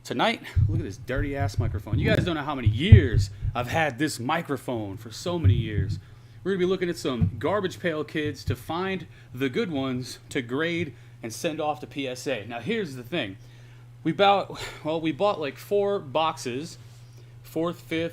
Tonight, look at this dirty ass microphone. You guys don't know how many years I've had this microphone, for so many years. We're going to be looking at some Garbage Pail Kids to find the good ones to grade and send off to PSA. Now here's the thing. We bought like 4 boxes, 4th, 5th,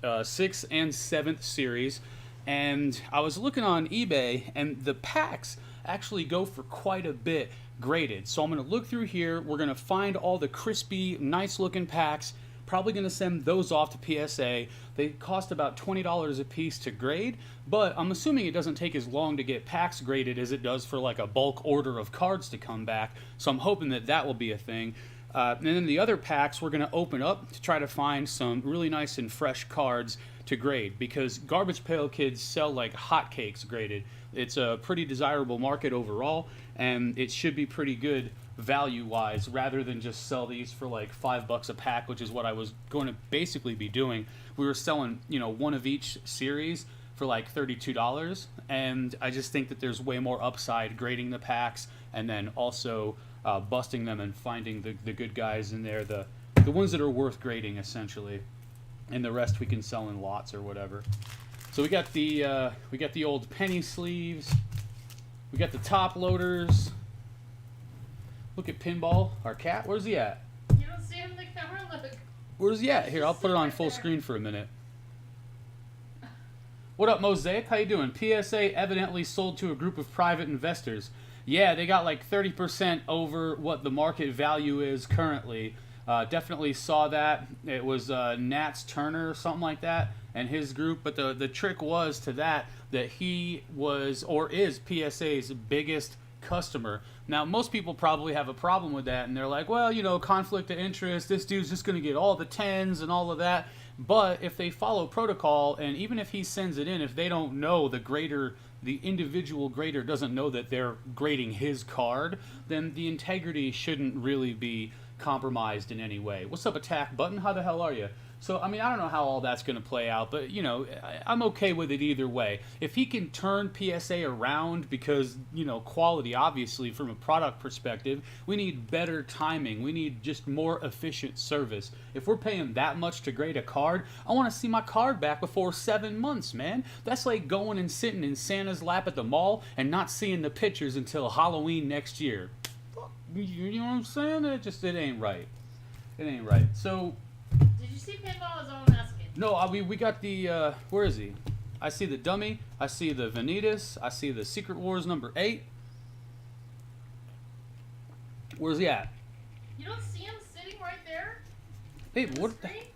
6th, and 7th series. And I was looking on eBay, and the packs actually go for quite a bit graded. So I'm going to look through here. We're going to find all the crispy, nice looking packs. Probably going to send those off to PSA. They cost about $20 a piece to grade, but I'm assuming it doesn't take as long to get packs graded as it does for like a bulk order of cards to come back. So I'm hoping that that will be a thing. And then the other packs we're going to open up to try to find some really nice and fresh cards to grade, because Garbage Pail Kids sell like hotcakes graded. It's a pretty desirable market overall, and it should be pretty good value-wise, rather than just sell these for like $5 a pack, which is what I was going to basically be doing. We were selling, one of each series for like $32, and I just think that there's way more upside grading the packs and then also busting them and finding the good guys in there, the ones that are worth grading essentially, and the rest we can sell in lots or whatever. So we got the old penny sleeves, we got the top loaders. Look at Pinball, our cat. Where's he at? You don't see him in the camera? Look. Where's he at? Here, I'll put it on full screen for a minute. What up, Mosaic? How you doing? PSA evidently sold to a group of private investors. Yeah, they got like 30% over what the market value is currently. Definitely saw that. It was Nats Turner or something like that and his group. But the trick was to that he was or is PSA's biggest customer. Now, most people probably have a problem with that, and they're like, well, conflict of interest, this dude's just going to get all the 10s and all of that. But if they follow protocol, and even if he sends it in, if they don't know the individual grader doesn't know that they're grading his card, then the integrity shouldn't really be compromised in any way. What's up, Attack Button? How the hell are you? So, I don't know how all that's going to play out, but, I'm okay with it either way. If he can turn PSA around, because, quality, obviously, from a product perspective, we need better timing. We need just more efficient service. If we're paying that much to grade a card, I want to see my card back before 7 months, man. That's like going and sitting in Santa's lap at the mall and not seeing the pictures until Halloween next year. You know what I'm saying? It ain't right. It ain't right. So... Did you see Pinball? Is all I'm asking. No, we got the, where is he? I see the dummy, I see the Vanitas, I see the Secret Wars number 8. Where's he at? You don't see him sitting right there? Babe, what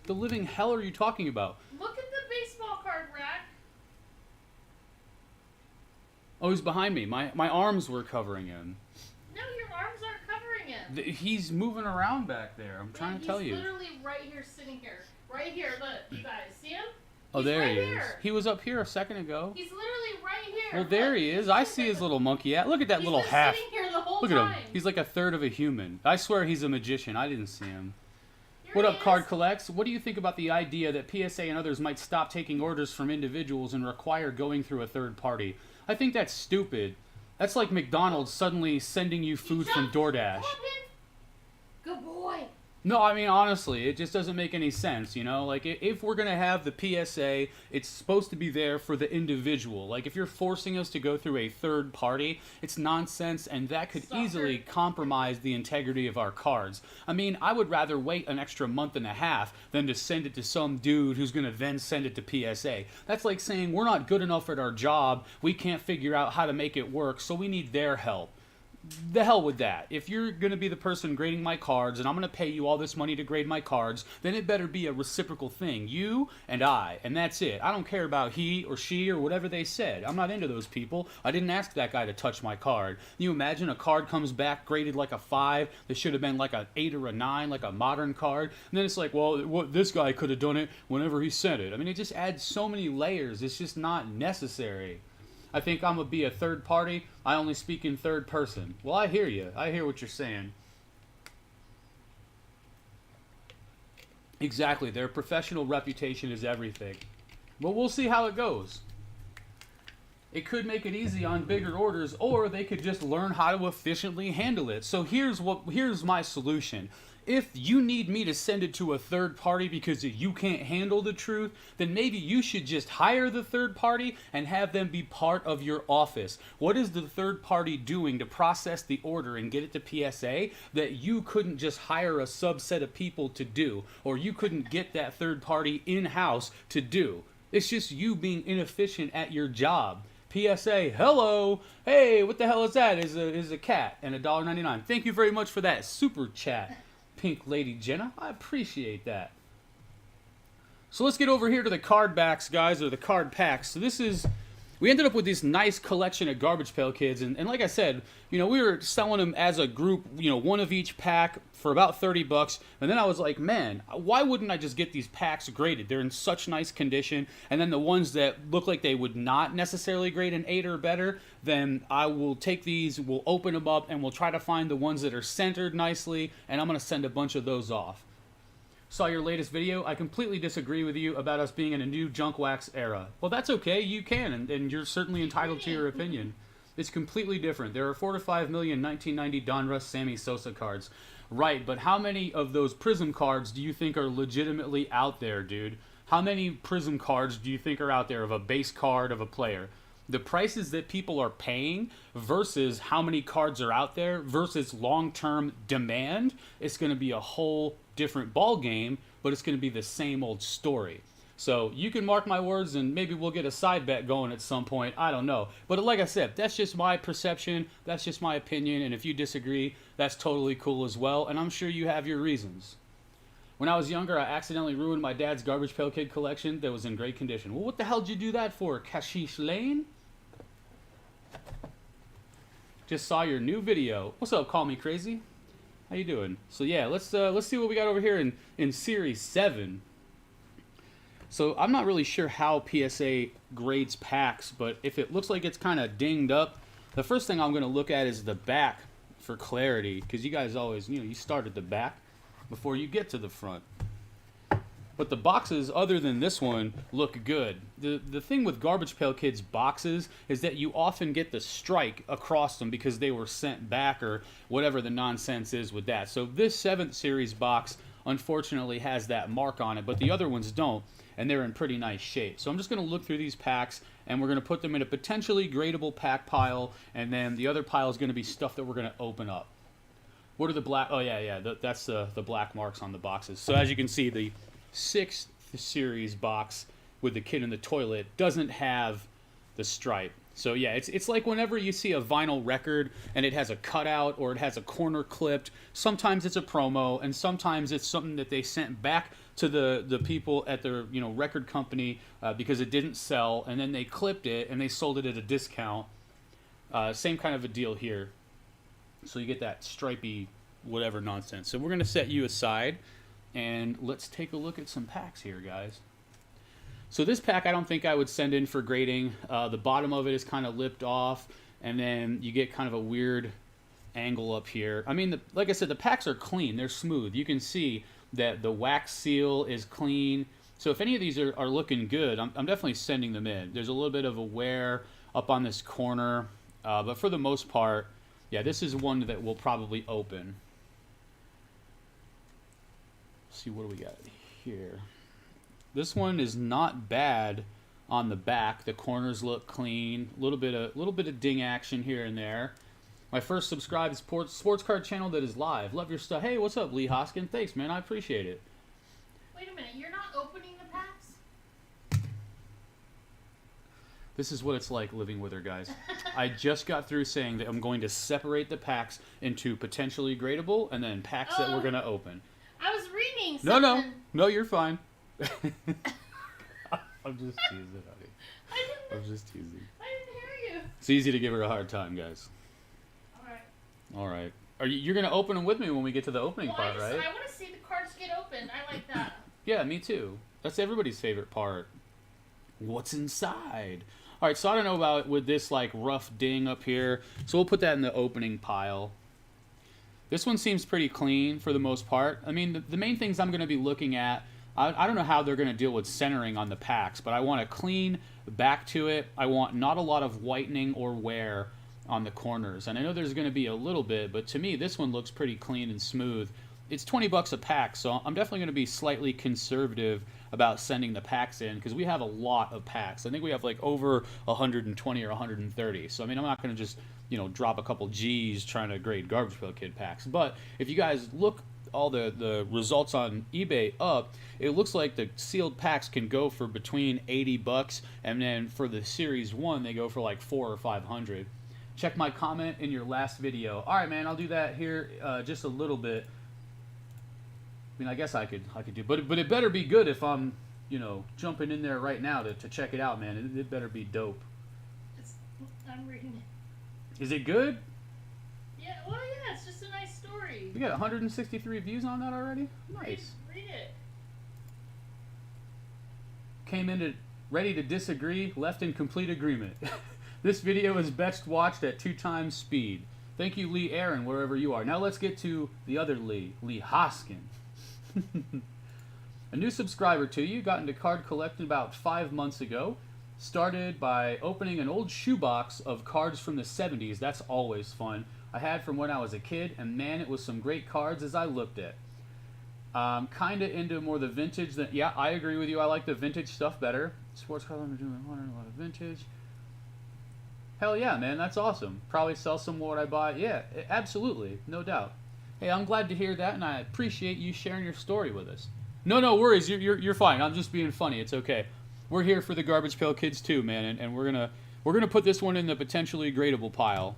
the living hell are you talking about? Look at the baseball card rack. Oh, he's behind me. My arms were covering him. No, your arms aren't covering him. He's moving around back there. I'm trying to tell you. He's literally right here, sitting here. Right here, look, you guys. See him? Oh, there right he is. here. He was up here a second ago. He's literally right here. Well, there he is. I see his little monkey at. Look at that little half. He's been sitting here the whole Look time. at him. He's like a third of a human. I swear he's a magician. I didn't see him. Here What he up, is. Card Collects? What do you think about the idea that PSA and others might stop taking orders from individuals and require going through a third party? I think that's stupid. That's like McDonald's suddenly sending you food from DoorDash. Good boy. No, honestly, it just doesn't make any sense, Like, if we're going to have the PSA, it's supposed to be there for the individual. Like, if you're forcing us to go through a third party, it's nonsense, and that could easily compromise the integrity of our cards. I would rather wait an extra month and a half than to send it to some dude who's going to then send it to PSA. That's like saying we're not good enough at our job, we can't figure out how to make it work, so we need their help. The hell with that. If you're going to be the person grading my cards and I'm going to pay you all this money to grade my cards, then it better be a reciprocal thing. You and I, and that's it. I don't care about he or she or whatever they said. I'm not into those people. I didn't ask that guy to touch my card. Can you imagine a card comes back graded like a 5 that should have been like an 8 or a 9, like a modern card, and then it's like, well, this guy could have done it whenever he sent it. It just adds so many layers. It's just not necessary. I think I'm going to be a third party. I only speak in third person. Well, I hear you. I hear what you're saying. Exactly. Their professional reputation is everything. But we'll see how it goes. It could make it easy on bigger orders, or they could just learn how to efficiently handle it. So here's my solution. if you need me to send it to a third party because you can't handle the truth, then maybe you should just hire the third party and have them be part of your office. What is the third party doing to process the order and get it to PSA that you couldn't just hire a subset of people to do, or you couldn't get that third party in-house to do? It's just you being inefficient at your job. PSA, hello, hey, what the hell is that? Is a cat and $1.99. Thank you very much for that super chat, Pink Lady Jenna. I appreciate that. So let's get over here to the card backs, guys, or the card packs. So we ended up with this nice collection of Garbage Pail Kids, and like I said, we were selling them as a group, one of each pack for about $30, and then I was like, man, why wouldn't I just get these packs graded? They're in such nice condition, and then the ones that look like they would not necessarily grade an 8 or better, then I will take these, we'll open them up, and we'll try to find the ones that are centered nicely, and I'm going to send a bunch of those off. Saw your latest video. I completely disagree with you about us being in a new junk wax era. Well, that's okay. You can, and you're certainly entitled to your opinion. It's completely different. There are 4 to 5 million 1990 Donruss Sammy Sosa cards. Right, but how many of those Prism cards do you think are legitimately out there, dude? How many Prism cards do you think are out there of a base card of a player? The prices that people are paying versus how many cards are out there versus long-term demand, it's going to be a whole different ball game, but it's going to be the same old story. So you can mark my words, and maybe we'll get a side bet going at some point. I don't know. But like I said, that's just my perception. That's just my opinion. And if you disagree, that's totally cool as well. And I'm sure you have your reasons. When I was younger, I accidentally ruined my dad's Garbage Pail Kid collection that was in great condition. Well, what the hell did you do that for, Kashish Lane? Just saw your new video. What's up, Call Me Crazy? How you doing? So yeah, let's see what we got over here in Series 7. So I'm not really sure how PSA grades packs, but if it looks like it's kind of dinged up, the first thing I'm going to look at is the back for clarity, because you guys always, you start at the back before you get to the front. But the boxes, other than this one, look good. The thing with Garbage Pail Kids boxes is that you often get the strike across them because they were sent back or whatever the nonsense is with that. So this 7th series box, unfortunately, has that mark on it, but the other ones don't, and they're in pretty nice shape. So I'm just going to look through these packs, and we're going to put them in a potentially gradable pack pile, and then the other pile is going to be stuff that we're going to open up. What are the black... Oh, yeah, that's the black marks on the boxes. So as you can see, the 6th series box with the kid in the toilet doesn't have the stripe. So yeah, it's like whenever you see a vinyl record and it has a cutout or it has a corner clipped, sometimes it's a promo and sometimes it's something that they sent back to the people at their record company because it didn't sell, and then they clipped it and they sold it at a discount. Same kind of a deal here. So you get that stripey whatever nonsense. So we're going to set you aside. And let's take a look at some packs here, guys. So this pack I don't think I would send in for grading. The bottom of it is kind of lipped off, and then you get kind of a weird angle up here. I mean, like I said, the packs are clean. They're smooth. You can see that the wax seal is clean. So if any of these are looking good, I'm definitely sending them in. There's a little bit of a wear up on this corner, but for the most part, yeah, this is one that we'll probably open. See, what do we got here? This one is not bad on the back. The corners look clean. A little bit of ding action here and there. My first subscribed sports card channel that is live. Love your stuff. Hey, what's up, Lee Hoskin? Thanks, man. I appreciate it. Wait a minute, you're not opening the packs? This is what it's like living with her, guys. I just got through saying that I'm going to separate the packs into potentially gradable and then packs that we're going to open. I was reading something. No, you're fine. I'm just teasing, honey. I'm just teasing. I didn't hear you. It's easy to give her a hard time, guys. All right. You're going to open them with me when we get to the opening part, right? I want to see the cards get opened. I like that. Yeah, me too. That's everybody's favorite part. What's inside? All right, so I don't know about with this like rough ding up here. So we'll put that in the opening pile. This one seems pretty clean for the most part. I mean, the main things I'm going to be looking at, I don't know how they're going to deal with centering on the packs, but I want a clean back to it. I want not a lot of whitening or wear on the corners. And I know there's going to be a little bit, but to me, this one looks pretty clean and smooth. it's 20 bucks a pack, so I'm definitely going to be slightly conservative about sending the packs in because we have a lot of packs. I think we have like over 120 or 130. So I mean, I'm not going to just, you know, drop a couple G's trying to grade Garbage Pail Kid packs. But if you guys look all the results on eBay up, it looks like the sealed packs can go for between 80 bucks, and then for the Series 1 they go for like 400 or 500. Check my comment in your last video. All right, man, I'll do that here just a little bit. I mean, I guess I could do, but it better be good if I'm, you know, jumping in there right now to check it out, man. It better be dope. I'm reading it. Is it good? Yeah, well, yeah, it's just a nice story. We got 163 views on that already. Nice. Read it. Came in ready to disagree, left in complete agreement. This video is best watched at 2 times speed. Thank you, Lee Aaron, wherever you are. Now let's get to the other Lee Hoskin. A new subscriber to you, got into card collecting about 5 months ago. Started by opening an old shoebox of cards from the 70s. That's always fun. I had from when I was a kid, and man, it was some great cards as I looked at. Kind of into more the vintage. Yeah, I agree with you. I like the vintage stuff better. Sports card, I'm doing a lot of vintage. Hell yeah, man, that's awesome. Probably sell some more what I bought. Yeah, absolutely, no doubt. Hey, I'm glad to hear that, and I appreciate you sharing your story with us. No worries. You're fine. I'm just being funny. It's okay. We're here for the Garbage Pail Kids too, man, and we're gonna put this one in the potentially gradable pile.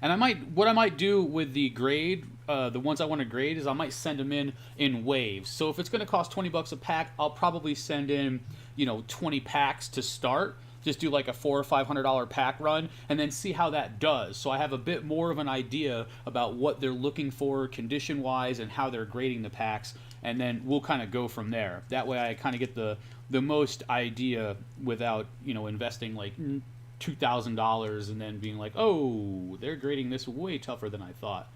And what I might do with the grade, the ones I want to grade, is I might send them in waves. So if it's gonna cost 20 bucks a pack, I'll probably send in, you know, 20 packs to start. Just do like a $400 or $500 pack run and then see how that does. So I have a bit more of an idea about what they're looking for condition wise and how they're grading the packs, and then we'll kind of go from there. That way I kind of get the most idea without, you know, investing like $2,000 and then being like, oh, they're grading this way tougher than I thought.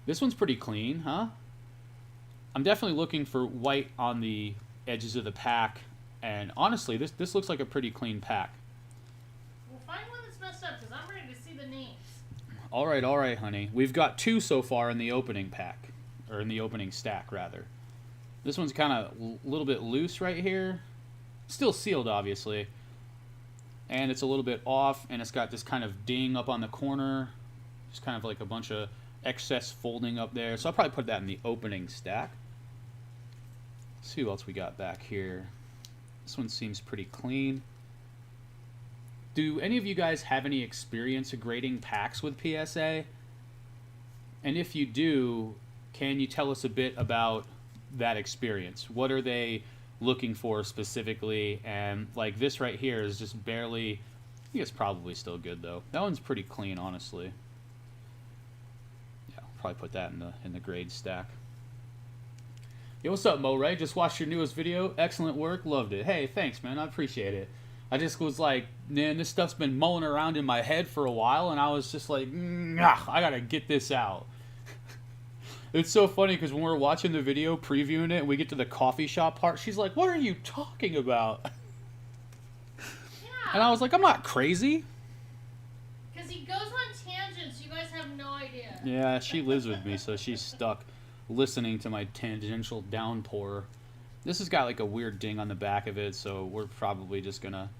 This one's pretty clean, huh? I'm definitely looking for white on the edges of the pack. And honestly, this looks like a pretty clean pack. Well, find one that's messed up, because I'm ready to see the names. All right, honey. We've got 2 so far in the opening pack. Or in the opening stack, rather. This one's kind of a little bit loose right here. Still sealed, obviously. And it's a little bit off, and it's got this kind of ding up on the corner. Just kind of like a bunch of excess folding up there. So I'll probably put that in the opening stack. Let's see what else we got back here. This one seems pretty clean. Do any of you guys have any experience grading packs with PSA? And if you do, can you tell us a bit about that experience? What are they looking for specifically? And like this right here is just barely, I think it's probably still good though. That one's pretty clean, honestly. Yeah, I'll probably put that in the grade stack. Yo, what's up, Mo Ray? Just watched your newest video. Excellent work. Loved it. Hey, thanks, man. I appreciate it. I just was like, man, this stuff's been mulling around in my head for a while, and I was just like, I gotta get this out. It's so funny because when we're watching the video, previewing it, and we get to the coffee shop part, she's like, what are you talking about? Yeah. And I was like, I'm not crazy. Because he goes on tangents. You guys have no idea. Yeah, she lives with me, so she's stuck listening to my tangential downpour. This has got like a weird ding on the back of it, so we're probably just gonna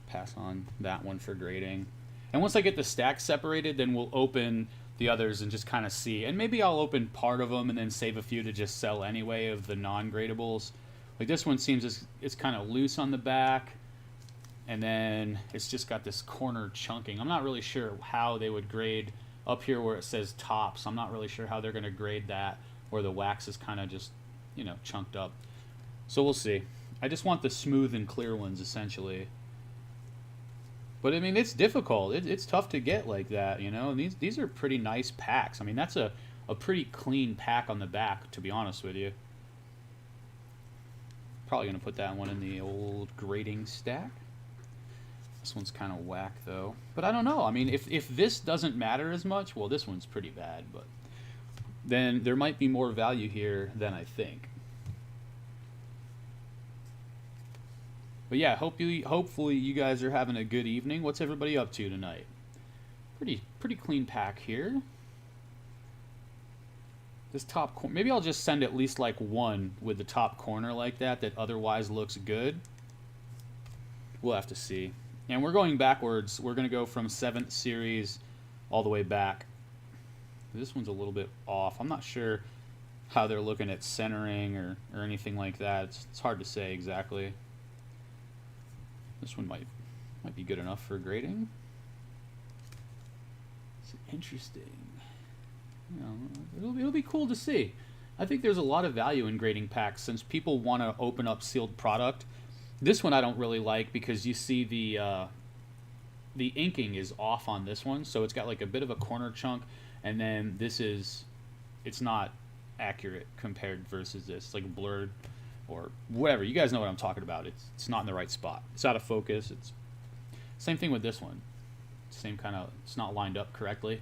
pass on that one for grading. And once I get the stack separated, then we'll open the others and just kind of see. And maybe I'll open part of them and then save a few to just sell anyway of the non-gradables. Like this one seems it's kind of loose on the back, and then it's just got this corner chunking. I'm not really sure how they would grade up here where it says tops. I'm not really sure how they're going to grade that, where the wax is kind of just, you know, chunked up. So we'll see. I just want the smooth and clear ones, essentially. But I mean, it's difficult. It's tough to get like that, you know. And these are pretty nice packs. I mean, that's a pretty clean pack on the back, to be honest with you. Probably going to put that one in the old grading stack. This one's kind of whack, though. But I don't know. I mean, if this doesn't matter as much, well, this one's pretty bad. But then there might be more value here than I think. But yeah, hopefully you guys are having a good evening. What's everybody up to tonight? Pretty clean pack here. This top corner, maybe I'll just send at least like one with the top corner like that otherwise looks good. We'll have to see. And we're going backwards. We're going to go from 7th series all the way back. This one's a little bit off. I'm not sure how they're looking at centering or anything like that. It's hard to say exactly. This one might be good enough for grading. It's interesting. You know, it'll be cool to see. I think there's a lot of value in grading packs since people want to open up sealed product. This one I don't really like because you see the inking is off on this one, so it's got like a bit of a corner chunk, and then it's not accurate compared versus this. It's like blurred or whatever. You guys know what I'm talking about. It's not in the right spot. It's out of focus. It's same thing with this one. Same kind of, it's not lined up correctly.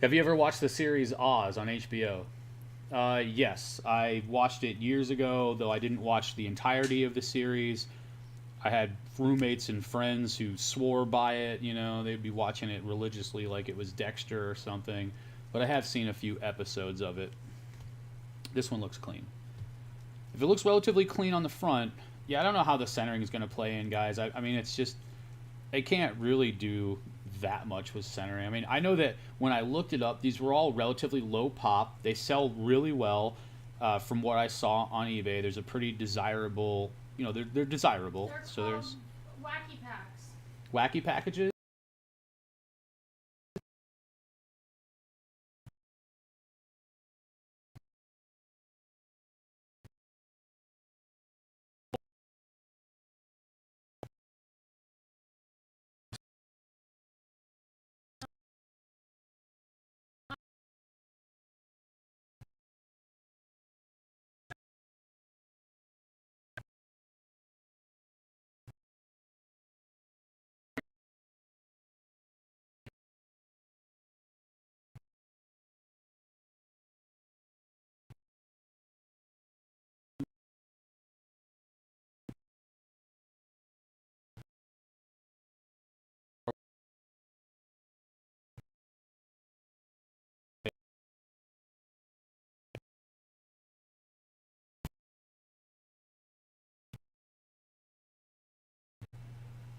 Have you ever watched the series Oz on HBO? Yes, I watched it years ago, though I didn't watch the entirety of the series. I had roommates and friends who swore by it, you know, they'd be watching it religiously like it was Dexter or something. But I have seen a few episodes of it. This one looks clean. If it looks relatively clean on the front, yeah, I don't know how the centering is going to play in, guys. I mean, it's just, they can't really do that much with centering. I mean, I know that when I looked it up, these were all relatively low pop. They sell really well. From what I saw on eBay, there's a pretty desirable, you know, they're desirable. They're so there's wacky packs. wacky packages.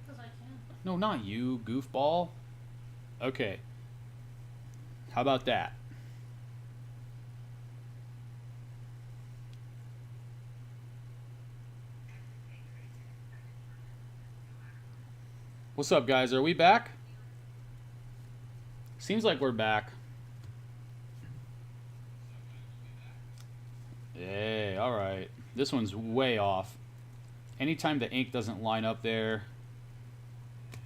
Because I can. No, not you, goofball. Okay. How about that? What's up, guys? Are we back? Seems like we're back. Hey, alright. This one's way off. Anytime the ink doesn't line up there,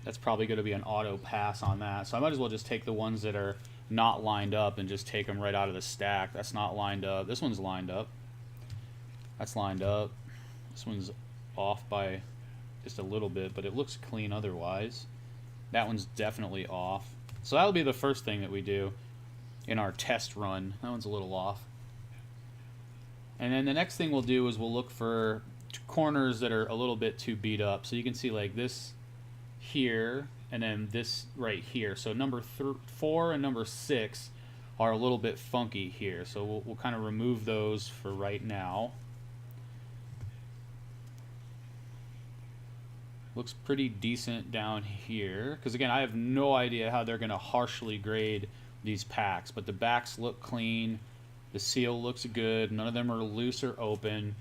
that's probably going to be an auto pass on that. So I might as well just take the ones that are not lined up and just take them right out of the stack. That's not lined up. This one's lined up. That's lined up. This one's off by just a little bit, but it looks clean otherwise. That one's definitely off. So that'll be the first thing that we do in our test run. That one's a little off. And then the next thing we'll do is we'll look for corners that are a little bit too beat up. So you can see like this here and then this right here. So number 4 and number 6 are a little bit funky here. So we'll kind of remove those for right now. Looks pretty decent down here. Because again, I have no idea how they're going to harshly grade these packs. But the backs look clean. The seal looks good. None of them are loose or open.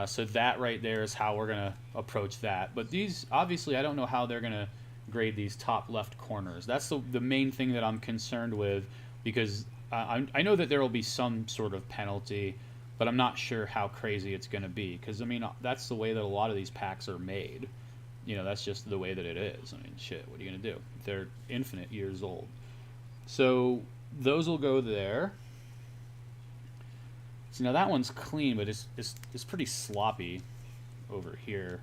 So that right there is how we're going to approach that. But these, obviously, I don't know how they're going to grade these top left corners. That's the main thing that I'm concerned with. Because I know that there will be some sort of penalty. But I'm not sure how crazy it's going to be. Because, I mean, that's the way that a lot of these packs are made. You know, that's just the way that it is. I mean, shit, what are you going to do? They're infinite years old. So those will go there. So now that one's clean, but it's pretty sloppy over here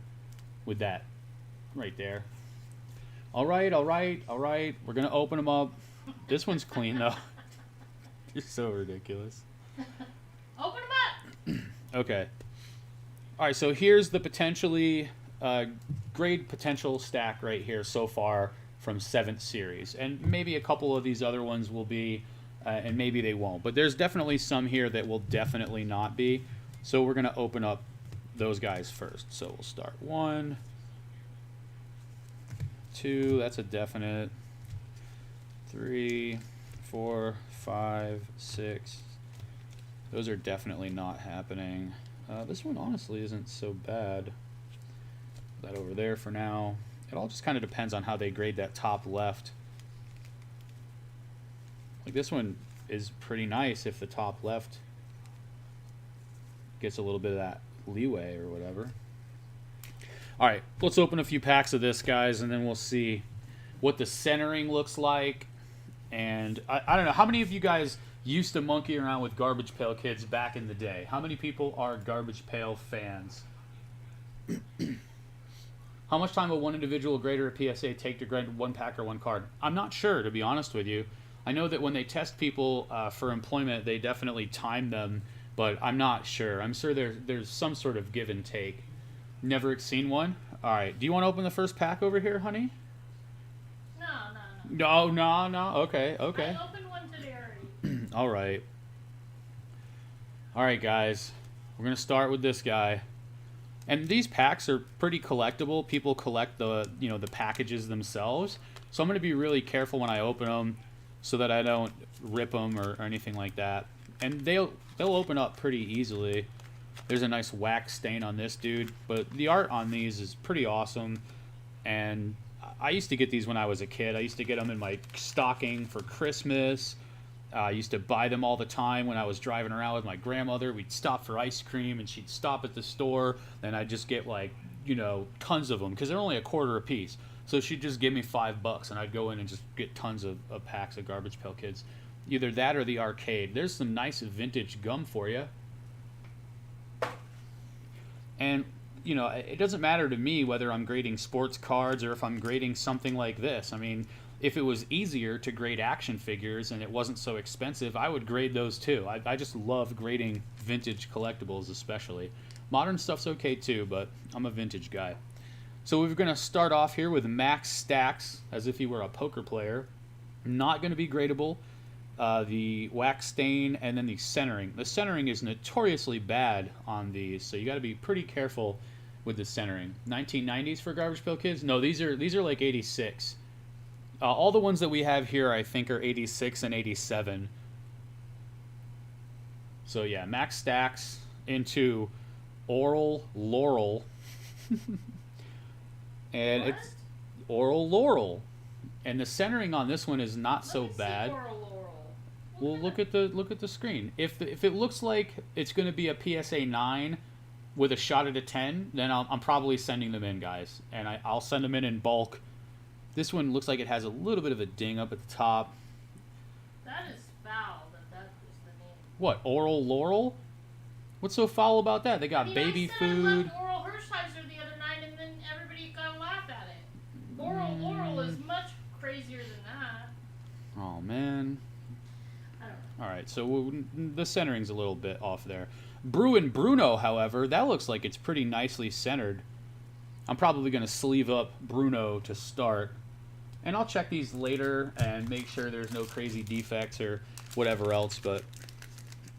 with that right there. All right. We're going to open them up. This one's clean, though. You're so ridiculous. Open them up! Okay. All right, so here's the potentially grade potential stack right here so far from 7th series. And maybe a couple of these other ones will be and maybe they won't. But there's definitely some here that will definitely not be. So we're going to open up those guys first. So we'll start 1, 2, that's a definite. 3, 4, 5, 6. Those are definitely not happening. This one honestly isn't so bad. That over there for now. It all just kind of depends on how they grade that top left. Like this one is pretty nice if the top left gets a little bit of that leeway or whatever. All right, let's open a few packs of this, guys, and then we'll see what the centering looks like. And I don't know, how many of you guys used to monkey around with Garbage Pail Kids back in the day? How many people are Garbage Pail fans? How much time will one individual grader a PSA take to grade one pack or one card? I'm not sure, to be honest with you. I know that when they test people for employment, they definitely time them, but I'm not sure. I'm sure there's some sort of give and take. Never seen one? All right. Do you want to open the first pack over here, honey? No. Okay. I opened one today already. All right. All right, guys. We're going to start with this guy. And these packs are pretty collectible. People collect the packages themselves. So I'm going to be really careful when I open them so that I don't rip them or anything like that. And they'll open up pretty easily. There's a nice wax stain on this dude, but the art on these is pretty awesome. And I used to get these when I was a kid. I used to get them in my stocking for Christmas. I used to buy them all the time when I was driving around with my grandmother. We'd stop for ice cream, and she'd stop at the store, and I'd just get, like, tons of them, because they're only $0.25 a piece. So she'd just give me $5, and I'd go in and just get tons of packs of Garbage Pail Kids. Either that or the arcade. There's some nice vintage gum for you. And, it doesn't matter to me whether I'm grading sports cards or if I'm grading something like this. I mean, if it was easier to grade action figures and it wasn't so expensive, I would grade those too. I just love grading vintage collectibles especially. Modern stuff's okay too, but I'm a vintage guy. So we're going to start off here with Max Stacks, as if he were a poker player. Not going to be gradable. The wax stain and then the centering. The centering is notoriously bad on these, so you got to be pretty careful with the centering. 1990s for Garbage Pail Kids? No, these are like 86. All the ones that we have here, I think, are 86 and 87. So yeah, Max Stacks into Oral Laurel. And What? it's Oral Laurel. And the centering on this one is not so bad. Oral Laurel. Well, look at the screen. If it looks like it's going to be a PSA 9 with a shot at a 10, then I'm probably sending them in, guys. And I'll send them in bulk. This one looks like it has a little bit of a ding up at the top. That is foul. That is the name. What, Oral Laurel? What's so foul about that? They got baby I food. left Oral Hershiser the other night, and then everybody got to laugh at it. Oral Laurel is much crazier than that. Oh man. I don't know. All right, so the centering's a little bit off there. Bruin Bruno, however, that looks like it's pretty nicely centered. I'm probably going to sleeve up Bruno to start. And I'll check these later and make sure there's no crazy defects or whatever else, but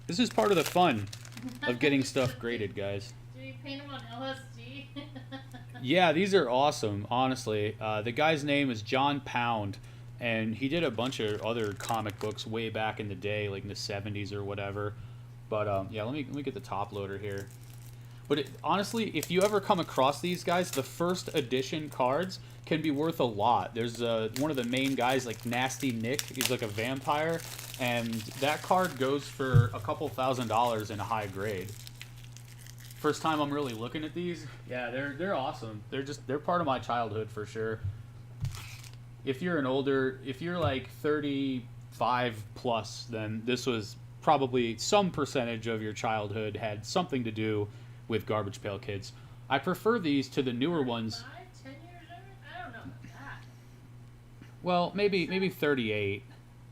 this is part of the fun of getting stuff graded, guys. Did you paint them on LSD? Yeah, these are awesome, honestly. The guy's name is John Pound, and he did a bunch of other comic books way back in the day, like in the 70s or whatever. But yeah, let me get the top loader here. But honestly, if you ever come across these guys, the first edition cards can be worth a lot. There's one of the main guys, like Nasty Nick. He's like a vampire, and that card goes for a couple $1,000s in a high grade. First time I'm really looking at these, yeah, they're awesome. They're part of my childhood for sure. If you're like 35 plus, then this was probably some percentage of your childhood had something to do with Garbage Pail Kids. I prefer these to the newer ones. 5, 10 years younger? I don't know about that. Well, maybe 38,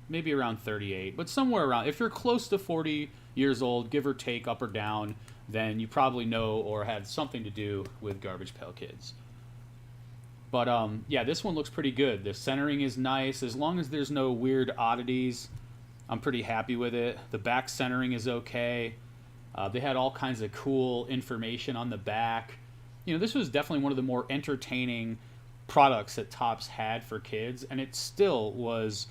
maybe around 38, but somewhere around. If you're close to 40 years old, give or take, up or down, then you probably know or had something to do with Garbage Pail Kids. But yeah, this one looks pretty good. The centering is nice, as long as there's no weird oddities. I'm pretty happy with it. The back centering is okay. They had all kinds of cool information on the back. You know, this was definitely one of the more entertaining products that Topps had for kids, and it still was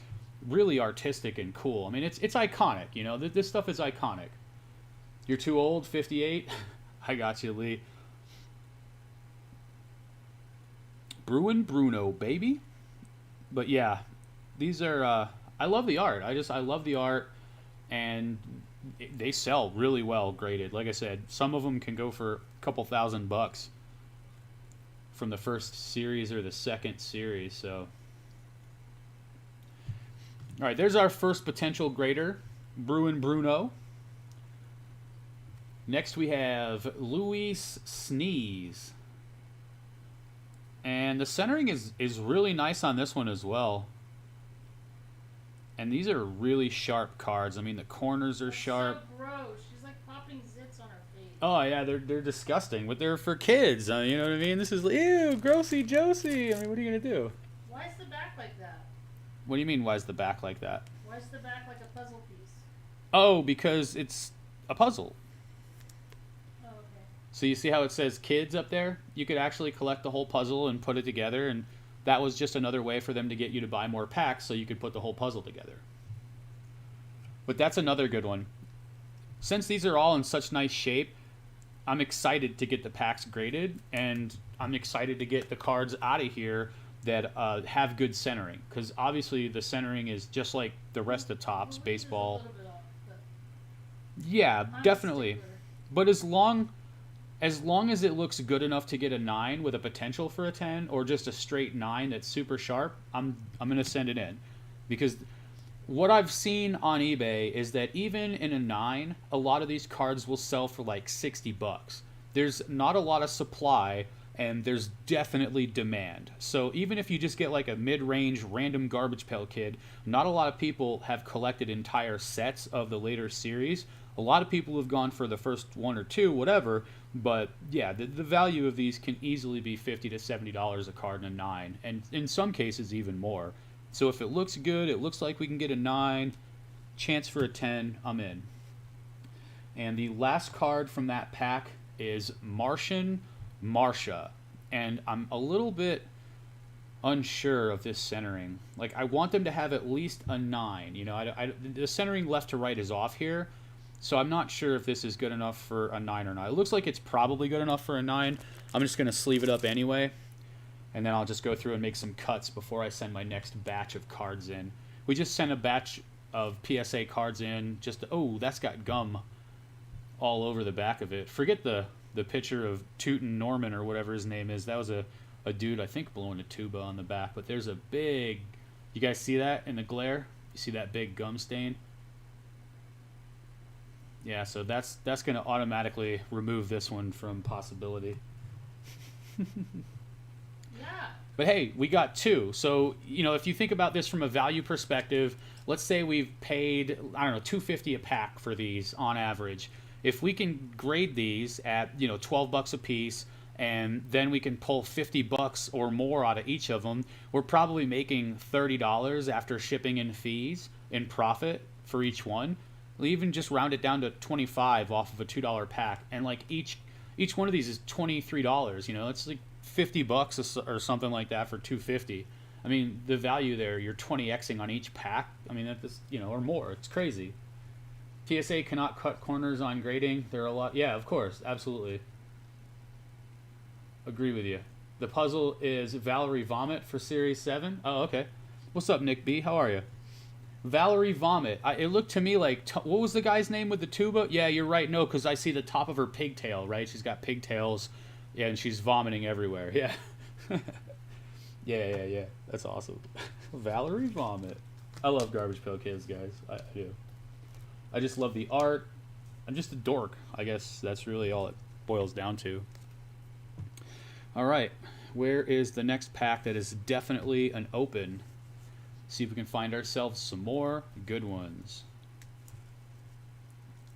really artistic and cool. I mean, it's iconic. You know, this stuff is iconic. You're too old, 58. I got you, Lee. Bruin Bruno, baby. But yeah, these are. I love the art. I love the art, and they sell really well graded. Like I said, some of them can go for a couple $1,000 from the first series or the second series. So, all right, there's our first potential grader, Bruin Bruno. Next we have Luis Sneeze. And the centering is really nice on this one as well. And these are really sharp cards. I mean, the corners are sharp. So gross. She's like popping zits on her face. Oh yeah, they're disgusting, but they're for kids. You know what I mean? This is ew, grossy Josie. I mean, what are you gonna do? Why is the back like that? What do you mean? Why is the back like that? Why is the back like a puzzle piece? Oh, because it's a puzzle. Oh, okay. So you see how it says kids up there? You could actually collect the whole puzzle and put it together, and that was just another way for them to get you to buy more packs so you could put the whole puzzle together. But that's another good one. Since these are all in such nice shape, I'm excited to get the packs graded, and I'm excited to get the cards out of here that have good centering. Because obviously the centering is just like the rest of Topps, Well, baseball. there's a little bit off, but Yeah, I'm a definitely. stickler. But as long as it looks good enough to get a 9 with a potential for a 10, or just a straight 9 that's super sharp, I'm gonna send it in. Because what I've seen on eBay is that even in a 9, a lot of these cards will sell for like $60. There's not a lot of supply, and there's definitely demand. So even if you just get like a mid-range random Garbage Pail Kid, not a lot of people have collected entire sets of the later series. A lot of people have gone for the first 1 or 2, whatever. But yeah, the value of these can easily be $50 to $70 a card in a 9, and in some cases even more. So if it looks good, it looks like we can get a 9, chance for a 10, I'm in. And the last card from that pack is Martian Marsha, and I'm a little bit unsure of this centering. Like, I want them to have at least a 9. You know, the centering left to right is off here. So I'm not sure if this is good enough for a 9 or not. It looks like it's probably good enough for a 9. I'm just going to sleeve it up anyway. And then I'll just go through and make some cuts before I send my next batch of cards in. We just sent a batch of PSA cards in. Oh, that's got gum all over the back of it. Forget the picture of Tootin' Norman or whatever his name is. That was a dude, I think, blowing a tuba on the back. But there's a big... You guys see that in the glare? You see that big gum stain? Yeah, so that's going to automatically remove this one from possibility. Yeah. But hey, we got 2. So, you know, if you think about this from a value perspective, let's say we've paid, I don't know, $2.50 a pack for these on average. If we can grade these at, you know, $12 a piece, and then we can pull $50 or more out of each of them, we're probably making $30 after shipping and fees in profit for each one. We'll even just round it down to $25 off of a $2 pack, and like each one of these is $23. You know, it's like $50 or something like that for $2.50. I mean, the value there, you're 20xing on each pack. I mean, that's, you know, or more. It's crazy. PSA cannot cut corners on grading. There are a lot. Yeah, of course, absolutely. Agree with you. The puzzle is Valerie Vomit for Series 7. Oh, okay. What's up, Nick B? How are you? Valerie Vomit. It looked to me like... what was the guy's name with the tuba? Yeah, you're right. No, because I see the top of her pigtail, right? She's got pigtails. Yeah, and she's vomiting everywhere. Yeah. Yeah. That's awesome. Valerie Vomit. I love Garbage Pail Kids, guys. I do. I just love the art. I'm just a dork. I guess that's really all it boils down to. All right. Where is the next pack that is definitely an open? See if we can find ourselves some more good ones.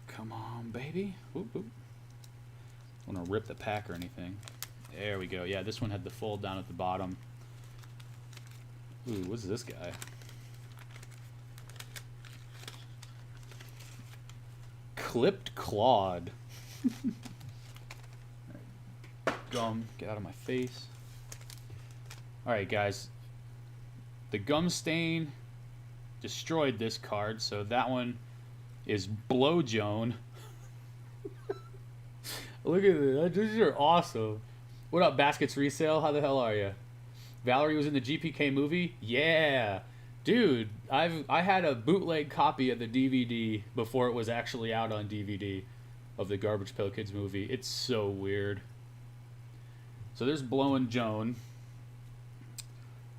Come on, baby. Whoop, whoop. I don't want to rip the pack or anything. There we go. Yeah, this one had the fold down at the bottom. Ooh, what's this guy? Clipped Claude. Gum, get out of my face. Alright, guys. The gum stain destroyed this card, so that one is Blow Joan. Look at this. These are awesome. What up, Baskets Resale? How the hell are you? Valerie was in the GPK movie? Yeah. Dude, I had a bootleg copy of the DVD before it was actually out on DVD of the Garbage Pail Kids movie. It's so weird. So there's Blowin' Joan.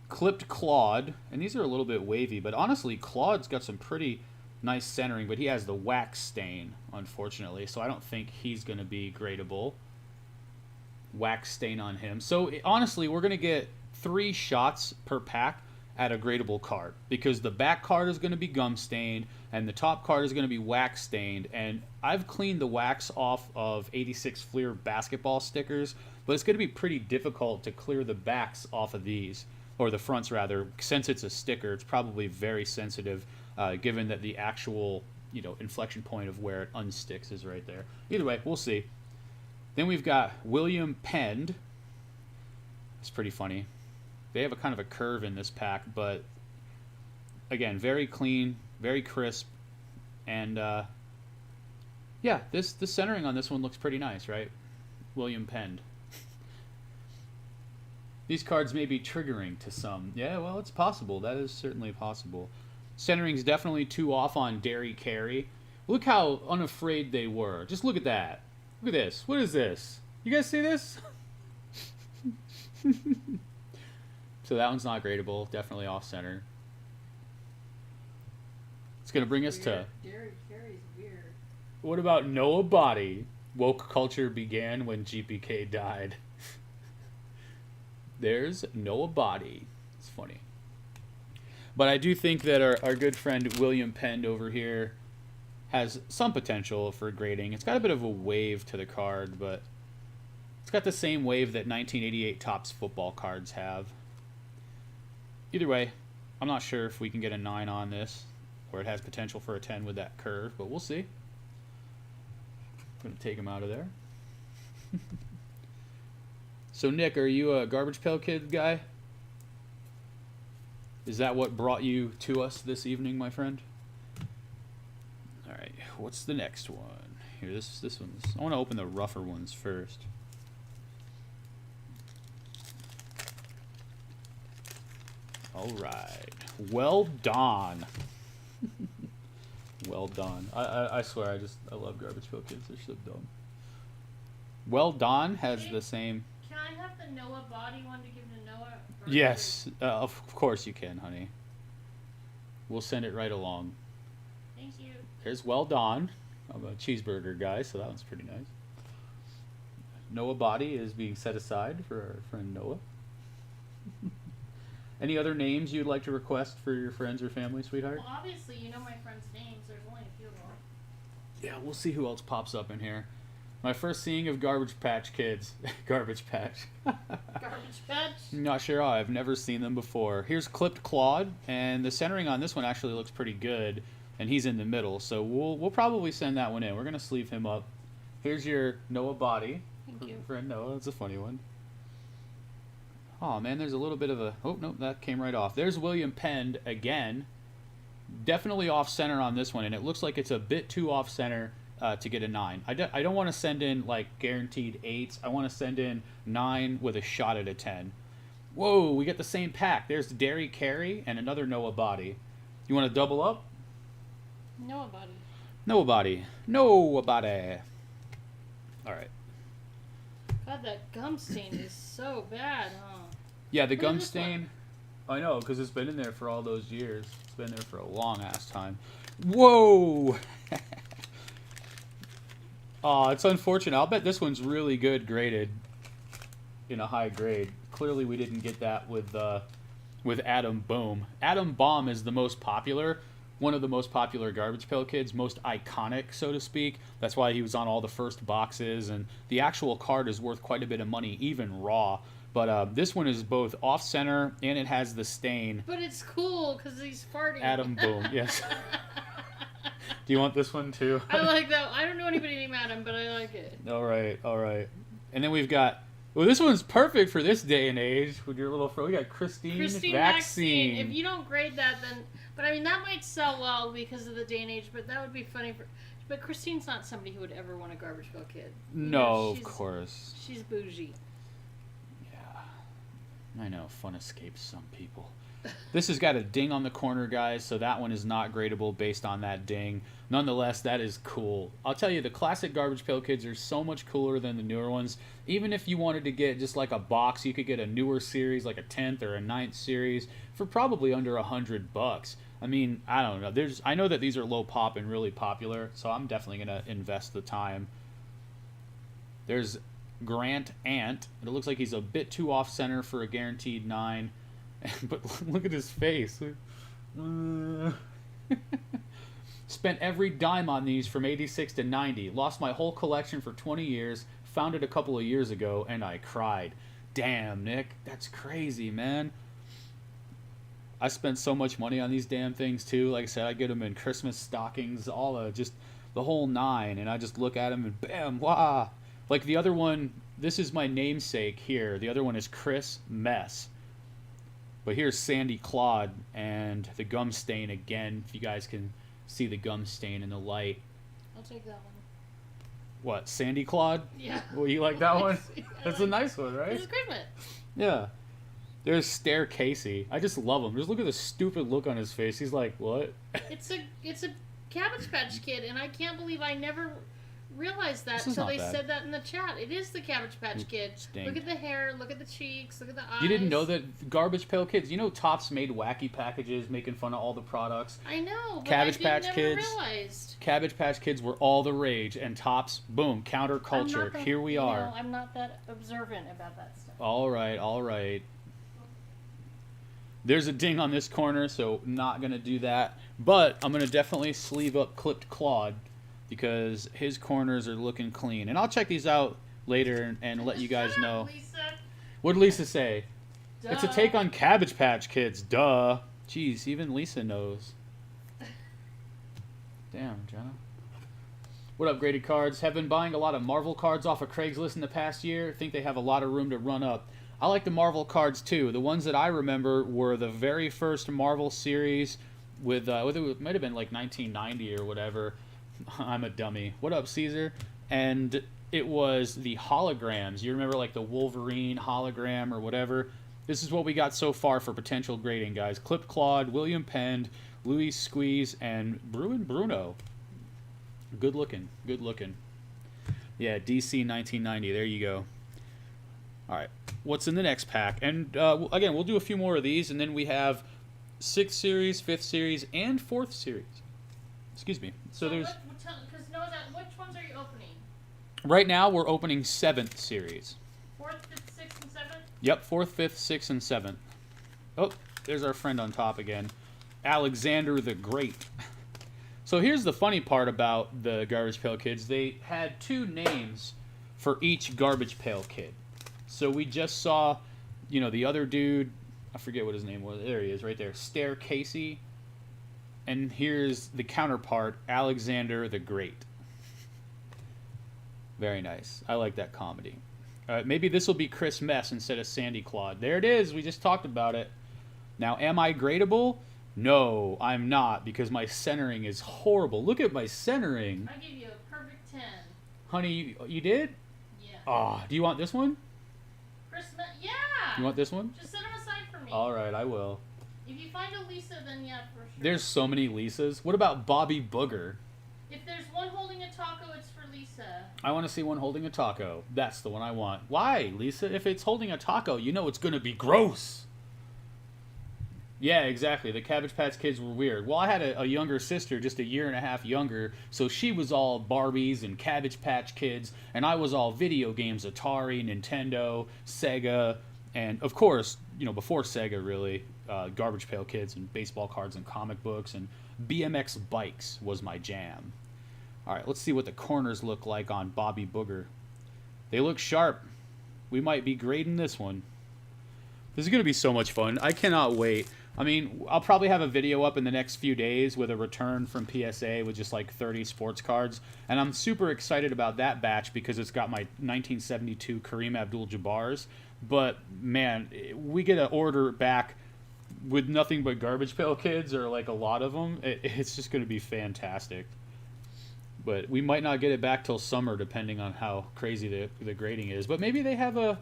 Clipped Claude. And these are a little bit wavy, but honestly, Claude's got some pretty nice centering, but he has the wax stain, unfortunately, so I don't think he's going to be gradable. Wax stain on him. So honestly, we're going to get 3 shots per pack at a gradable card, because the back card is going to be gum stained and the top card is going to be wax stained, and I've cleaned the wax off of 86 Fleer basketball stickers, but it's going to be pretty difficult to clear the backs off of these, or the fronts rather. Since it's a sticker, it's probably very sensitive, given that the actual, you know, inflection point of where it unsticks is right there. Either way, we'll see. Then we've got William Pend. It's pretty funny. They have a kind of a curve in this pack, but again, very clean, very crisp, and yeah, the centering on this one looks pretty nice, right? William Pend. These cards may be triggering to some. Yeah, well, it's possible. That is certainly possible. Centering's definitely too off on Derry Carey. Look how unafraid they were. Just look at that. Look at this. What is this? You guys see this? So that one's not gradable. Definitely off center. It's going to bring us to... Derry Carey's weird. What about Noah Body? Woke culture began when GPK died. There's Noah Body. It's funny. But I do think that our good friend William Pend over here has some potential for grading. It's got a bit of a wave to the card, but it's got the same wave that 1988 Topps football cards have. Either way, I'm not sure if we can get a 9 on this, or it has potential for a 10 with that curve, but we'll see. I'm going to take him out of there. So, Nick, are you a Garbage Pail Kid guy? Is that what brought you to us this evening, my friend? All right, what's the next one? Here, this one's... I want to open the rougher ones first. All right. Well done. Well done. I swear, I love Garbage Pail Kids. They're so dumb. Well done has the same... Can I have the Noah Body one to give to Noah? Yes, of course you can, honey. We'll send it right along. Thank you. Here's Well Done. I'm a cheeseburger guy, so that one's pretty nice. Noah Body is being set aside for our friend Noah. Any other names you'd like to request for your friends or family, sweetheart? Well, obviously, you know my friends' names. There's only a few of them. Yeah, we'll see who else pops up in here. My first seeing of Garbage Patch Kids. Garbage Patch. Garbage Patch? Not sure how. I've never seen them before. Here's Clipped Claude, and the centering on this one actually looks pretty good, and he's in the middle, so we'll probably send that one in. We're going to sleeve him up. Here's your Noah Body. Thank you. Friend Noah. That's a funny one. Oh, man, there's a little bit of a... Oh, no, that came right off. There's William Pend again. Definitely off-center on this one, and it looks like it's a bit too off-center to get a 9. I don't want to send in, like, guaranteed 8s. I want to send in 9 with a shot at a 10. Whoa, we get the same pack. There's Derry Carey and another Noah Body. You want to double up? Noah Body. Noah Body. Noah Body. All right. God, that gum stain is so bad, huh? Yeah, the Look at gum this stain. I know, because it's been in there for all those years. It's been there for a long-ass time. Whoa! Oh, it's unfortunate. I'll bet this one's really good graded in a high grade. Clearly, we didn't get that with Adam Boom. Adam Bomb is the most popular, one of the most popular Garbage Pail Kids, most iconic, so to speak. That's why he was on all the first boxes, and the actual card is worth quite a bit of money, even raw. But this one is both off-center, and it has the stain. But it's cool, because he's farting. Adam Boom, yes. Do you want this one too? I like that. I don't know anybody named Adam, but I like it. All right, all right. And then we've got. Well, this one's perfect for this day and age with your little. We got Christine Vaccine. If you don't grade that, then. But I mean, that might sell well because of the day and age. But that would be funny for. But Christine's not somebody who would ever want a Garbage Pail Kid. No, of course. She's bougie. Yeah, I know. Fun escapes some people. This has got a ding on the corner, guys, so that one is not gradable based on that ding. Nonetheless, that is cool. I'll tell you, the classic Garbage Pail Kids are so much cooler than the newer ones. Even if you wanted to get just like a box, you could get a newer series, like a 10th or a 9th series, for probably under $100. I mean, I don't know. I know that these are low pop and really popular, so I'm definitely going to invest the time. There's Grant Ant. It looks like he's a bit too off-center for a guaranteed 9. But look at his face. Spent every dime on these from 86 to 90. Lost my whole collection for 20 years. Found it a couple of years ago, and I cried. Damn, Nick. That's crazy, man. I spent so much money on these damn things, too. Like I said, I get them in Christmas stockings, just the whole 9. And I just look at them and bam, wah. Like the other one, this is my namesake here. The other one is Chris Mess. But here's Sandy Claude and the gum stain again, if you guys can see the gum stain in the light. I'll take that one. What, Sandy Claude? Yeah. Well, you like that one? That's a nice one, right? This is Christmas. Yeah. There's Stare Casey. I just love him. Just look at the stupid look on his face. He's like, what? It's a Cabbage Patch Kid, and I can't believe I never realized that until they said that in the chat. It is the Cabbage Patch Kid. Stink. Look at the hair, look at the cheeks, look at the eyes. You didn't know that Garbage Pail Kids, Topps made wacky packages making fun of all the products? I know, but Cabbage I Patch never Kids. realized. Cabbage Patch Kids were all the rage, and Topps, boom, counterculture. Here we are. I'm not that observant about that stuff. All right, all right. There's a ding on this corner, so not going to do that. But I'm going to definitely sleeve up Clipped Claude because his corners are looking clean. And I'll check these out later and let you guys know. Lisa. What did Lisa say? Duh. It's a take on Cabbage Patch Kids. Duh. Jeez, even Lisa knows. Damn, Jenna. What up, Graded Cards? Have been buying a lot of Marvel cards off of Craigslist in the past year. Think they have a lot of room to run up. I like the Marvel cards too. The ones that I remember were the very first Marvel series with, it might have been like 1990 or whatever. I'm a dummy. What up, Caesar? And it was the holograms. You remember like the Wolverine hologram or whatever? This is what we got so far for potential grading, guys. Clipped Claude, William Penn, Louis Squeeze, and Bruin Bruno. Good looking. Good looking. Yeah, DC 1990. There you go. All right. What's in the next pack? And again, we'll do a few more of these, and then we have 6th series, 5th series, and 4th series. Excuse me. So there's... Because which ones are you opening? Right now, we're opening 7th series. 4th, 5th, 6th, and 7th? Yep, 4th, 5th, 6th, and 7th. Oh, there's our friend on top again. Alexander the Great. So here's the funny part about the Garbage Pail Kids. They had 2 names for each Garbage Pail Kid. So we just saw, the other dude, I forget what his name was. There he is, right there. Stare Casey. And here's the counterpart, Alexander the Great. Very nice. I like that comedy. Maybe this will be Chris Mess instead of Sandy Claude. There it is. We just talked about it. Now, am I gradable? No, I'm not, because my centering is horrible. Look at my centering. I give you a perfect 10. Honey, you did? Yeah. Oh, do you want this one? Christmas? Yeah. You want this one? Just set them aside for me. All right, I will. If you find a Lisa, then yeah, for sure. There's so many Lisas. What about Bobby Booger? If there's one holding a taco, it's for Lisa. I want to see one holding a taco. That's the one I want. Why, Lisa? If it's holding a taco, it's going to be gross. Yeah, exactly. The Cabbage Patch Kids were weird. Well, I had a younger sister, just a year and a half younger, so she was all Barbies and Cabbage Patch Kids, and I was all video games, Atari, Nintendo, Sega, and of course, before Sega really, Garbage Pail Kids and baseball cards and comic books, and BMX bikes was my jam. All right, let's see what the corners look like on Bobby Booger. They look sharp. We might be grading this one. This is going to be so much fun. I cannot wait. I mean, I'll probably have a video up in the next few days with a return from PSA with just like 30 sports cards. And I'm super excited about that batch because it's got my 1972 Kareem Abdul-Jabbars. But, man, we get an order back with nothing but Garbage Pail Kids, or like a lot of them. It's just going to be fantastic. But we might not get it back till summer, depending on how crazy the grading is. But maybe they have a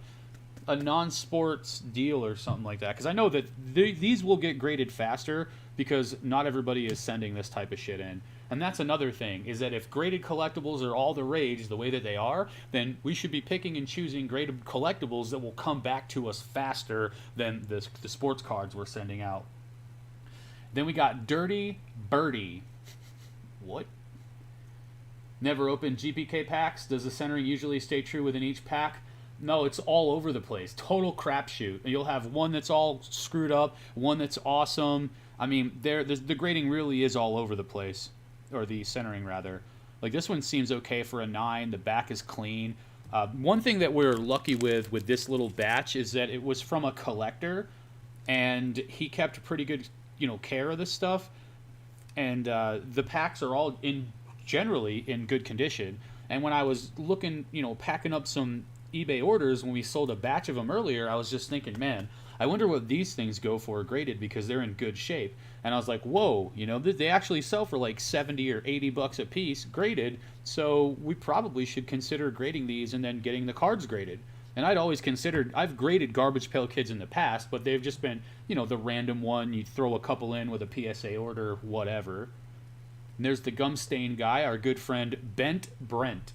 non-sports deal or something like that, because I know that these will get graded faster because not everybody is sending this type of shit in. And that's another thing, is that if graded collectibles are all the rage the way that they are, then we should be picking and choosing graded collectibles that will come back to us faster than the sports cards we're sending out. Then we got Dirty Birdie. What? Never opened GPK packs? Does the centering usually stay true within each pack? No, it's all over the place. Total crapshoot. You'll have one that's all screwed up, one that's awesome. I mean, the grading really is all over the place. Or the centering, rather. Like, this one seems okay for a 9. The back is clean. One thing that we're lucky with this little batch is that it was from a collector, and he kept pretty good, care of this stuff. And the packs are all generally in good condition. And when I was looking, packing up some eBay orders when we sold a batch of them earlier, I was just thinking, man, I wonder what these things go for graded, because they're in good shape. And I was like, whoa, they actually sell for like 70 or 80 bucks a piece graded, so we probably should consider grading these and then getting the cards graded. And I've graded Garbage Pail Kids in the past, but they've just been, the random one, you throw a couple in with a PSA order, whatever. And there's the gum stain guy, our good friend Bent Brent.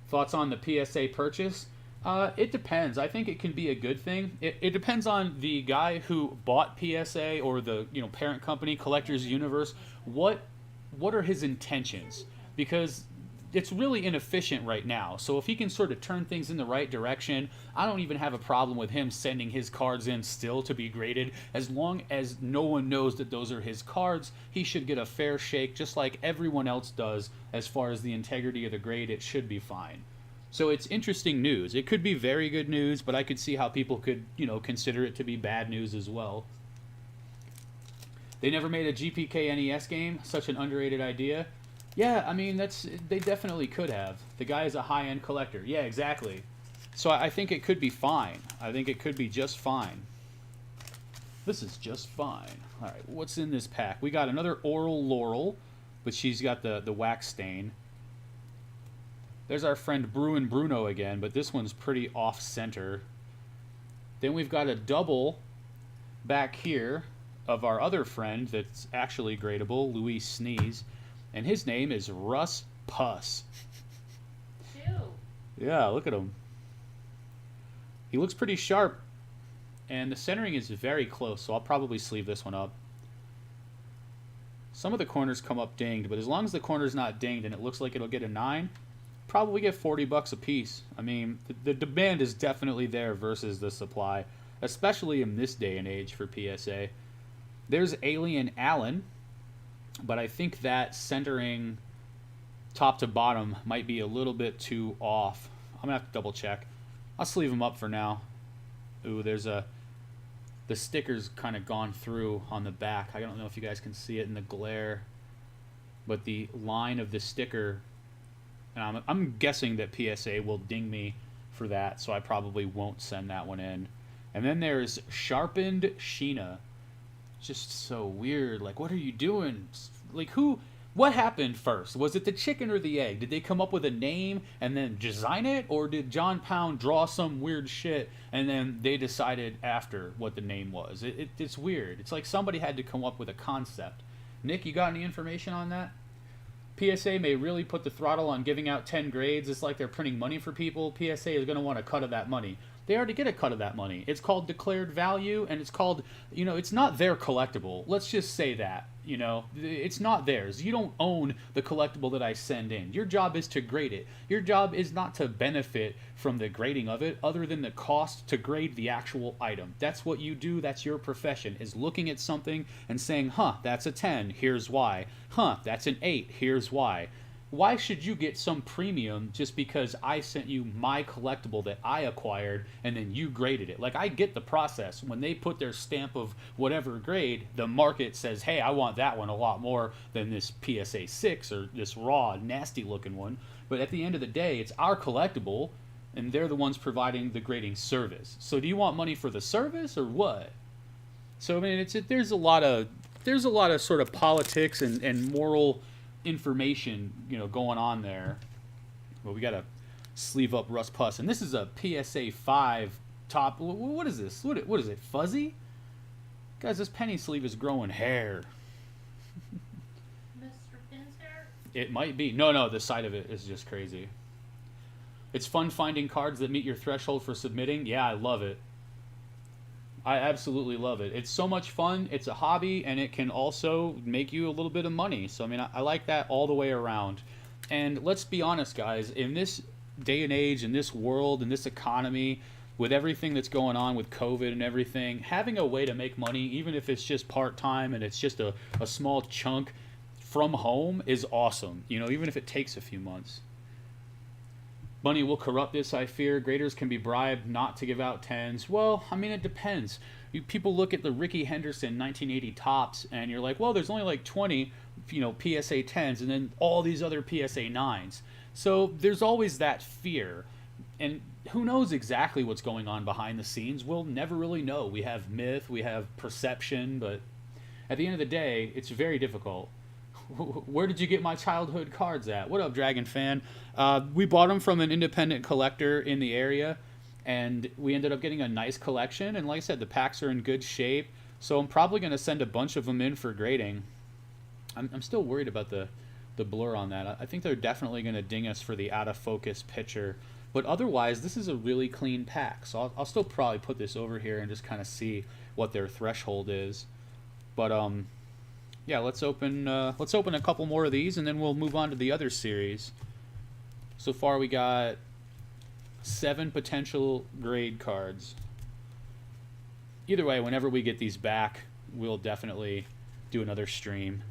Thoughts on the PSA purchase? It depends. I think it can be a good thing. It depends on the guy who bought PSA, or the parent company, Collectors Universe. What are his intentions? Because it's really inefficient right now. So if he can sort of turn things in the right direction, I don't even have a problem with him sending his cards in still to be graded. As long as no one knows that those are his cards, he should get a fair shake, just like everyone else does. As far as the integrity of the grade, it should be fine. So it's interesting news. It could be very good news, but I could see how people could, consider it to be bad news as well. They never made a GPK NES game? Such an underrated idea. Yeah, I mean, they definitely could have. The guy is a high-end collector. Yeah, exactly. So I think it could be fine. I think it could be just fine. This is just fine. All right, what's in this pack? We got another Oral Laurel, but she's got the wax stain. There's our friend Bruin Bruno again, but this one's pretty off-center. Then we've got a double back here of our other friend that's actually gradable, Luis Sneeze. And his name is Russ Puss. Ew. Yeah, look at him. He looks pretty sharp. And the centering is very close, so I'll probably sleeve this one up. Some of the corners come up dinged, but as long as the corner's not dinged and it looks like it'll get a 9, probably get 40 bucks a piece. I mean, the demand is definitely there versus the supply, especially in this day and age for PSA. There's Alien Allen, but I think that centering top to bottom might be a little bit too off. I'm gonna have to double check. I'll sleeve them up for now. Ooh, there's the sticker's kind of gone through on the back. I don't know if you guys can see it in the glare, but the line of the sticker, and I'm guessing that PSA will ding me for that, so I probably won't send that one in. And then there's Sharpened Sheena. Just so weird. Like, what are you doing? Like, what happened first? Was it the chicken or the egg? Did they come up with a name and then design it? Or did John Pound draw some weird shit and then they decided after what the name was? It's weird. It's like somebody had to come up with a concept. Nick, you got any information on that? PSA may really put the throttle on giving out 10 grades. It's like they're printing money for people. PSA is going to want a cut of that money. They already get a cut of that money. It's called declared value, and it's called, it's not their collectible. Let's just say that, it's not theirs. You don't own the collectible that I send in. Your job is to grade it. Your job is not to benefit from the grading of it, other than the cost to grade the actual item. That's what you do. That's your profession, is looking at something and saying, huh, that's a 10, here's why. Huh, that's an 8, here's why. why should you get some premium just because I sent you my collectible that I acquired and then you graded it? Like, I get the process. When they put their stamp of whatever grade, the market says, hey, I want that one a lot more than this PSA 6 or this raw, nasty looking one. But at the end of the day, it's our collectible, and they're the ones providing the grading service. So do you want money for the service or what? So I mean, there's a lot of sort of politics and moral information, going on there. But we got to sleeve up Russ Puss, and this is a PSA 5 top. What is this? What is it? Fuzzy? Guys, this penny sleeve is growing hair. Mr. Finn's hair? It might be. No, the side of it is just crazy. It's fun finding cards that meet your threshold for submitting. Yeah, I love it. I absolutely love it. It's so much fun. It's a hobby, and it can also make you a little bit of money. So, I mean, I like that all the way around. And let's be honest, guys. In this day and age, in this world, in this economy, with everything that's going on with COVID and everything, having a way to make money, even if it's just part-time and it's just a small chunk from home, is awesome. Even if it takes a few months. Money will corrupt this, I fear. Graders can be bribed not to give out 10s. Well, I mean, it depends. People look at the Ricky Henderson 1980 tops, and you're like, well, there's only like 20, PSA 10s, and then all these other PSA 9s. So there's always that fear. And who knows exactly what's going on behind the scenes? We'll never really know. We have myth, we have perception, but at the end of the day, it's very difficult. Where did you get my childhood cards at? What up, Dragon Fan? We bought them from an independent collector in the area, and we ended up getting a nice collection. And like I said, the packs are in good shape, so I'm probably going to send a bunch of them in for grading. I'm still worried about the blur on that. I think they're definitely going to ding us for the out-of-focus picture. But otherwise, this is a really clean pack, so I'll still probably put this over here and just kind of see what their threshold is. But yeah, let's open a couple more of these, and then we'll move on to the other series. So far, we got 7 potential grade cards. Either way, whenever we get these back, we'll definitely do another stream.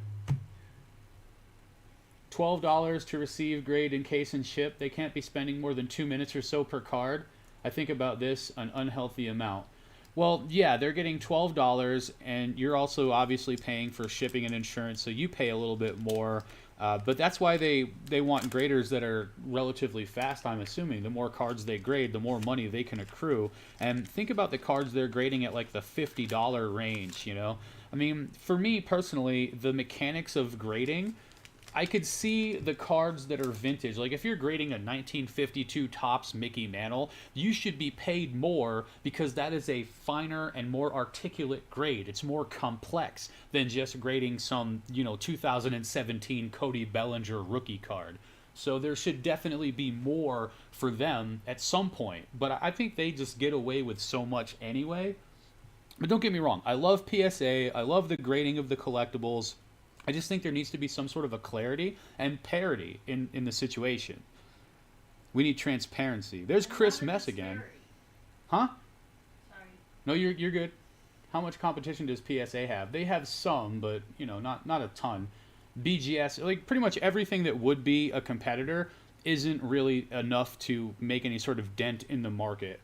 $12 to receive, grade, encase, and ship. They can't be spending more than 2 minutes or so per card. I think about this an unhealthy amount. Well, yeah, they're getting $12, and you're also obviously paying for shipping and insurance, so you pay a little bit more. But that's why they want graders that are relatively fast, I'm assuming. The more cards they grade, the more money they can accrue. And think about the cards they're grading at like the $50 range, I mean, for me personally, the mechanics of grading, I could see the cards that are vintage. Like if you're grading a 1952 Topps Mickey Mantle, you should be paid more because that is a finer and more articulate grade. It's more complex than just grading some, 2017 Cody Bellinger rookie card. So there should definitely be more for them at some point. But I think they just get away with so much anyway. But don't get me wrong. I love PSA. I love the grading of the collectibles. I just think there needs to be some sort of a clarity and parity in the situation. We need transparency. There's Chris Mess again. Huh? Sorry. No, you're good. How much competition does PSA have? They have some, but not a ton. BGS, like pretty much everything that would be a competitor isn't really enough to make any sort of dent in the market.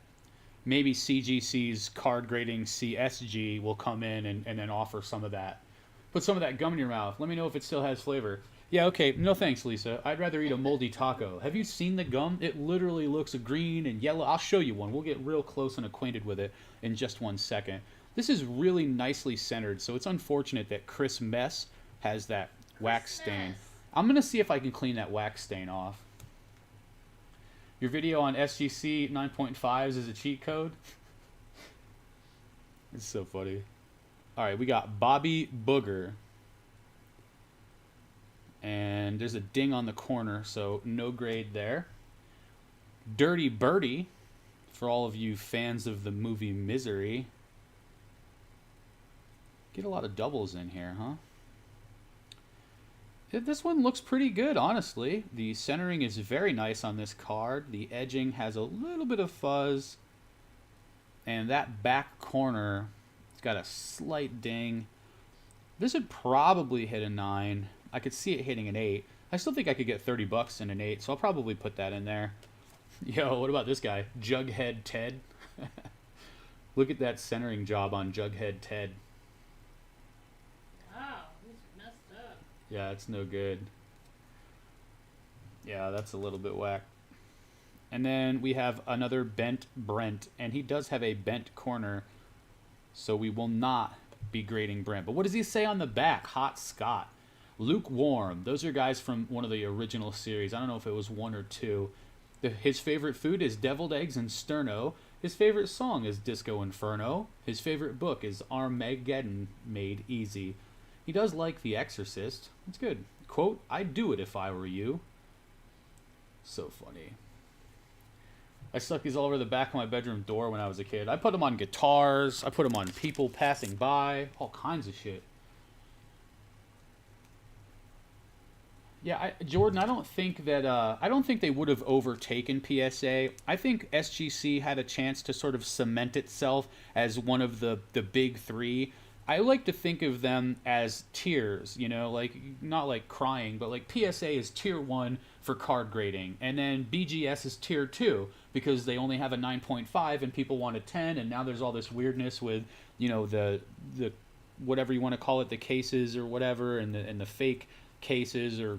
Maybe CGC's card grading CSG will come in and then offer some of that. Put some of that gum in your mouth. Let me know if it still has flavor. Yeah, okay. No thanks, Lisa. I'd rather eat a moldy taco. Have you seen the gum? It literally looks green and yellow. I'll show you one. We'll get real close and acquainted with it in just 1 second. This is really nicely centered, so it's unfortunate that Chris Mess has that wax stain. I'm going to see if I can clean that wax stain off. Your video on SGC 9.5s is a cheat code? It's so funny. All right, we got Bobby Booger. And there's a ding on the corner, so no grade there. Dirty Birdie, for all of you fans of the movie Misery. Get a lot of doubles in here, huh? This one looks pretty good, honestly. The centering is very nice on this card. The edging has a little bit of fuzz. And that back corner, it's got a slight ding. This would probably hit a 9. I could see it hitting an 8. I still think I could get $30 in an 8, so I'll probably put that in there. Yo, what about this guy? Jughead Ted. Look at that centering job on Jughead Ted. Wow, he's messed up. Yeah, it's no good. Yeah, that's a little bit whack. And then we have another bent Brent, and he does have a bent corner, so we will not be grading Brent. But what does he say on the back? Hot Scott. Lukewarm. Those are guys from one of the original series. I don't know if it was 1 or 2. His favorite food is deviled eggs and sterno. His favorite song is Disco Inferno. His favorite book is Armageddon Made Easy. He does like The Exorcist. It's good. Quote, I'd do it if I were you. So funny. I stuck these all over the back of my bedroom door when I was a kid. I put them on guitars. I put them on people passing by. All kinds of shit. Yeah, Jordan, I don't think they would have overtaken PSA. I think SGC had a chance to sort of cement itself as one of the big 3. I like to think of them as tiers, you know, like not like crying, but like PSA is tier 1 for card grading, and then BGS is tier 2 because they only have a 9.5 and people want a 10, and now there's all this weirdness with, you know, the whatever you want to call it, the cases or whatever, and the fake cases or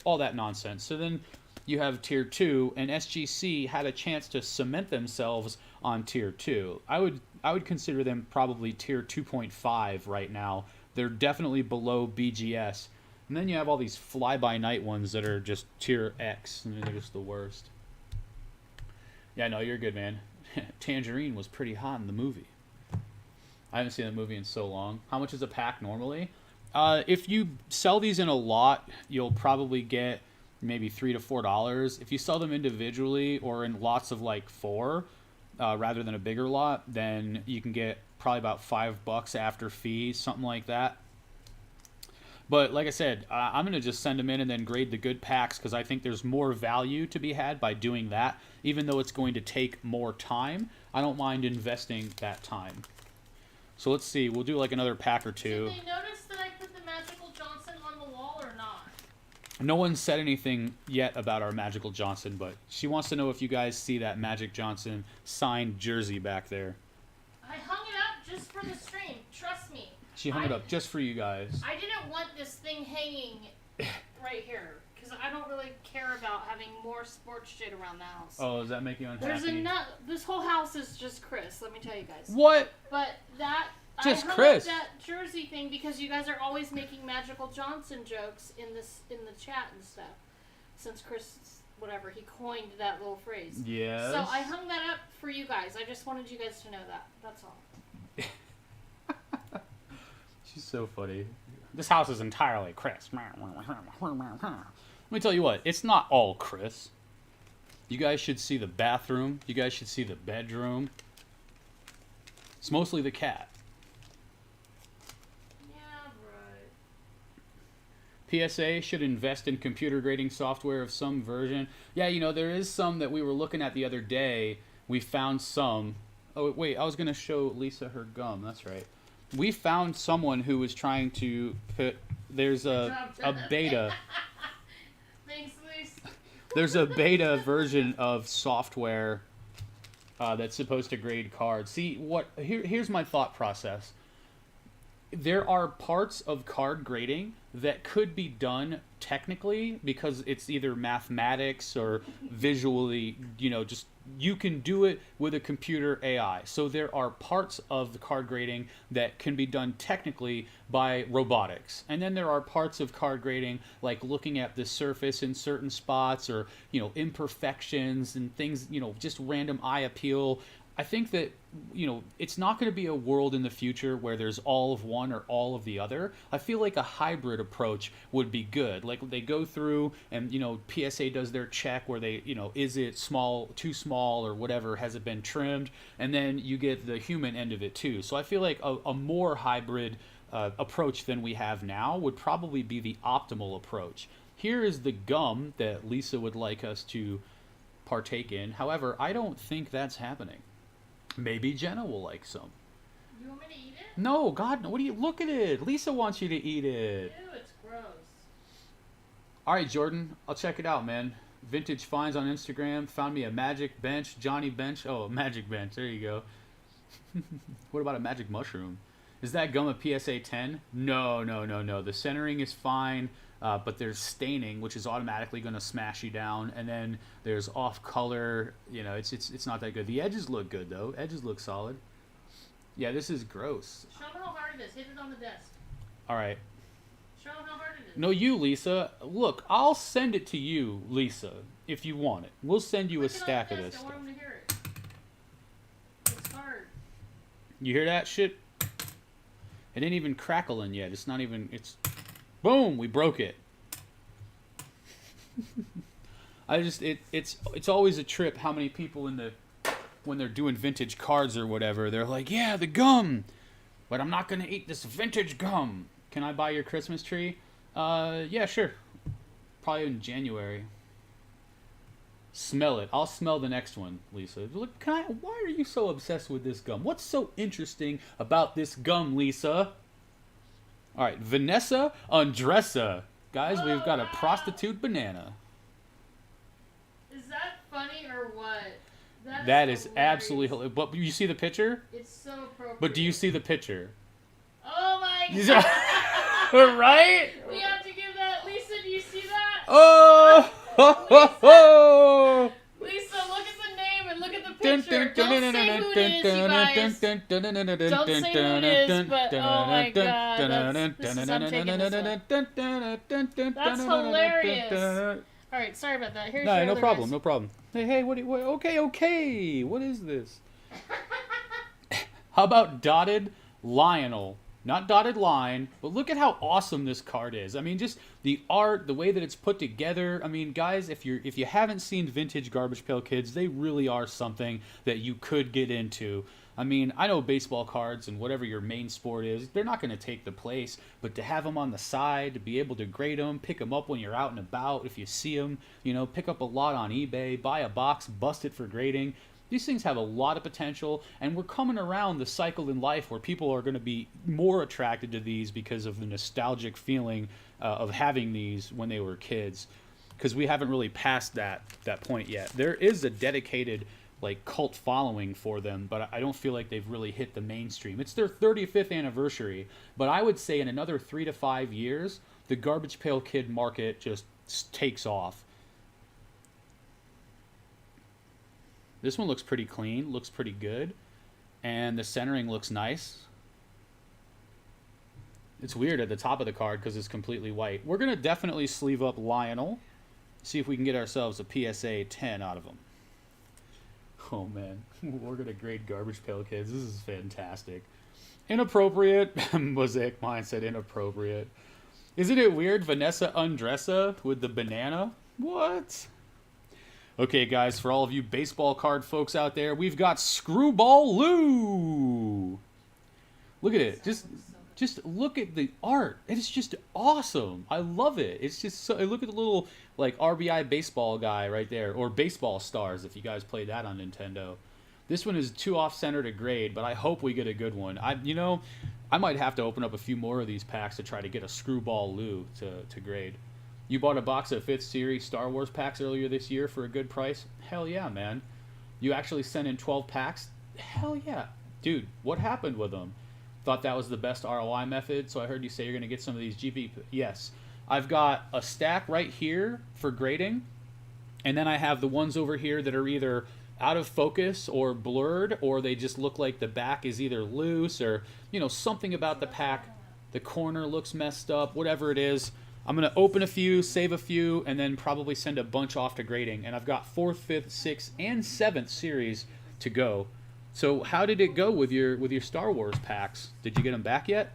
all that nonsense. So then you have tier 2, and SGC had a chance to cement themselves on tier 2. I would consider them probably tier 2.5 right now. They're definitely below BGS. And then you have all these fly-by-night ones that are just tier X, and they're just the worst. Yeah, no, you're good, man. Tangerine was pretty hot in the movie. I haven't seen that movie in so long. How much is a pack normally? If you sell these in a lot, you'll probably get maybe $3 to $4. If you sell them individually or in lots of like 4, rather than a bigger lot, then you can get probably about $5 after fees, something like that. But like I said, I'm going to just send them in and then grade the good packs because I think there's more value to be had by doing that. Even though it's going to take more time, I don't mind investing that time. So let's see. We'll do like another pack or 2. Did they notice that I put the Magical Johnson on the wall or not? No one said anything yet about our Magical Johnson, but she wants to know if you guys see that Magic Johnson signed jersey back there. I hung it up just for the stream. Trust me. She hung it up just for you guys. I didn't want this thing hanging right here because I don't really care about having more sports shit around the house. Oh, does that make you unhappy? There's enough. This whole house is just Chris. Let me tell you guys. What? But that just I hung Chris. up that jersey thing because you guys are always making Magical Johnson jokes in the chat and stuff. Since Chris, whatever, he coined that little phrase. Yes. So I hung that up for you guys. I just wanted you guys to know that. That's all. She's so funny. This house is entirely Chris. Let me tell you what, it's not all Chris. You guys should see the bathroom. You guys should see the bedroom. It's mostly the cat. Yeah, right. PSA should invest in computer grading software of some version. Yeah, you know, there is some that we were looking at the other day. We found some. Oh, wait, I was going to show Lisa her gum. That's right. We found someone who was trying to put... There's a beta. Thanks, Luis. There's a beta version of software that's supposed to grade cards. See, here's my thought process. There are parts of card grading that could be done technically because it's either mathematics or visually, you know, just you can do it with a computer AI. So there are parts of the card grading that can be done technically by robotics. And then there are parts of card grading like looking at the surface in certain spots or, you know, imperfections and things, you know, just random eye appeal. I think that, you know, it's not going to be a world in the future where there's all of one or all of the other. I feel like a hybrid approach would be good. Like they go through and, you know, PSA does their check where they, you know, is it small, too small or whatever, has it been trimmed? And then you get the human end of it too. So I feel like a more hybrid approach than we have now would probably be the optimal approach. Here is the gum that Lisa would like us to partake in. However, I don't think that's happening. Maybe Jenna will like some. You want me to eat it? No, God, no. What do you look at it? Lisa wants you to eat it. Ew, it's gross. All right, Jordan, I'll check it out, man. Vintage Finds on Instagram. Found me a Magic Bench, Johnny Bench. Oh, a Magic Bench. There you go. What about a Magic Mushroom? Is that gum a PSA 10? No, no, no, no. The centering is fine, but there's staining, which is automatically going to smash you down. And then there's off color. You know, it's not that good. The edges look good though. Edges look solid. Yeah, this is gross. Show them how hard it is. Hit it on the desk. All right. Show them how hard it is. No, you, Lisa. Look, I'll send it to you, Lisa, if you want it. We'll send you a stack of this I stuff. want them to hear it. It's hard. You hear that shit? It ain't even crackling yet. It's not even. It's. Boom! We broke it. It's always a trip how many people when they're doing vintage cards or whatever, they're like, yeah, the gum, but I'm not gonna eat this vintage gum. Can I buy your Christmas tree? Yeah, sure. Probably in January. Smell it. I'll smell the next one, Lisa. Look, why are you so obsessed with this gum? What's so interesting about this gum, Lisa? All right, Vanessa Undressa. Guys, we've got a prostitute banana. Is that funny or what? That is absolutely hilarious. But you see the picture? It's so appropriate. But do you see the picture? Oh my god! Right? We have to give that. Lisa, do you see that? Oh! Lisa, look at the name and look at the picture. Don't say who it is, you guys. Don't say who it is, but oh my god, I'm taking this one. That's hilarious. All right, sorry about that. Here's your no other problem, guys. no problem. Hey, okay. What is this? How about Dotted Lionel? Not dotted line, but look at how awesome this card is. I mean, just the art, the way that it's put together. I mean, guys, if you haven't seen vintage Garbage Pail Kids, they really are something that you could get into. I mean, I know baseball cards and whatever your main sport is, they're not going to take the place, but to have them on the side, to be able to grade them, pick them up when you're out and about, if you see them, you know, pick up a lot on eBay, buy a box, bust it for grading. These things have a lot of potential, and we're coming around the cycle in life where people are going to be more attracted to these because of the nostalgic feeling of having these when they were kids, because we haven't really passed that point yet. There is a dedicated like cult following for them, but I don't feel like they've really hit the mainstream. It's their 35th anniversary, but I would say in another 3 to 5 years, the Garbage Pail Kid market just takes off. This one looks pretty clean, looks pretty good, and the centering looks nice. It's weird at the top of the card because it's completely white. We're going to definitely sleeve up Lionel, see if we can get ourselves a PSA 10 out of him. Oh man, we're going to grade Garbage Pail Kids. This is fantastic. Inappropriate. Mosaic Mind said inappropriate. Isn't it weird? Vanessa Undressa with the banana? What? Okay, guys, for all of you baseball card folks out there, we've got Screwball Lou. Look at it. Just look at the art. It's just awesome. I love it. It's just so. Look at the little like RBI baseball guy right there, or Baseball Stars if you guys played that on Nintendo. This one is too off-center to grade, but I hope we get a good one. I might have to open up a few more of these packs to try to get a Screwball Lou to grade. You bought a box of 5th Series Star Wars packs earlier this year for a good price? Hell yeah, man. You actually sent in 12 packs? Hell yeah. Dude, what happened with them? Thought that was the best ROI method, so I heard you say you're going to get some of these GP... Yes. I've got a stack right here for grading, and then I have the ones over here that are either out of focus or blurred, or they just look like the back is either loose or, something about the pack. The corner looks messed up, whatever it is. I'm going to open a few, save a few, and then probably send a bunch off to grading. And I've got 4th, 5th, 6th, and 7th series to go. So how did it go with your Star Wars packs? Did you get them back yet?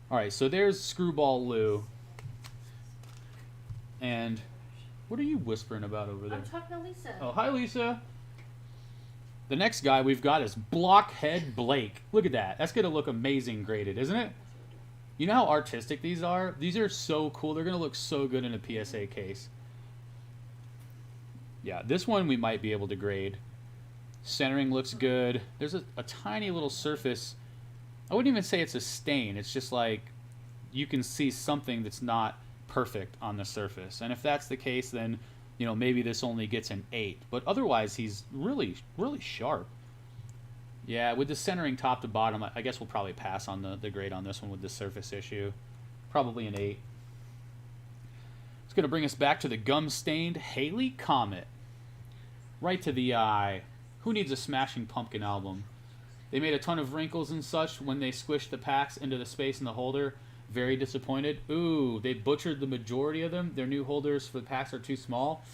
All right, so there's Screwball Lou. And what are you whispering about over there? I'm talking to Lisa. Oh, hi, Lisa. The next guy we've got is Blockhead Blake. Look at that. That's going to look amazing graded, isn't it? You know how artistic these are? These are so cool. They're going to look so good in a PSA case. Yeah, this one we might be able to grade. Centering looks good. There's a tiny little surface. I wouldn't even say it's a stain. It's just like you can see something that's not perfect on the surface. And if that's the case, then, you know, maybe this only gets an 8. But otherwise, he's really, really sharp. Yeah, with the centering top to bottom, I guess we'll probably pass on the grade on this one with the surface issue. Probably an 8. It's going to bring us back to the gum-stained Haley Comet. Right to the eye. Who needs a Smashing Pumpkin album? They made a ton of wrinkles and such when they squished the packs into the space in the holder. Very disappointed. Ooh, they butchered the majority of them. Their new holders for the packs are too small.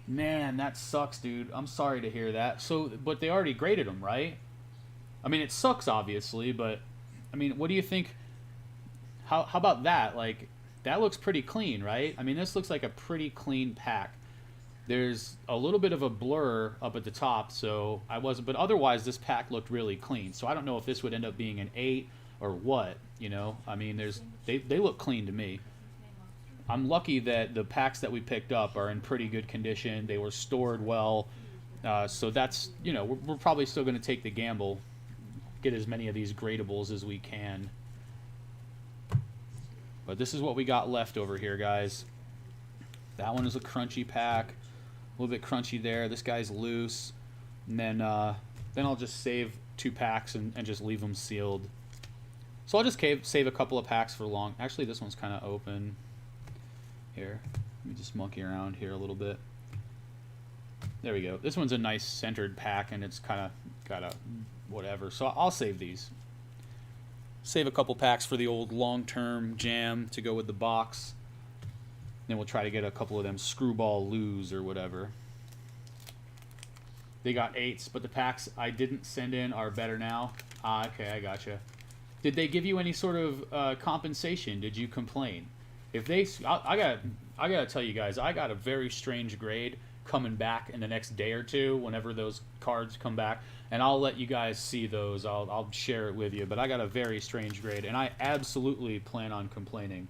Man, that sucks, dude. I'm sorry to hear that. So, but they already graded them, right? I mean, it sucks, obviously, but, I mean, what do you think? How about that? Like, that looks pretty clean, right? I mean, this looks like a pretty clean pack. There's a little bit of a blur up at the top, so I wasn't, but otherwise this pack looked really clean. So I don't know if this would end up being an 8 or what, you know? I mean, they look clean to me. I'm lucky that the packs that we picked up are in pretty good condition. They were stored well. So that's, you know, we're probably still going to take the gamble, get as many of these gradables as we can. But this is what we got left over here, guys. That one is a crunchy pack. A little bit crunchy there. This guy's loose. And then I'll just save 2 packs and just leave them sealed. So I'll just save a couple of packs for long. Actually, this one's kind of open. Here. Let me just monkey around here a little bit. There we go. This one's a nice centered pack, and it's kind of got a whatever. So I'll save these. Save a couple packs for the old long-term jam to go with the box. Then we'll try to get a couple of them screwball loos or whatever. They got 8s, but the packs I didn't send in are better now. Ah, okay, I gotcha. Did they give you any sort of compensation? Did you complain? If they, I gotta tell you guys, I got a very strange grade coming back in the next day or two whenever those cards come back, and I'll let you guys see those. I'll share it with you, but I got a very strange grade, and I absolutely plan on complaining.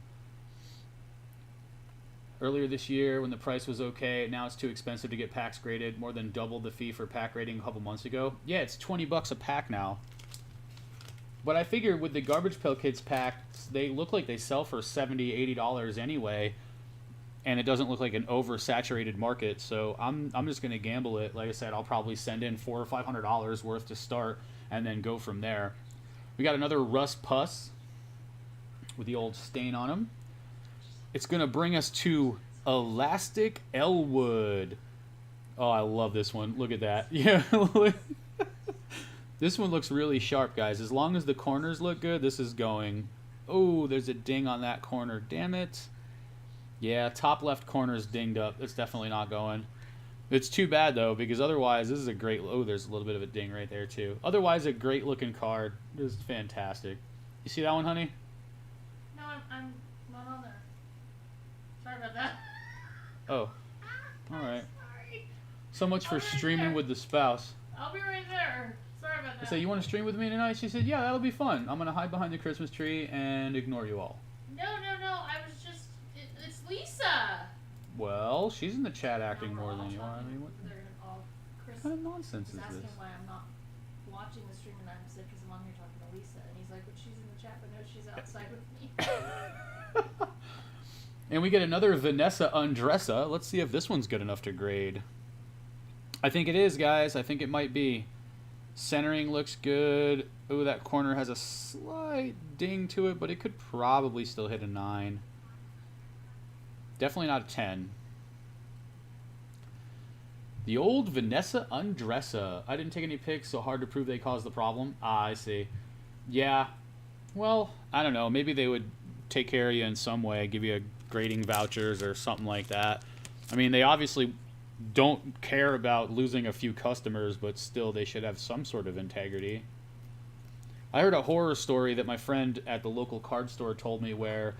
Earlier this year, when the price was okay, now it's too expensive to get packs graded. More than double the fee for pack rating a couple months ago. Yeah, it's $20 a pack now. But I figured with the Garbage Pail Kids packs, they look like they sell for $70, $80 anyway, and it doesn't look like an oversaturated market. So I'm just going to gamble it. Like I said, I'll probably send in $400 or $500 worth to start, and then go from there. We got another Rust Puss with the old stain on them. It's going to bring us to Elastic Elwood. Oh, I love this one. Look at that. Yeah. This one looks really sharp, guys. As long as the corners look good, this is going. Oh, there's a ding on that corner. Damn it. Yeah, top left corner is dinged up. It's definitely not going. It's too bad, though, because otherwise, this is a great. Oh, there's a little bit of a ding right there, too. Otherwise, a great looking card. This is fantastic. You see that one, honey? No, I'm not on there. Sorry about that. Oh, all right. Sorry. So much for streaming with the spouse. I'll be right there. Sorry about that. I said, you want to stream with me tonight? She said, yeah, that'll be fun. I'm going to hide behind the Christmas tree and ignore you all. No. I was just... It's Lisa. Well, she's in the chat acting more than you are. I mean, what Chris kind of nonsense is is asking this? why I'm not watching the stream, and I'm sick because I'm on here talking to Lisa. And he's like, but she's in the chat, but no, she's outside with me. And we get another Vanessa Undressa. Let's see if this one's good enough to grade. I think it is, guys. I think it might be. Centering looks good. Ooh, that corner has a slight ding to it, but it could probably still hit a 9. Definitely not a 10. The old Vanessa Undressa. I didn't take any pics, so hard to prove they caused the problem. Ah, I see. Yeah. Well, I don't know. Maybe they would take care of you in some way, give you a grading vouchers or something like that. I mean, they obviously don't care about losing a few customers, but still they should have some sort of integrity. I heard a horror story that my friend at the local card store told me where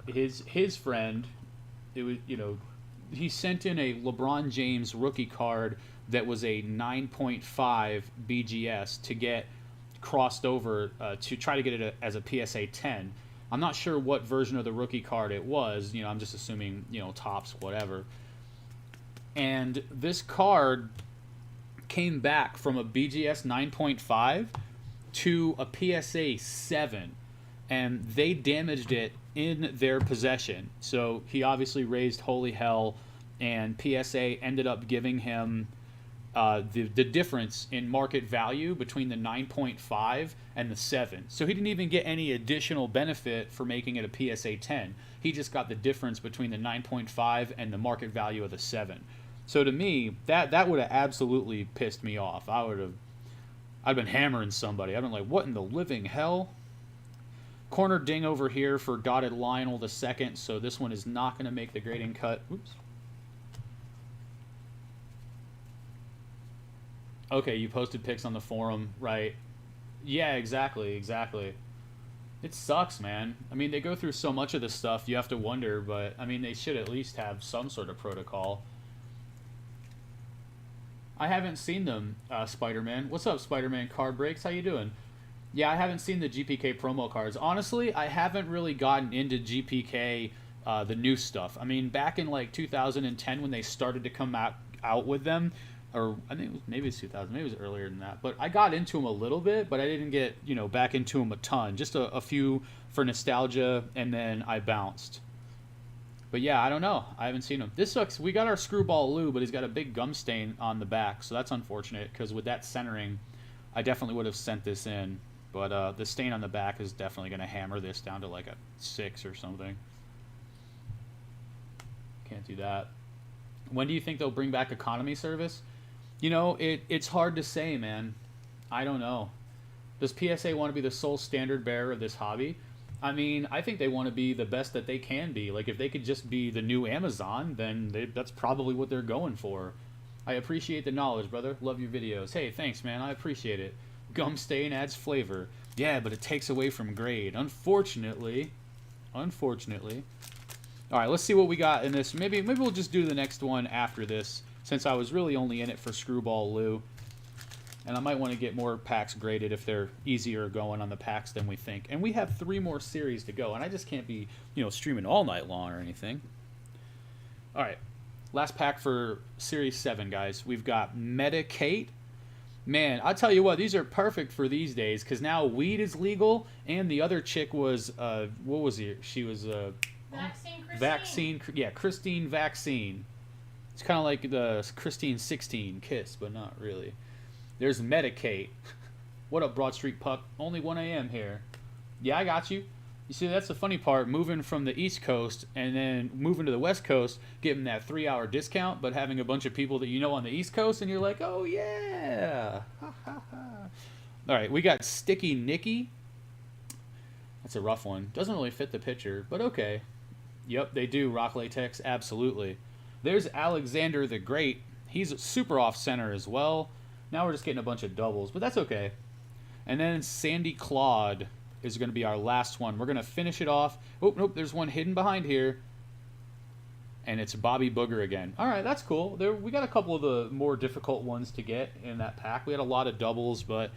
his friend, it was, you know, he sent in a LeBron James rookie card that was a 9.5 BGS to get crossed over to try to get it as a PSA 10. I'm not sure what version of the rookie card it was. You know, I'm just assuming, you know, tops, whatever. And this card came back from a BGS 9.5 to a PSA 7. And they damaged it in their possession. So he obviously raised holy hell, and PSA ended up giving him the difference in market value between the 9.5 and the 7. So he didn't even get any additional benefit for making it a PSA 10. He just got the difference between the 9.5 and the market value of the 7. So to me, that would have absolutely pissed me off. I'd been hammering somebody. I'd been like, what in the living hell? Corner ding over here for Dotted Lionel the second, so this one is not going to make the grading cut. Oops. Okay, you posted pics on the forum, right? Yeah, exactly. It sucks, man. I mean, they go through so much of this stuff, you have to wonder, but, I mean, they should at least have some sort of protocol. I haven't seen them, Spider-Man. What's up, Spider-Man Card Breaks? How you doing? Yeah, I haven't seen the GPK promo cards. Honestly, I haven't really gotten into GPK, the new stuff. I mean, back in, like, 2010 when they started to come out with them, or I think maybe it's 2000, maybe it was earlier than that. But I got into them a little bit, but I didn't get, back into them a ton. Just a few for nostalgia, and then I bounced. But yeah, I don't know. I haven't seen them. This sucks. We got our Screwball Lou, but he's got a big gum stain on the back, so that's unfortunate, because with that centering, I definitely would have sent this in. But the stain on the back is definitely going to hammer this down to like a 6 or something. Can't do that. When do you think they'll bring back economy service? It's hard to say, man. I don't know. Does PSA want to be the sole standard bearer of this hobby? I mean, I think they want to be the best that they can be. Like, if they could just be the new Amazon, then that's probably what they're going for. I appreciate the knowledge, brother. Love your videos. Hey, thanks, man. I appreciate it. Gum stain adds flavor. Yeah, but it takes away from grade. Unfortunately. All right, let's see what we got in this. Maybe we'll just do the next one after this, since I was really only in it for Screwball Lou. And I might want to get more packs graded if they're easier going on the packs than we think. And we have 3 more series to go, and I just can't be, streaming all night long or anything. All right, last pack for Series 7, guys. We've got Medicate. Man, I'll tell you what, these are perfect for these days, because now weed is legal, and the other chick was, what was it? She was, Christine Vaccine. It's kind of like the Christine 16 Kiss, but not really. There's Medicate. What up, Broad Street Puck? Only 1 a.m. here. Yeah, I got you. You see, that's the funny part, moving from the East Coast and then moving to the West Coast, getting that 3-hour discount, but having a bunch of people that you know on the East Coast, and you're like, oh, yeah. All right, we got Sticky Nicky. That's a rough one. Doesn't really fit the picture, but okay. Yep, they do. Rock Latex, absolutely. There's Alexander the Great. He's super off-center as well. Now we're just getting a bunch of doubles, but that's okay. And then Sandy Claude is going to be our last one. We're going to finish it off. Oh, nope, there's one hidden behind here. And it's Bobby Booger again. All right, that's cool. We got a couple of the more difficult ones to get in that pack. We had a lot of doubles, but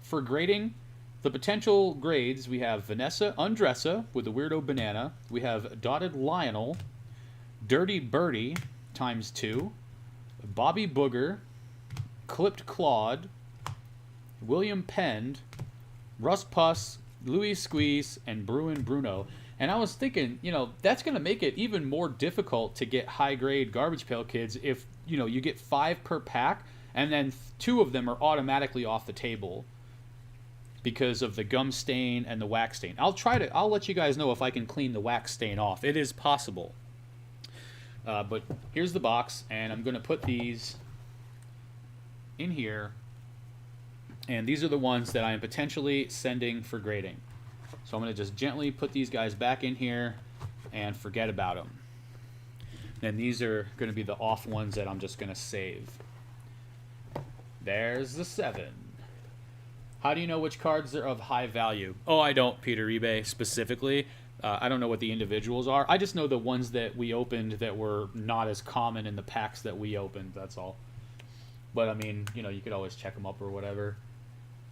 for grading, the potential grades, we have Vanessa Undressa with the Weirdo Banana. We have Dotted Lionel, Dirty Birdie ×2, Bobby Booger, Clipped Claude, William Pend, Russ Puss, Louis Squeeze, and Bruin Bruno. And I was thinking, that's going to make it even more difficult to get high-grade Garbage Pail Kids if, you get 5 per pack, and then 2 of them are automatically off the table because of the gum stain and the wax stain. I'll let you guys know if I can clean the wax stain off. It is possible. But here's the box, and I'm going to put these in here, and these are the ones that I am potentially sending for grading. So I'm going to just gently put these guys back in here and forget about them. And these are going to be the off ones that I'm just going to save. There's the 7. How do you know which cards are of high value? Oh, I don't, Peter eBay, specifically. I don't know what the individuals are. I just know the ones that we opened that were not as common in the packs that we opened, that's all. But, I mean, you could always check them up or whatever.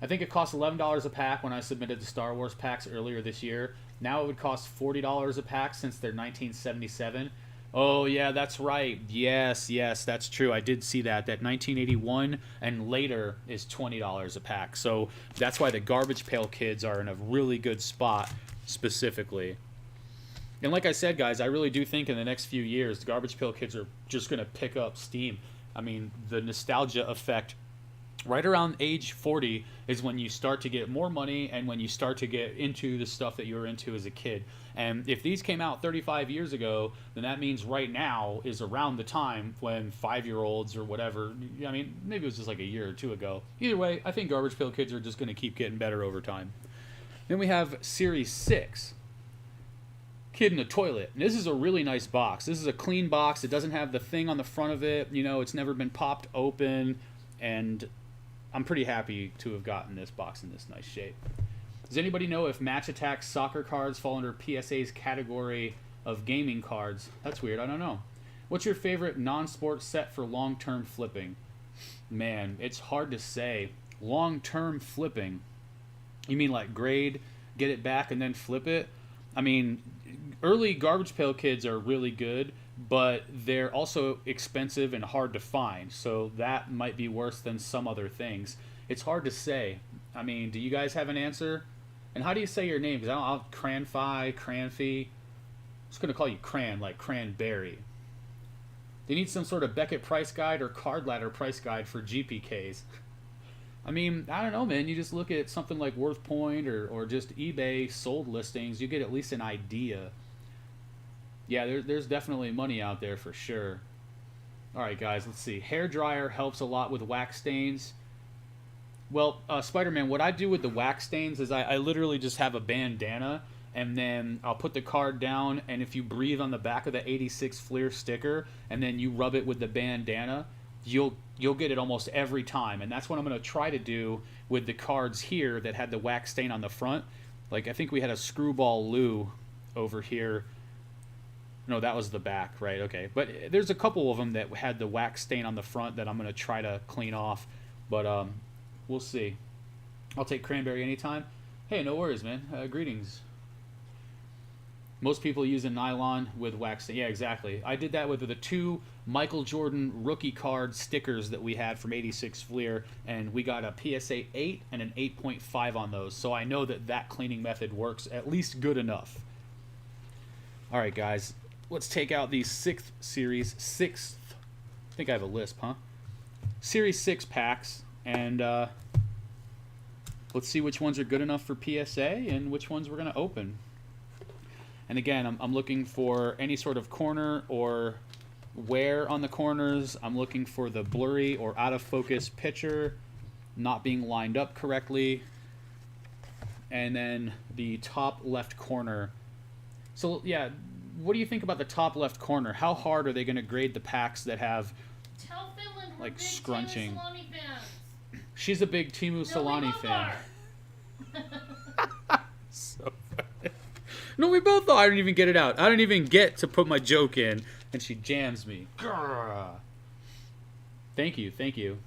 I think it cost $11 a pack when I submitted the Star Wars packs earlier this year. Now it would cost $40 a pack since they're 1977. Oh, yeah, that's right. Yes, that's true. I did see that. That 1981 and later is $20 a pack. So that's why the Garbage Pail Kids are in a really good spot specifically. And like I said, guys, I really do think in the next few years, the Garbage Pail Kids are just going to pick up steam. I mean, the nostalgia effect right around age 40 is when you start to get more money and when you start to get into the stuff that you were into as a kid. And if these came out 35 years ago, then that means right now is around the time when 5-year-olds or whatever, I mean, maybe it was just like a year or two ago. Either way, I think Garbage Pail Kids are just going to keep getting better over time. Then we have Series 6. Kid in a Toilet. And this is a really nice box. This is a clean box. It doesn't have the thing on the front of it. You know, it's never been popped open. And I'm pretty happy to have gotten this box in this nice shape. Does anybody know if Match Attack soccer cards fall under PSA's category of gaming cards? That's weird. I don't know. What's your favorite non-sport set for long-term flipping? Man, it's hard to say. Long-term flipping. You mean like grade, get it back, and then flip it? I mean, early Garbage Pail Kids are really good, but they're also expensive and hard to find, so that might be worse than some other things. It's hard to say. I mean, do you guys have an answer? And how do you say your name? Because I don't know, Cranfi, Cranfy. I'm just going to call you Cran, like Cranberry. They need some sort of Beckett price guide or Card Ladder price guide for GPKs. I mean, I don't know, man. You just look at something like Worth Point or just eBay sold listings. You get at least an idea. Yeah, there's definitely money out there for sure. All right, guys, let's see. Hair dryer helps a lot with wax stains. Well, Spider-Man, what I do with the wax stains is I literally just have a bandana, and then I'll put the card down, and if you breathe on the back of the 86 Fleer sticker, and then you rub it with the bandana, you'll get it almost every time. And that's what I'm going to try to do with the cards here that had the wax stain on the front. Like, I think we had a Screwball Lou over here. No, that was the back, right? Okay. But there's a couple of them that had the wax stain on the front that I'm going to try to clean off. But we'll see. I'll take Cranberry anytime. Hey, no worries, man. Greetings. Most people use a nylon with wax stain. Yeah, exactly. I did that with the 2 Michael Jordan rookie card stickers that we had from 86 Fleer, and we got a PSA 8 and an 8.5 on those. So I know that cleaning method works at least good enough. All right, guys. Let's take out the 6th series. 6th. I think I have a lisp, huh? Series 6 packs. And let's see which ones are good enough for PSA and which ones we're going to open. And again, I'm looking for any sort of corner or wear on the corners. I'm looking for the blurry or out of focus picture not being lined up correctly. And then the top left corner. So, yeah. What do you think about the top left corner? How hard are they going to grade the packs that have Tell Finland we're like big scrunching? Timu Salami fans. She's a big Timu Salami fan. So funny. No, we both are. I didn't even get it out. I didn't even get to put my joke in, and she jams me. Grrr. Thank you, thank you.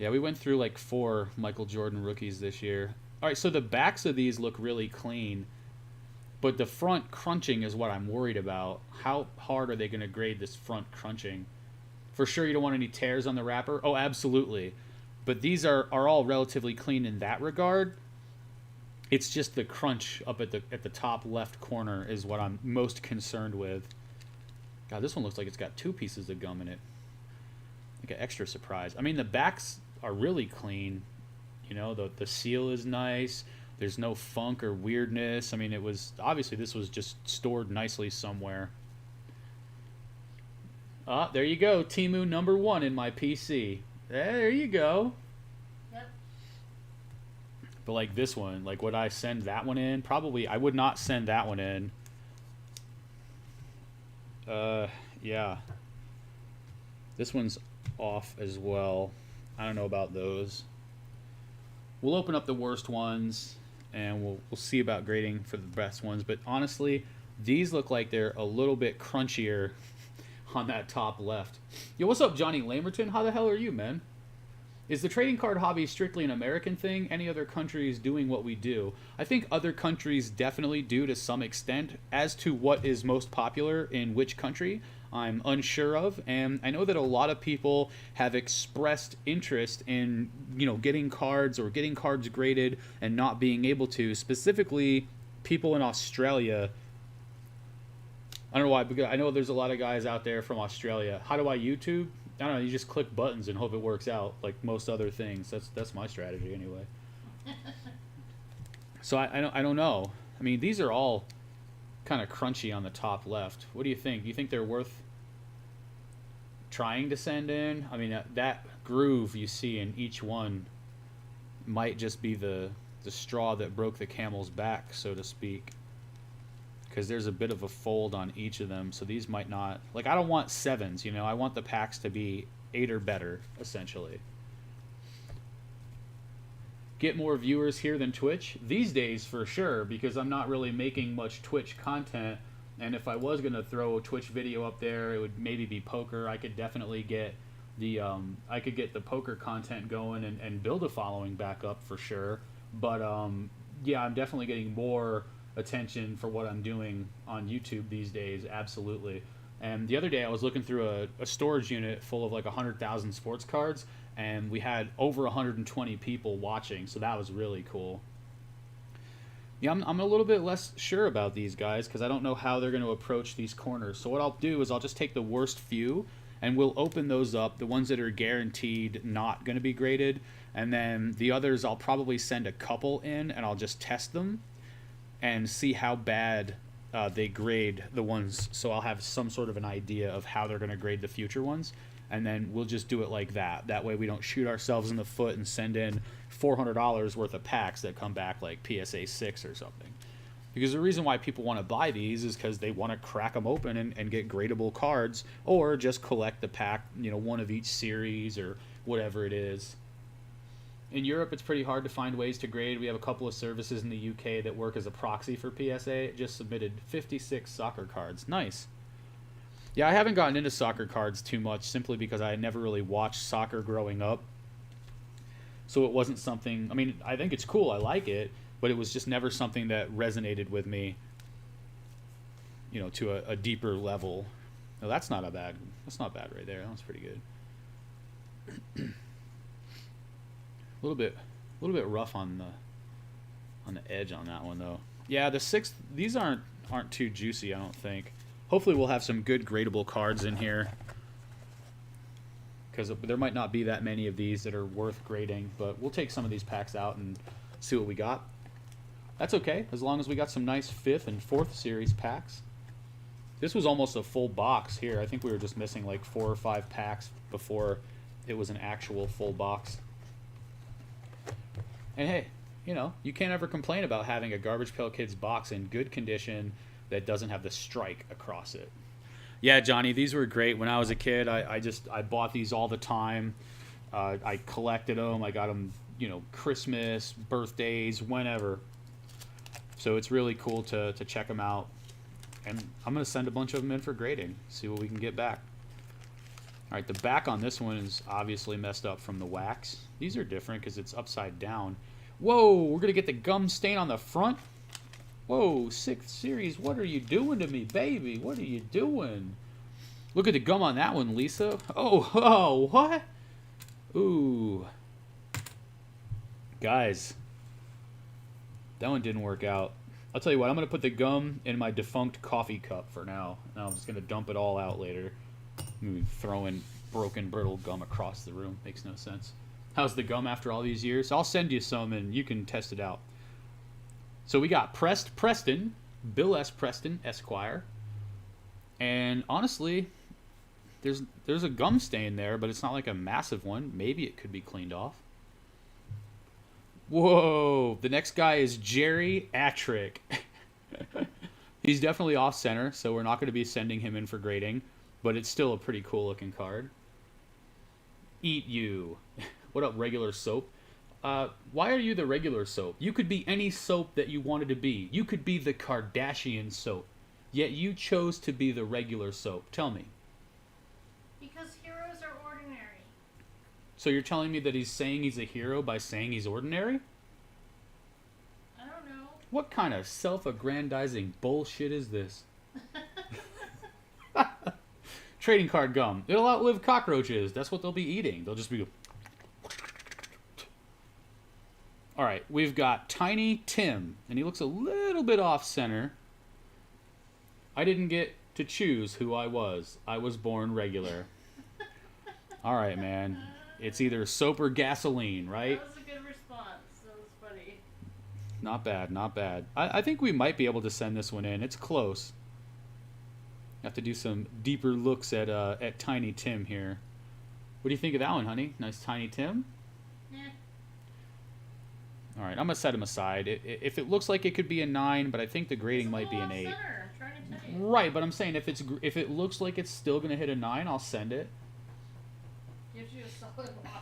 Yeah, we went through like 4 Michael Jordan rookies this year. All right, so the backs of these look really clean. But the front crunching is what I'm worried about. How hard are they going to grade this front crunching? For sure you don't want any tears on the wrapper? Oh, absolutely. But these are all relatively clean in that regard. It's just the crunch up at the top left corner is what I'm most concerned with. God, this one looks like it's got 2 pieces of gum in it. Like an extra surprise. I mean, the backs are really clean. You know, the seal is nice. There's no funk or weirdness. I mean, it was obviously this was just stored nicely somewhere. Ah, there you go. Timu number 1 in my PC. There you go. Yep. But like this one, like would I send that one in? Probably I would not send that one in. Yeah. This one's off as well. I don't know about those. We'll open up the worst ones. And we'll see about grading for the best ones. But honestly, these look like they're a little bit crunchier on that top left. Yo, what's up, Johnny Lamerton? How the hell are you, man? Is the trading card hobby strictly an American thing? Any other countries doing what we do? I think other countries definitely do to some extent. As to what is most popular in which country, I'm unsure of. And I know that a lot of people have expressed interest in, you know, getting cards or getting cards graded and not being able to. Specifically, people in Australia I don't know why, because I know there's a lot of guys out there from Australia. How do I YouTube? I don't know. You just click buttons and hope it works out, like most other things. That's my strategy anyway. So I don't know. I mean, these are all kind of crunchy on the top left. What do you think? Do you think they're worth trying to send in? I mean, that groove you see in each one might just be the straw that broke the camel's back, so to speak. Because there's a bit of a fold on each of them, so these might not... Like, I don't want 7s, you know? I want the packs to be 8 or better, essentially. Get more viewers here than Twitch? These days, for sure, because I'm not really making much Twitch content, and if I was going to throw a Twitch video up there, it would maybe be poker. I could definitely get the poker content going and build a following back up, for sure. But, yeah, I'm definitely getting more attention for what I'm doing on YouTube these days, absolutely. And the other day I was looking through a storage unit full of like 100,000 sports cards, and we had over 120 people watching, so that was really cool. Yeah, I'm a little bit less sure about these guys because I don't know how they're going to approach these corners. So what I'll do is I'll just take the worst few and we'll open those up, the ones that are guaranteed not going to be graded, and then the others I'll probably send a couple in and I'll just test them and see how bad they grade the ones, so I'll have some sort of an idea of how they're going to grade the future ones, and then we'll just do it like that. That way we don't shoot ourselves in the foot and send in $400 worth of packs that come back like PSA 6 or something. Because the reason why people want to buy these is because they want to crack them open and get gradable cards, or just collect the pack, you know, one of each series or whatever it is. In Europe, it's pretty hard to find ways to grade. We have a couple of services in the UK that work as a proxy for PSA. It just submitted 56 soccer cards. Nice. Yeah, I haven't gotten into soccer cards too much simply because I never really watched soccer growing up. So it wasn't something... I mean, I think it's cool. I like it. But it was just never something that resonated with me, you know, to a deeper level. No, that's not bad right there. That's pretty good. A little bit rough on the edge on that one though. Yeah, the 6th, these aren't too juicy, I don't think. Hopefully we'll have some good gradable cards in here, because there might not be that many of these that are worth grading, but we'll take some of these packs out and see what we got. That's okay, as long as we got some nice 5th and 4th series packs. This was almost a full box here. I think we were just missing like 4 or 5 packs before it was an actual full box. And hey, you know, you can't ever complain about having a Garbage Pail Kids box in good condition that doesn't have the strike across it. Yeah, Johnny, these were great. When I was a kid, I bought these all the time. I collected them. I got them, you know, Christmas, birthdays, whenever. So it's really cool to check them out. And I'm going to send a bunch of them in for grading, see what we can get back. All right, the back on this one is obviously messed up from the wax. These are different because it's upside down. Whoa, we're going to get the gum stain on the front? Whoa, 6th series, what are you doing to me, baby? What are you doing? Look at the gum on that one, Lisa. Oh, what? Ooh. Guys, that one didn't work out. I'll tell you what, I'm going to put the gum in my defunct coffee cup for now. Now I'm just going to dump it all out later. Throwing broken, brittle gum across the room. Makes no sense. How's the gum after all these years? I'll send you some and you can test it out. So we got Pressed Preston, Bill S. Preston, Esquire. And honestly, there's a gum stain there, but it's not like a massive one. Maybe it could be cleaned off. Whoa, the next guy is Jerry Atrick. He's definitely off center, so we're not going to be sending him in for grading, but it's still a pretty cool looking card. Eat you. What up, regular soap? Why are you the regular soap? You could be any soap that you wanted to be. You could be the Kardashian soap, yet you chose to be the regular soap. Tell me. Because heroes are ordinary. So you're telling me that he's saying he's a hero by saying he's ordinary? I don't know. What kind of self-aggrandizing bullshit is this? Trading card gum. It'll outlive cockroaches. That's what they'll be eating. They'll just be... Alright, we've got Tiny Tim. And he looks a little bit off-center. I didn't get to choose who I was. I was born regular. All right, man. It's either soap or gasoline, right? That was a good response. That was funny. Not bad, not bad. I think we might be able to send this one in. It's close. Have to do some deeper looks at Tiny Tim here. What do you think of that one, honey? Nice Tiny Tim? Yeah. All right, I'm going to set him aside. If it looks like it could be a 9, but I think the grading might be an 8. Center. I'm trying to tell you. Right, but I'm saying if it looks like it's still going to hit a 9, I'll send it. Gives you a solid wash.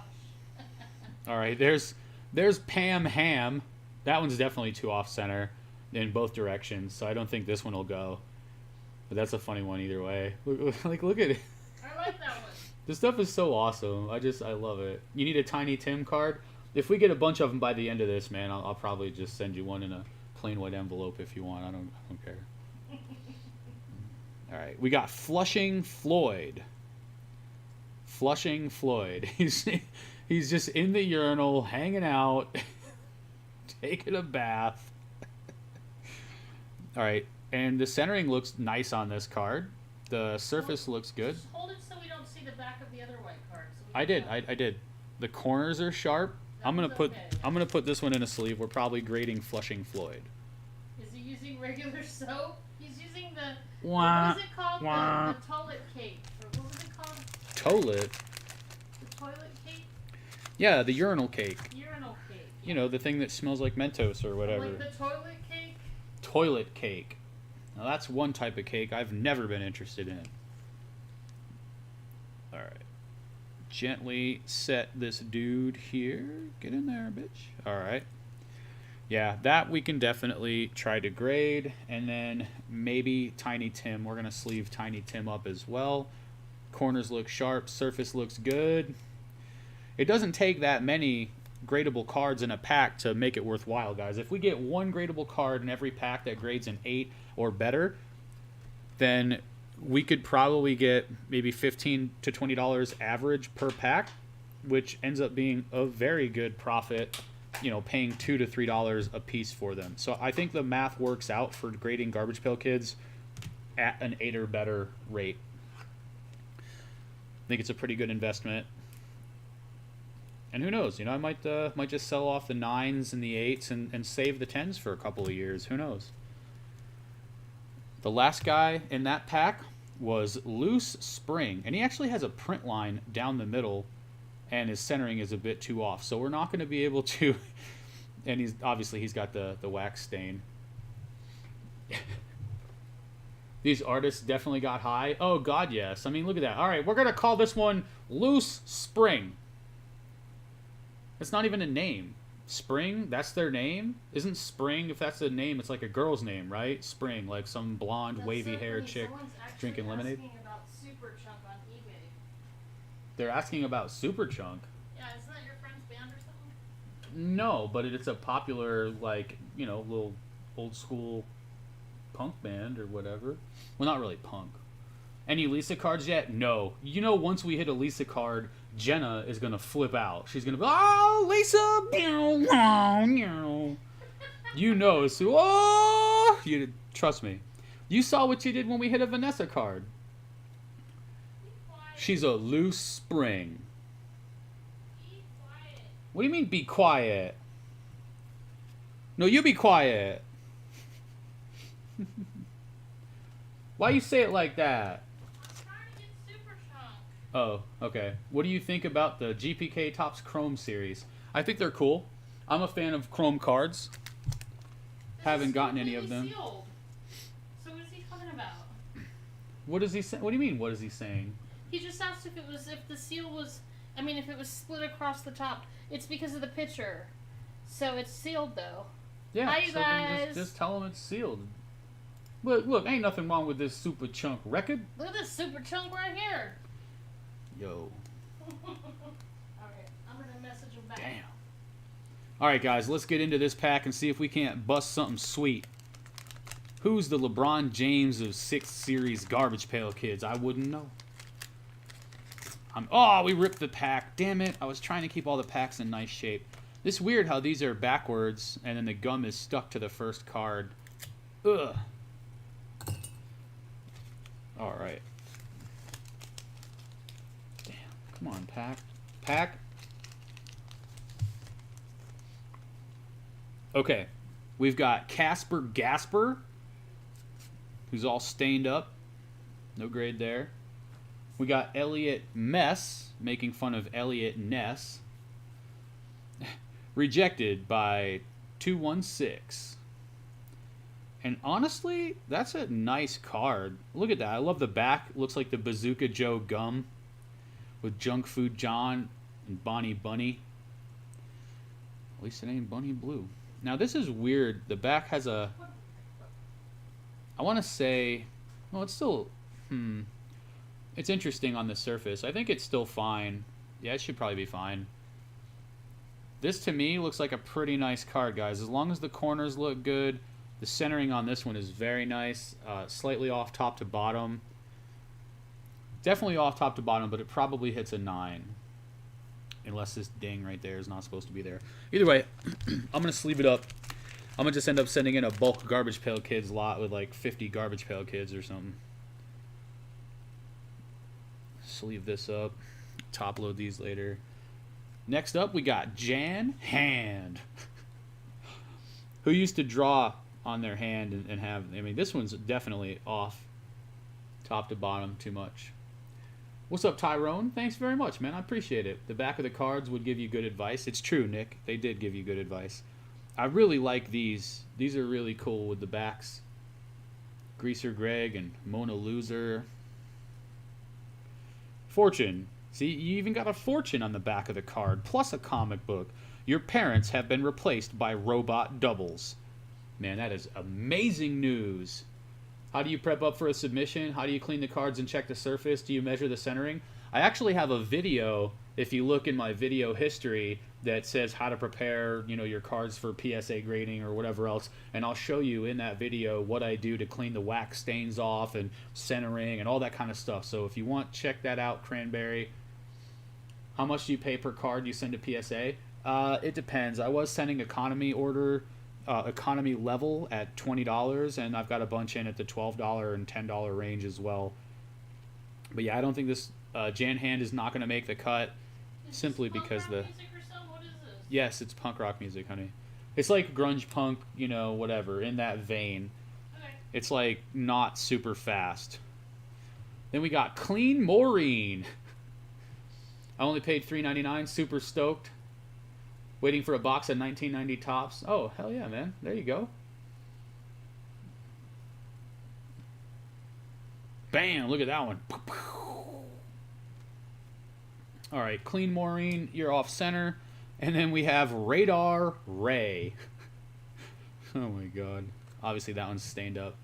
All right, there's Pam Ham. That one's definitely too off center in both directions, so I don't think this one will go. But that's a funny one either way. Look at it. I like that one. This stuff is so awesome. I love it. You need a Tiny Tim card? If we get a bunch of them by the end of this, man, I'll probably just send you one in a plain white envelope if you want. I don't care. All right, we got Flushing Floyd. Flushing Floyd. He's just in the urinal, hanging out, taking a bath. All right, and the centering looks nice on this card. The surface looks good. Just hold it so we don't see the back of the other white card. So I did. The corners are sharp. I'm gonna put this one in a sleeve. We're probably grading Flushing Floyd. Is he using regular soap? He's using the Wah, what was it called? wah. The toilet cake. Or what was it called? Toilet. The toilet cake? Yeah, the urinal cake. Urinal cake. You know, the thing that smells like Mentos or whatever. Like the toilet cake? Toilet cake. Now that's one type of cake I've never been interested in. All right. Gently set this dude here. Get in there, bitch. All right. Yeah, that we can definitely try to grade. And then maybe Tiny Tim. We're going to sleeve Tiny Tim up as well. Corners look sharp. Surface looks good. It doesn't take that many gradable cards in a pack to make it worthwhile, guys. If we get one gradable card in every pack that grades an 8 or better, then we could probably get maybe $15 to $20 average per pack, which ends up being a very good profit, you know, paying $2 to $3 a piece for them. So I think the math works out for grading Garbage Pail Kids at an 8 or better rate. I think it's a pretty good investment. And who knows, you know, I might just sell off the 9s and the 8s and save the 10s for a couple of years. Who knows? The last guy in that pack was Loose Spring, and he actually has a print line down the middle, and his centering is a bit too off, so we're not going to be able to. And he's got the wax stain. These artists definitely got high. Oh God, yes. I mean, look at that. All right, we're gonna call this one Loose Spring. It's not even a name. Spring, that's their name? Isn't Spring, if that's the name, it's like a girl's name, right? Spring, like some blonde, That's wavy-haired chick drinking lemonade. Asking about Super Chunk on eBay. They're asking about Super Chunk. Yeah, isn't that your friend's band or something? No, but it's a popular, like, you know, little old school punk band or whatever. Well, not really punk. Any Lisa cards yet? No. You know, once we hit a Lisa card, Jenna is going to flip out. She's going to be, oh, Lisa! You know, so, oh! You, trust me. You saw what you did when we hit a Vanessa card. She's a loose spring. Be quiet. What do you mean, be quiet? No, you be quiet. Why you say it like that? I'm trying to get Super Chunk. Oh, okay. What do you think about the GPK Topps Chrome series? I think they're cool. I'm a fan of Chrome cards. Haven't gotten any of them. Sealed. So what is he talking about? What is he saying? What do you mean? What is he saying? He just asked if the seal was, if it was split across the top. It's because of the picture. So it's sealed though. Yeah. Hi, you so then guys. just tell them it's sealed. Look, ain't nothing wrong with this Super Chunk record. Look at this Super Chunk right here. Yo. Alright, I'm gonna message him back. Damn. Alright, guys, let's get into this pack and see if we can't bust something sweet. Who's the LeBron James of 6th Series Garbage Pail Kids? I wouldn't know. Oh, we ripped the pack. Damn it. I was trying to keep all the packs in nice shape. It's weird how these are backwards and then the gum is stuck to the first card. Ugh. All right. Damn. Come on, pack. Pack. Okay. We've got Casper Gasper, who's all stained up. No grade there. We got Elliot Mess, making fun of Elliot Ness. Rejected by 216. And honestly, that's a nice card. Look at that. I love the back. It looks like the Bazooka Joe gum with Junk Food John and Bonnie Bunny. At least it ain't Bunny Blue. Now this is weird. The back has a... I want to say... Well, it's still... It's interesting on the surface. I think it's still fine. Yeah, it should probably be fine. This, to me, looks like a pretty nice card, guys. As long as the corners look good. The centering on this one is very nice. Slightly off top to bottom. Definitely off top to bottom, but it probably hits a 9. Unless this ding right there is not supposed to be there. Either way, I'm going to sleeve it up. I'm going to just end up sending in a bulk Garbage Pail Kids lot with like 50 Garbage Pail Kids or something. Sleeve this up. Top load these later. Next up, we got Jan Hand. Who used to draw on their hand and have... I mean, this one's definitely off. Top to bottom, too much. What's up, Tyrone? Thanks very much, man. I appreciate it. The back of the cards would give you good advice. It's true, Nick. They did give you good advice. I really like these. These are really cool with the backs. Greaser Greg and Mona Loser. Fortune. See, you even got a fortune on the back of the card, plus a comic book. Your parents have been replaced by robot doubles. Man, that is amazing news. How do you prep up for a submission? How do you clean the cards and check the surface? Do you measure the centering? I actually have a video, if you look in my video history, that says how to prepare, you know, your cards for PSA grading or whatever else. And I'll show you in that video what I do to clean the wax stains off and centering and all that kind of stuff. So if you want, check that out, Cranberry. How much do you pay per card you send to PSA? It depends. I was sending economy order, economy level at $20, and I've got a bunch in at the $12 and $10 range as well. But yeah, I don't think this Jan Hand is not going to make the cut, simply because the... What is this? Yes, it's punk rock music, honey. It's like grunge punk, you know, whatever, in that vein. Okay. It's like not super fast. Then we got Clean Maureen. I only paid $3.99. Super stoked. Waiting for a box of 1990 tops. Oh, hell yeah, man. There you go. Bam! Look at that one. All right, Clean Maureen, you're off center. And then we have Radar Ray. Oh my god. Obviously that one's stained up.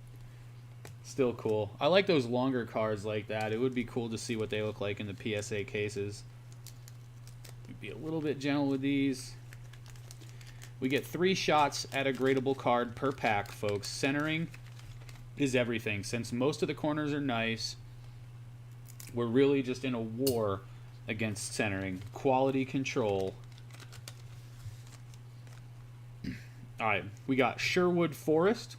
Still cool. I like those longer cards like that. It would be cool to see what they look like in the PSA cases. Be a little bit gentle with these. We get 3 shots at a gradable card per pack, folks. Centering is everything. Since most of the corners are nice, we're really just in a war against centering. Quality control. Alright, we got Sherwood Forest.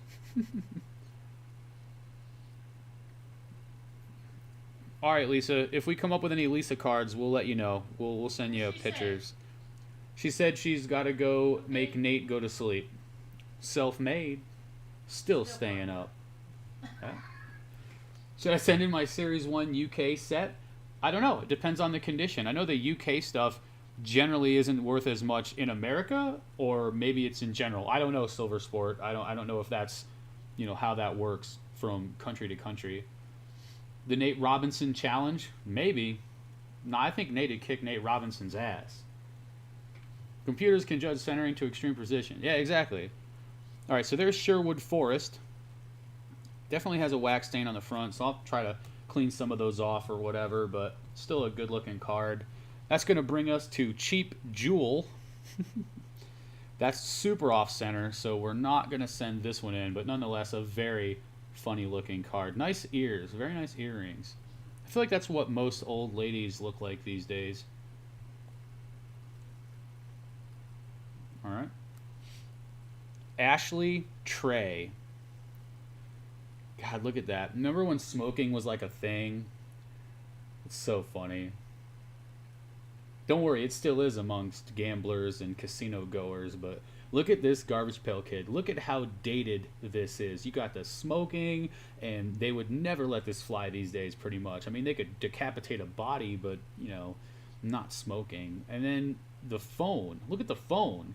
All right, Lisa. If we come up with any Lisa cards, we'll let you know. We'll send you pictures. She said she's got to go make Nate go to sleep. Self-made. Still staying up. Okay. Should I send in my Series 1 UK set? I don't know. It depends on the condition. I know the UK stuff generally isn't worth as much in America, or maybe it's in general. I don't know, Silver Sport. I don't know if that's, you know, how that works from country to country. The Nate Robinson challenge? Maybe. No, I think Nate would kick Nate Robinson's ass. Computers can judge centering to extreme precision. Yeah, exactly. All right, so there's Sherwood Forest. Definitely has a wax stain on the front, so I'll try to clean some of those off or whatever, but still a good-looking card. That's going to bring us to Cheap Jewel. That's super off-center, so we're not going to send this one in, but nonetheless a very funny-looking card. Nice ears, very nice earrings. I feel like that's what most old ladies look like these days. All right. Ashley Trey. God, look at that. Remember when smoking was like a thing? It's so funny. Don't worry, it still is amongst gamblers and casino goers, but look at this Garbage Pail Kid. Look at how dated this is. You got the smoking, and they would never let this fly these days, pretty much. I mean, they could decapitate a body, but, you know, not smoking. And then the phone. Look at the phone.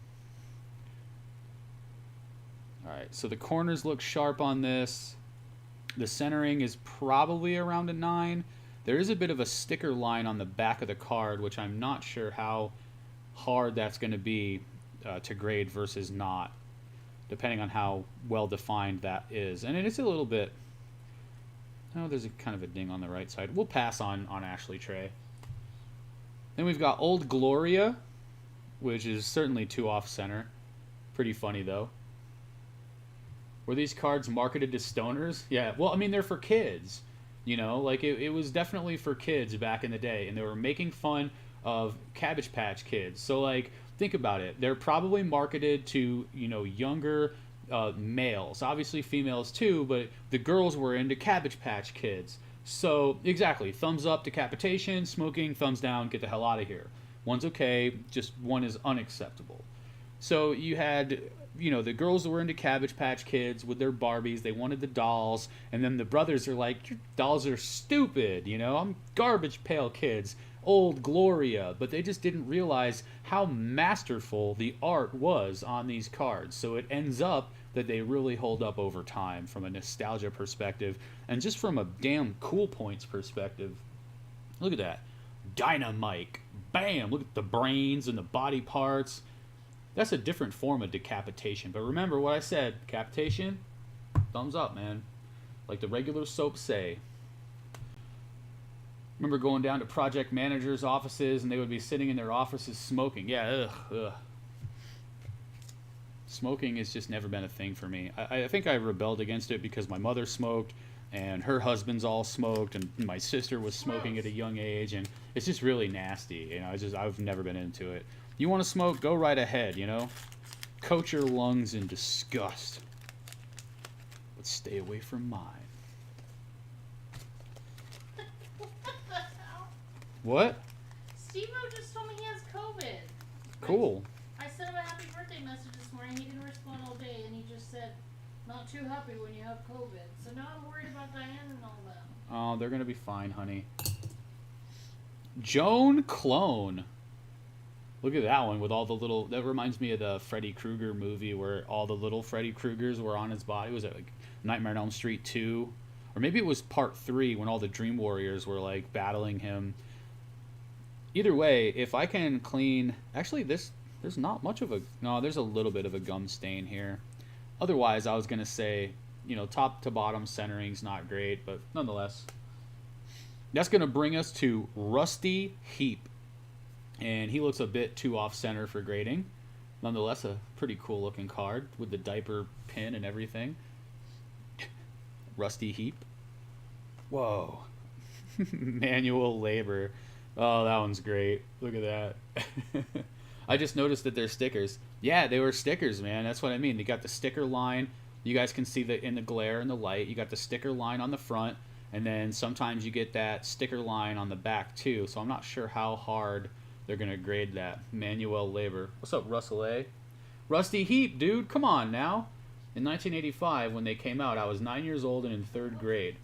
Alright, so the corners look sharp on this. The centering is probably around a 9. There is a bit of a sticker line on the back of the card, which I'm not sure how hard that's going to be to grade versus not, depending on how well defined that is. And it's a little bit... Oh, there's a kind of a ding on the right side. We'll pass on Ashley Trey. Then we've got Old Gloria, which is certainly too off-center. Pretty funny, though. Were these cards marketed to stoners? Yeah, well, I mean, they're for kids. You know, like, it was definitely for kids back in the day. And they were making fun of Cabbage Patch Kids. So, like, think about it. They're probably marketed to, you know, younger males. Obviously females, too, but the girls were into Cabbage Patch Kids. So, exactly. Thumbs up, decapitation. Smoking, thumbs down, get the hell out of here. One's okay, just one is unacceptable. So, you had... You know, the girls were into Cabbage Patch Kids with their Barbies. They wanted the dolls. And then the brothers are like, your dolls are stupid. You know, I'm Garbage Pail Kids. Old Gloria. But they just didn't realize how masterful the art was on these cards. So it ends up that they really hold up over time from a nostalgia perspective. And just from a damn cool points perspective. Look at that. Dynamite. Bam! Look at the brains and the body parts. That's a different form of decapitation. But remember what I said. Decapitation, thumbs up, man. Like the regular soaps say. Remember going down to project managers' offices and they would be sitting in their offices smoking. Yeah, ugh. Smoking has just never been a thing for me. I think I rebelled against it because my mother smoked and her husbands all smoked and my sister was smoking at a young age. And it's just really nasty. You know, I've never been into it. You want to smoke? Go right ahead, you know? Coat your lungs in disgust. But stay away from mine. What? Steve-O just told me he has COVID. Cool. I sent him a happy birthday message this morning. He didn't respond all day, and he just said, not too happy when you have COVID. So now I'm worried about Diane and all that. Oh, they're going to be fine, honey. Joan Clone. Look at that one with all the little... That reminds me of the Freddy Krueger movie where all the little Freddy Kruegers were on his body. Was it like Nightmare on Elm Street 2? Or maybe it was part 3 when all the Dream Warriors were like battling him. Either way, if I can clean... Actually, there's not much of a... No, there's a little bit of a gum stain here. Otherwise, I was going to say, you know, top to bottom centering's not great, but nonetheless. That's going to bring us to Rusty Heap. And he looks a bit too off-center for grading. Nonetheless, a pretty cool-looking card with the diaper pin and everything. Rusty Heap. Whoa. Manual labor. Oh, that one's great. Look at that. I just noticed that they're stickers. Yeah, they were stickers, man. That's what I mean. They got the sticker line. You guys can see that in the glare and the light. You got the sticker line on the front. And then sometimes you get that sticker line on the back, too. So I'm not sure how hard... They're going to grade that. Manual labor. What's up, Russell A? Rusty Heap, dude. Come on now. In 1985, when they came out, I was 9 years old and in 3rd grade.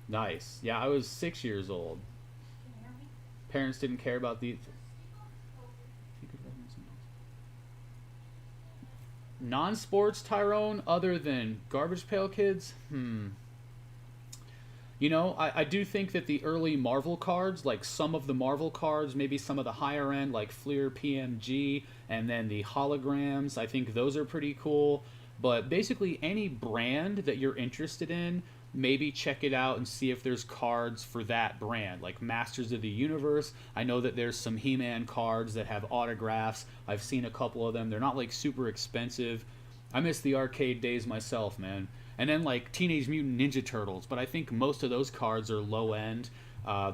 Nice. Yeah, I was 6 years old. Parents didn't care about the... Non-sports Tyrone other than Garbage Pail Kids? You know, I do think that the early Marvel cards, like some of the Marvel cards, maybe some of the higher end, like Fleer PMG, and then the holograms, I think those are pretty cool. But basically any brand that you're interested in, maybe check it out and see if there's cards for that brand. Like Masters of the Universe, I know that there's some He-Man cards that have autographs. I've seen a couple of them. They're not like super expensive. I miss the arcade days myself, man. And then like Teenage Mutant Ninja Turtles, but I think most of those cards are low end.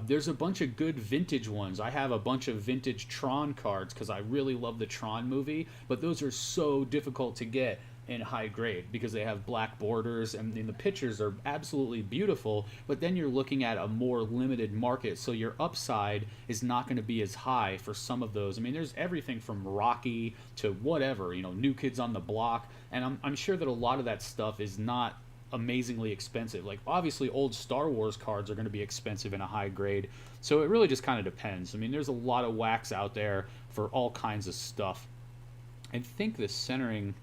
There's a bunch of good vintage ones. I have a bunch of vintage Tron cards because I really love the Tron movie, but those are so difficult to get. in high grade because they have black borders and the pictures are absolutely beautiful, but then you're looking at a more limited market, so your upside is not going to be as high for some of those. I mean, there's everything from Rocky to whatever, New Kids on the Block, and I'm sure that a lot of that stuff is not amazingly expensive. Like, obviously old Star Wars cards are going to be expensive in a high grade, so it really just kind of depends. I mean, there's a lot of wax out there for all kinds of stuff. I think the centering,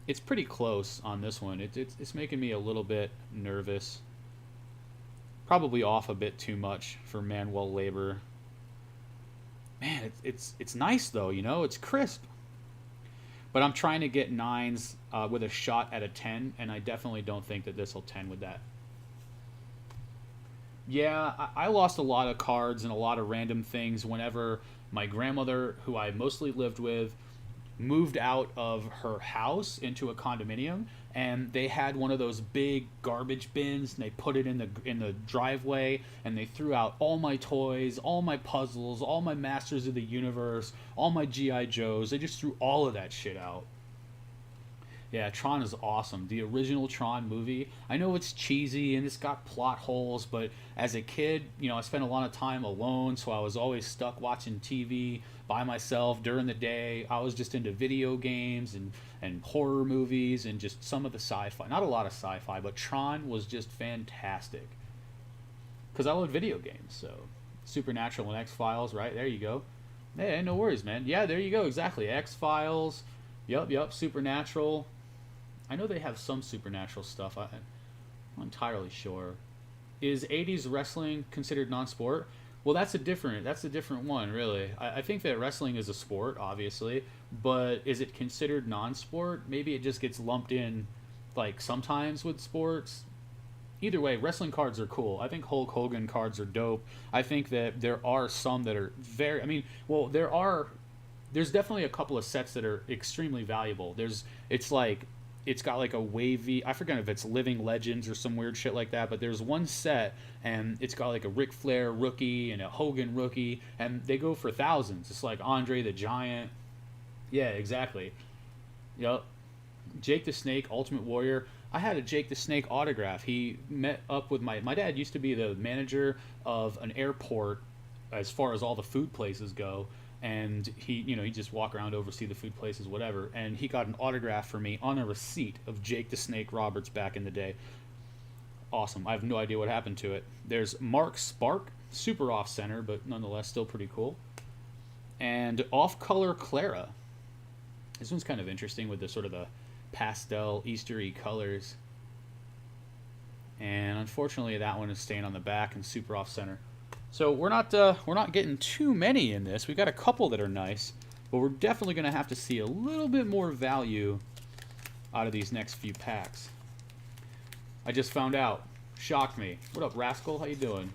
it's pretty close on this one. It's making me a little bit nervous. Probably off a bit too much for manual labor. Man, it's nice though, it's crisp. But I'm trying to get 9s with a shot at a 10, and I definitely don't think that this will 10 with that. Yeah, I lost a lot of cards and a lot of random things whenever my grandmother, who I mostly lived with, moved out of her house into a condominium, and they had one of those big garbage bins, and they put it in the driveway, and they threw out all my toys, all my puzzles, all my Masters of the Universe, all my GI Joes. They just threw all of that shit out. Yeah, Tron is awesome. The original Tron movie. I know it's cheesy and it's got plot holes, but as a kid, I spent a lot of time alone, so I was always stuck watching TV by myself during the day. I was just into video games and horror movies and just some of the sci-fi. Not a lot of sci-fi, but Tron was just fantastic. Because I loved video games, so Supernatural and X-Files, right? There you go. Hey, no worries, man. Yeah, there you go, exactly. X-Files. Yup, Supernatural. I know they have some Supernatural stuff. I'm not entirely sure. Is 80s wrestling considered non-sport? Well, that's a different one, really. I think that wrestling is a sport, obviously, but is it considered non-sport? Maybe it just gets lumped in, like, sometimes with sports. Either way, wrestling cards are cool. I think Hulk Hogan cards are dope. I think that there are some that are there's definitely a couple of sets that are extremely valuable. It's got like a wavy, I forget if it's Living Legends or some weird shit like that, but there's one set and it's got like a Ric Flair rookie and a Hogan rookie, and they go for thousands. It's like Andre the Giant. Yeah, exactly. Yep. Jake the Snake, Ultimate Warrior. I had a Jake the Snake autograph. He met up with my dad used to be the manager of an airport as far as all the food places go. And he just walk around, oversee the food places, whatever. And he got an autograph for me on a receipt of Jake the Snake Roberts back in the day. Awesome. I have no idea what happened to it. There's Mark Spark, super off center, but nonetheless still pretty cool. And Off Color Clara. This one's kind of interesting with the sort of the pastel Eastery colors. And unfortunately, that one is staying on the back and super off center. So we're not getting too many in this. We've got a couple that are nice, but we're definitely going to have to see a little bit more value out of these next few packs. I just found out. Shocked me. What up, Rascal? How you doing?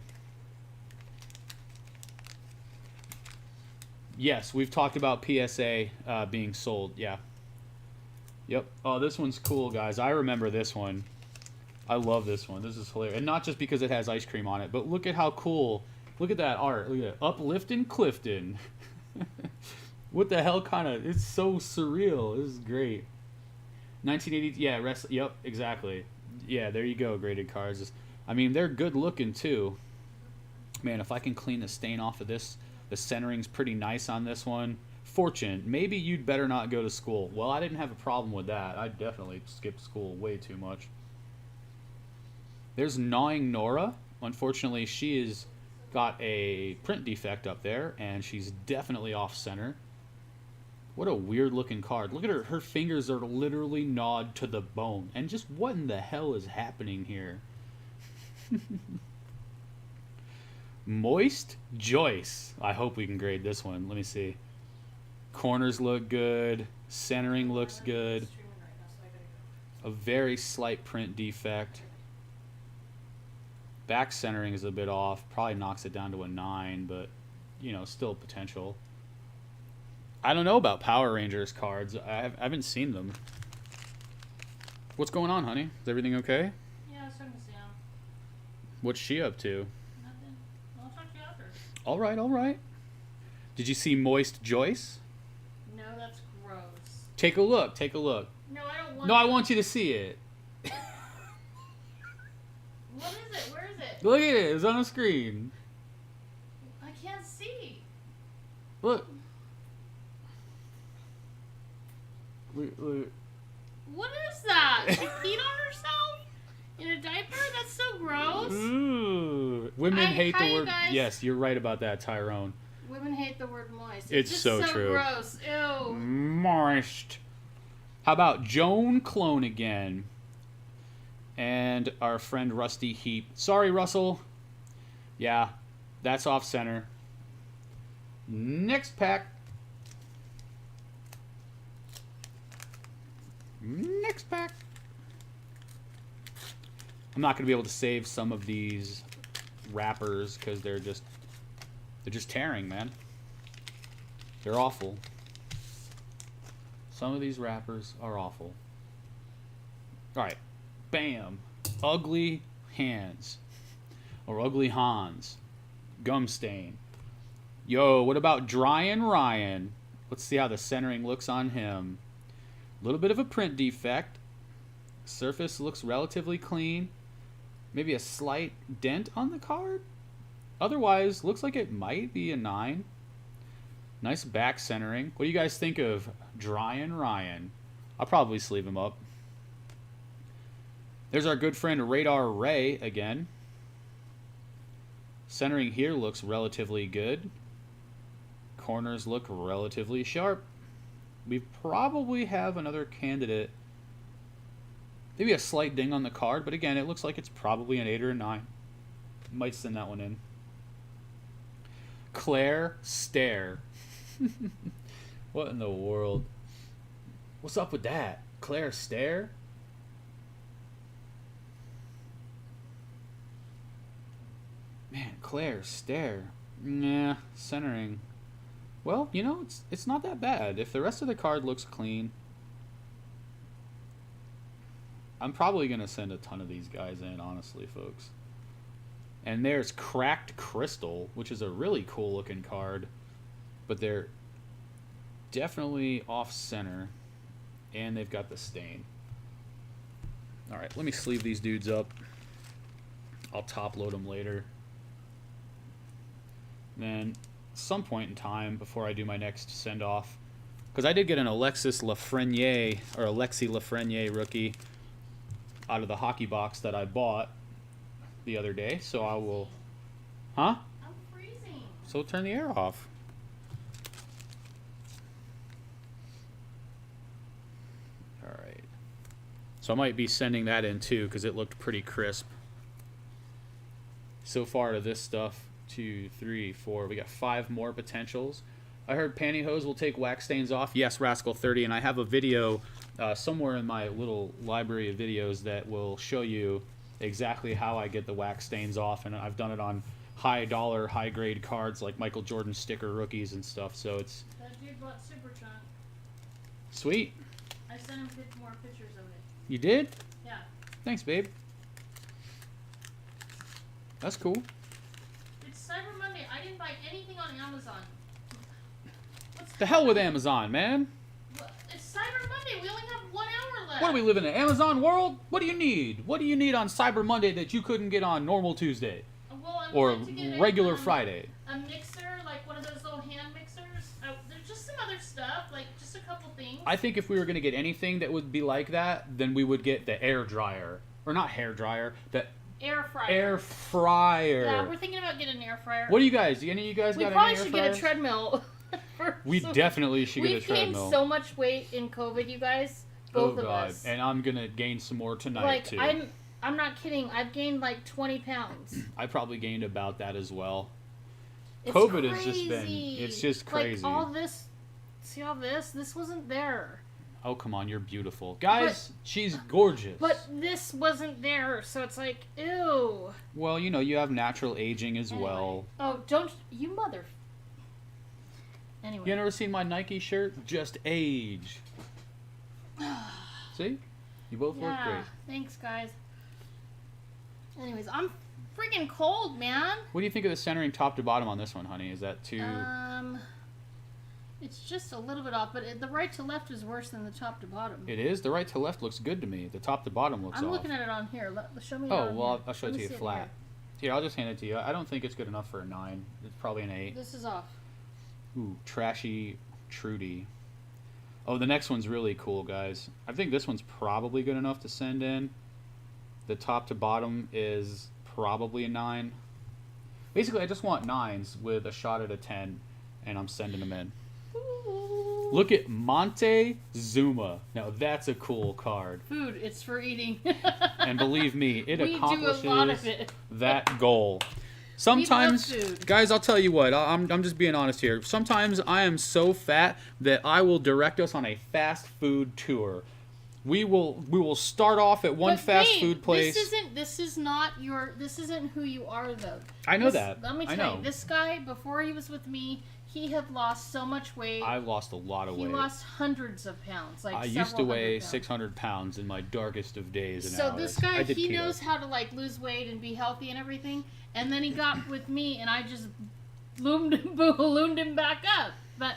Yes, we've talked about PSA being sold. Yeah. Yep. Oh, this one's cool, guys. I remember this one. I love this one. This is hilarious. And not just because it has ice cream on it, but look at how cool. Look at that art. Look at it. Uplifting Clifton. What the hell kind of... It's so surreal. This is great. 1980... Yeah, yep, exactly. Yeah, there you go, graded cards. I mean, they're good looking, too. Man, if I can clean the stain off of this, the centering's pretty nice on this one. Fortune, maybe you'd better not go to school. Well, I didn't have a problem with that. I definitely skipped school way too much. There's Gnawing Nora. Unfortunately, she has got a print defect up there, and she's definitely off center. What a weird looking card. Look at her. Her fingers are literally gnawed to the bone. And just what in the hell is happening here? Moist Joyce. I hope we can grade this one. Let me see. Corners look good. Centering looks good. A very slight print defect. Back centering is a bit off. Probably knocks it down to a 9, but, still potential. I don't know about Power Rangers cards. I haven't seen them. What's going on, honey? Is everything okay? Yeah, I was talking to Sam. What's she up to? Nothing. I'll talk to you after. All right. Did you see Moist Joyce? No, that's gross. Take a look. No, I don't want No, I want you to see it. What is it? Where is it? Look at it. It's on the screen. I can't see. Look. Look. What is that? She peed on herself? In a diaper? That's so gross. Ooh. Women hate the word. Guys? Yes, you're right about that, Tyrone. Women hate the word moist. It's just so so true. Gross. Ew. Moist. How about Joan Clone again? And our friend Rusty Heap. Sorry, Russell. Yeah, that's off center. Next pack. Next pack. I'm not going to be able to save some of these wrappers because they're just tearing, man. They're awful. Some of these wrappers are awful. All right. Bam. Ugly Hands. Or Ugly Hans. Gum Stain. Yo, what about Dryin' Ryan? Let's see how the centering looks on him. A little bit of a print defect. Surface looks relatively clean. Maybe a slight dent on the card. Otherwise, looks like it might be a 9. Nice back centering. What do you guys think of Dryin' Ryan? I'll probably sleeve him up. There's our good friend Radar Ray again. Centering here looks relatively good. Corners look relatively sharp. We probably have another candidate. Maybe a slight ding on the card, but again, it looks like it's probably an 8 or a 9. Might send that one in. Claire Stare. What in the world? What's up with that? Claire Stare? Man, Claire Stare. Nah, centering. Well, you know, it's not that bad. If the rest of the card looks clean, I'm probably going to send a ton of these guys in, honestly, folks. And there's Cracked Crystal, which is a really cool looking card, but they're definitely off center, and they've got the stain. All right, let me sleeve these dudes up. I'll top load them later. And then some point in time before I do my next send off, because I did get an Alexis Lafreniere or Alexi Lafreniere rookie out of the hockey box that I bought the other day, so I will. Huh? I'm freezing. So turn the air off. All right. So I might be sending that in too because it looked pretty crisp. So far to this stuff, 2, 3, 4. We got 5 more potentials. I heard pantyhose will take wax stains off. Yes, Rascal 30, and I have a video somewhere in my little library of videos that will show you exactly how I get the wax stains off, and I've done it on high dollar, high grade cards like Michael Jordan sticker rookies and stuff. So it's That dude bought Super Chunk. sweet. I sent him more pictures of it. You did? Yeah. Thanks, babe. That's cool. It's Cyber Monday. I didn't buy anything on Amazon. The hell with Amazon, man. It's Cyber Monday. We only have 1 hour left. What, are we living in an Amazon world? What do you need? What do you need on Cyber Monday that you couldn't get on normal Tuesday? Well, I'm Or going to get regular Friday? A mixer, like one of those little hand mixers. There's just some other stuff, like just a couple things. I think if we were going to get anything that would be like that, then we would get the air dryer. Or not hair dryer, the Air fryer. air fryer. Yeah, we're thinking about getting an air fryer. What do you guys? Any of you guys We got probably any air should fryers? get a treadmill. We definitely should get a treadmill. We've gained so much weight in COVID, you guys. Both of us. And I'm gonna gain some more tonight like, too. I'm not kidding. I've gained like 20 pounds. I probably gained about that as well. It's COVID crazy. has just been. It's just crazy. Like all this. See all this? This wasn't there. Oh, come on, you're beautiful. Guys, she's gorgeous. But this wasn't there, so it's like, ew. Well, you know, you have natural aging as well. Oh, don't. You mother. Anyway. You never seen my Nike shirt? Just age. See? You both look great. Thanks, guys. Anyways, I'm freaking cold, man. What do you think of the centering top to bottom on this one, honey? Is that too... It's just a little bit off, but the right to left is worse than the top to bottom. It is? The right to left looks good to me. The top to bottom looks off. I'm looking at it on here. Show me it Oh, on well, here. I'll show it to you flat. Here, I'll just hand it to you. I don't think it's good enough for a 9. It's probably an 8. This is off. Ooh, Trashy Trudy. Oh, the next one's really cool, guys. I think this one's probably good enough to send in. The top to bottom is probably a 9. Basically, I just want 9s with a shot at a 10, and I'm sending them in. Look at Montezuma. Now, that's a cool card. Food, it's for eating. And believe me, it we accomplishes do a lot of it. that goal. Sometimes, guys, I'll tell you what, I'm just being honest here. Sometimes I am so fat that I will direct us on a fast food tour. We will start off at one fast food place. This isn't who you are, though. I know that. Let me tell you, this guy, before he was with me, he had lost so much weight. I lost a lot of weight. He lost hundreds of pounds. Like I used to weigh 600 pounds in my darkest of days and hours. So this guy, he knows how to like lose weight and be healthy and everything. And then he got with me, and I just ballooned him back up. But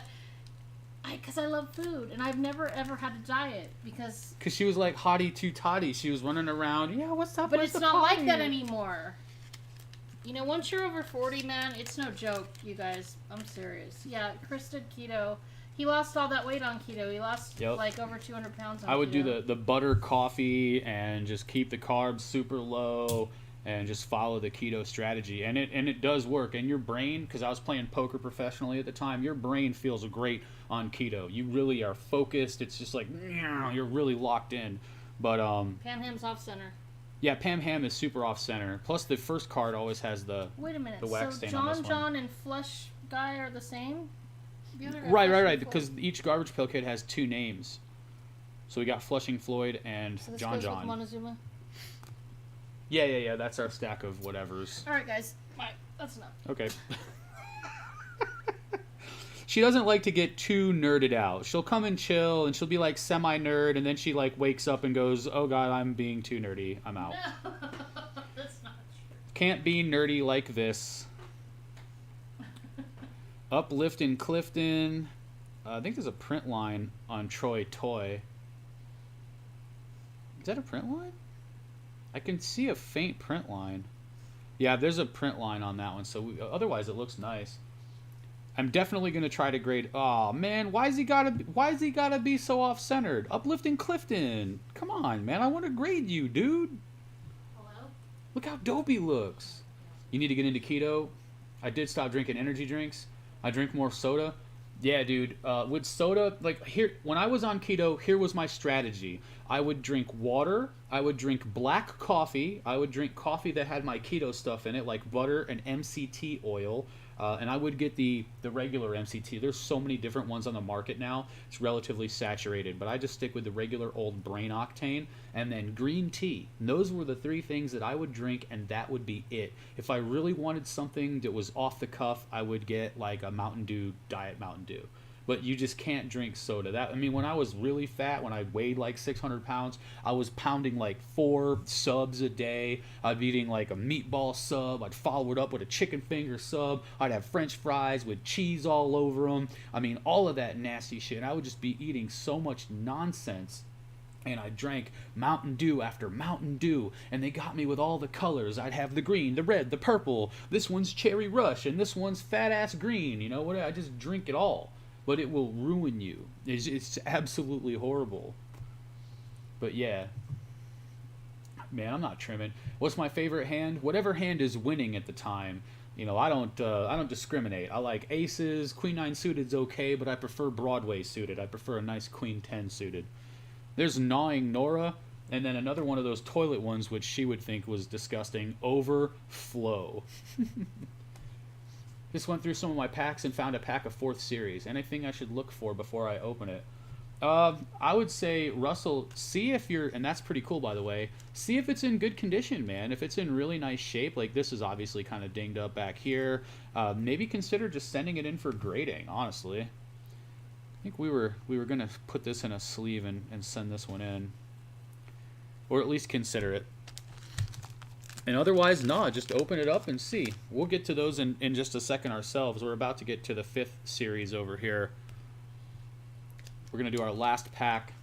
because I love food, and I've never ever had a diet because she was like hottie to toddy. She was running around. Yeah, what's up? But it's not like that anymore. You know, once you're over 40, man, it's no joke, you guys. I'm serious. Yeah, Chris did keto. He lost all that weight on keto. He lost like over 200 pounds on keto. I would do the butter coffee and just keep the carbs super low and just follow the keto strategy. And it does work. And your brain, because I was playing poker professionally at the time, your brain feels great on keto. You really are focused. It's just like, you're really locked in. But Pam Ham's off center. Yeah, Pam Ham is super off center. Plus, the first card always has the wax stain on this one. John and Flush Guy are the same? The other guy right. Because each Garbage Pail Kid has 2 names. So we got Flushing Floyd and so this John goes John. With Montezuma? Yeah. That's our stack of whatevers. All right, guys. Bye. That's enough. Okay. She doesn't like to get too nerded out. She'll come and chill, and she'll be like semi-nerd, and then she like wakes up and goes, "Oh God, I'm being too nerdy. I'm out." No, that's not true. Can't be nerdy like this. Uplift in Clifton. I think there's a print line on Troy Toy. Is that a print line? I can see a faint print line. Yeah, there's a print line on that one. So otherwise, it looks nice. I'm definitely gonna try to grade. Oh man, why's he gotta be so off-centered? Uplifting Clifton. Come on, man. I want to grade you, dude. Hello? Look how dope he looks. You need to get into keto. I did stop drinking energy drinks. I drink more soda. Yeah, dude. With soda, like here, when I was on keto, here was my strategy. I would drink water. I would drink black coffee. I would drink coffee that had my keto stuff in it, like butter and MCT oil. And I would get the regular MCT. There's so many different ones on the market now. It's relatively saturated, but I just stick with the regular old Brain Octane and then green tea. And those were the 3 things that I would drink, and that would be it. If I really wanted something that was off the cuff, I would get like a Mountain Dew, Diet Mountain Dew. But you just can't drink soda. When I was really fat, when I weighed like 600 pounds, I was pounding like 4 subs a day. I'd be eating like a meatball sub. I'd follow it up with a chicken finger sub. I'd have French fries with cheese all over them. All of that nasty shit. I would just be eating so much nonsense. And I drank Mountain Dew after Mountain Dew, and they got me with all the colors. I'd have the green, the red, the purple. This one's Cherry Rush, and this one's Fat Ass Green. You know what? I just drink it all. But it will ruin you. It's absolutely horrible. But yeah. Man, I'm not trimming. What's my favorite hand? Whatever hand is winning at the time. I don't discriminate. I like aces. Queen 9 suited's okay, but I prefer Broadway suited. I prefer a nice Queen 10 suited. There's Gnawing Nora, and then another one of those toilet ones, which she would think was disgusting. Overflow. Just went through some of my packs and found a pack of 4th series. Anything I should look for before I open it? I would say, Russell, see if and that's pretty cool, by the way, see if it's in good condition, man. If it's in really nice shape, like this is obviously kind of dinged up back here, maybe consider just sending it in for grading, honestly. I think we were going to put this in a sleeve and send this one in. Or at least consider it. And otherwise, no, just open it up and see. We'll get to those in just a second ourselves. We're about to get to the 5th series over here. We're going to do our last pack.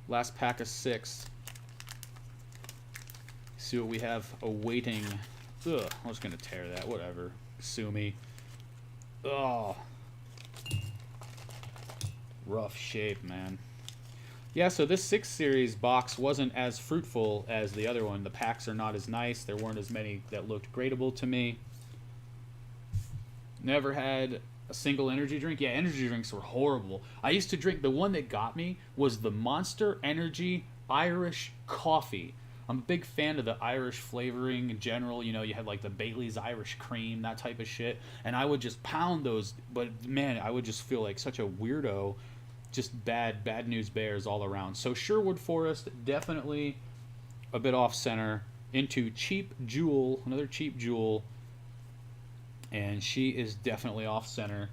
Last pack of 6. See what we have awaiting. Ugh, I'm just going to tear that. Whatever. Sue me. Oh. Rough shape, man. Yeah, so this 6 series box wasn't as fruitful as the other one. The packs are not as nice. There weren't as many that looked gradable to me. Never had a single energy drink. Yeah, energy drinks were horrible. I used to drink, the one that got me was the Monster Energy Irish Coffee. I'm a big fan of the Irish flavoring in general. You know, you had like the Bailey's Irish Cream, that type of shit. And I would just pound those. But man, I would just feel like such a weirdo. Just bad news bears all around. So Sherwood Forest, definitely a bit off center. Into Cheap Jewel, another Cheap Jewel. And she is definitely off center.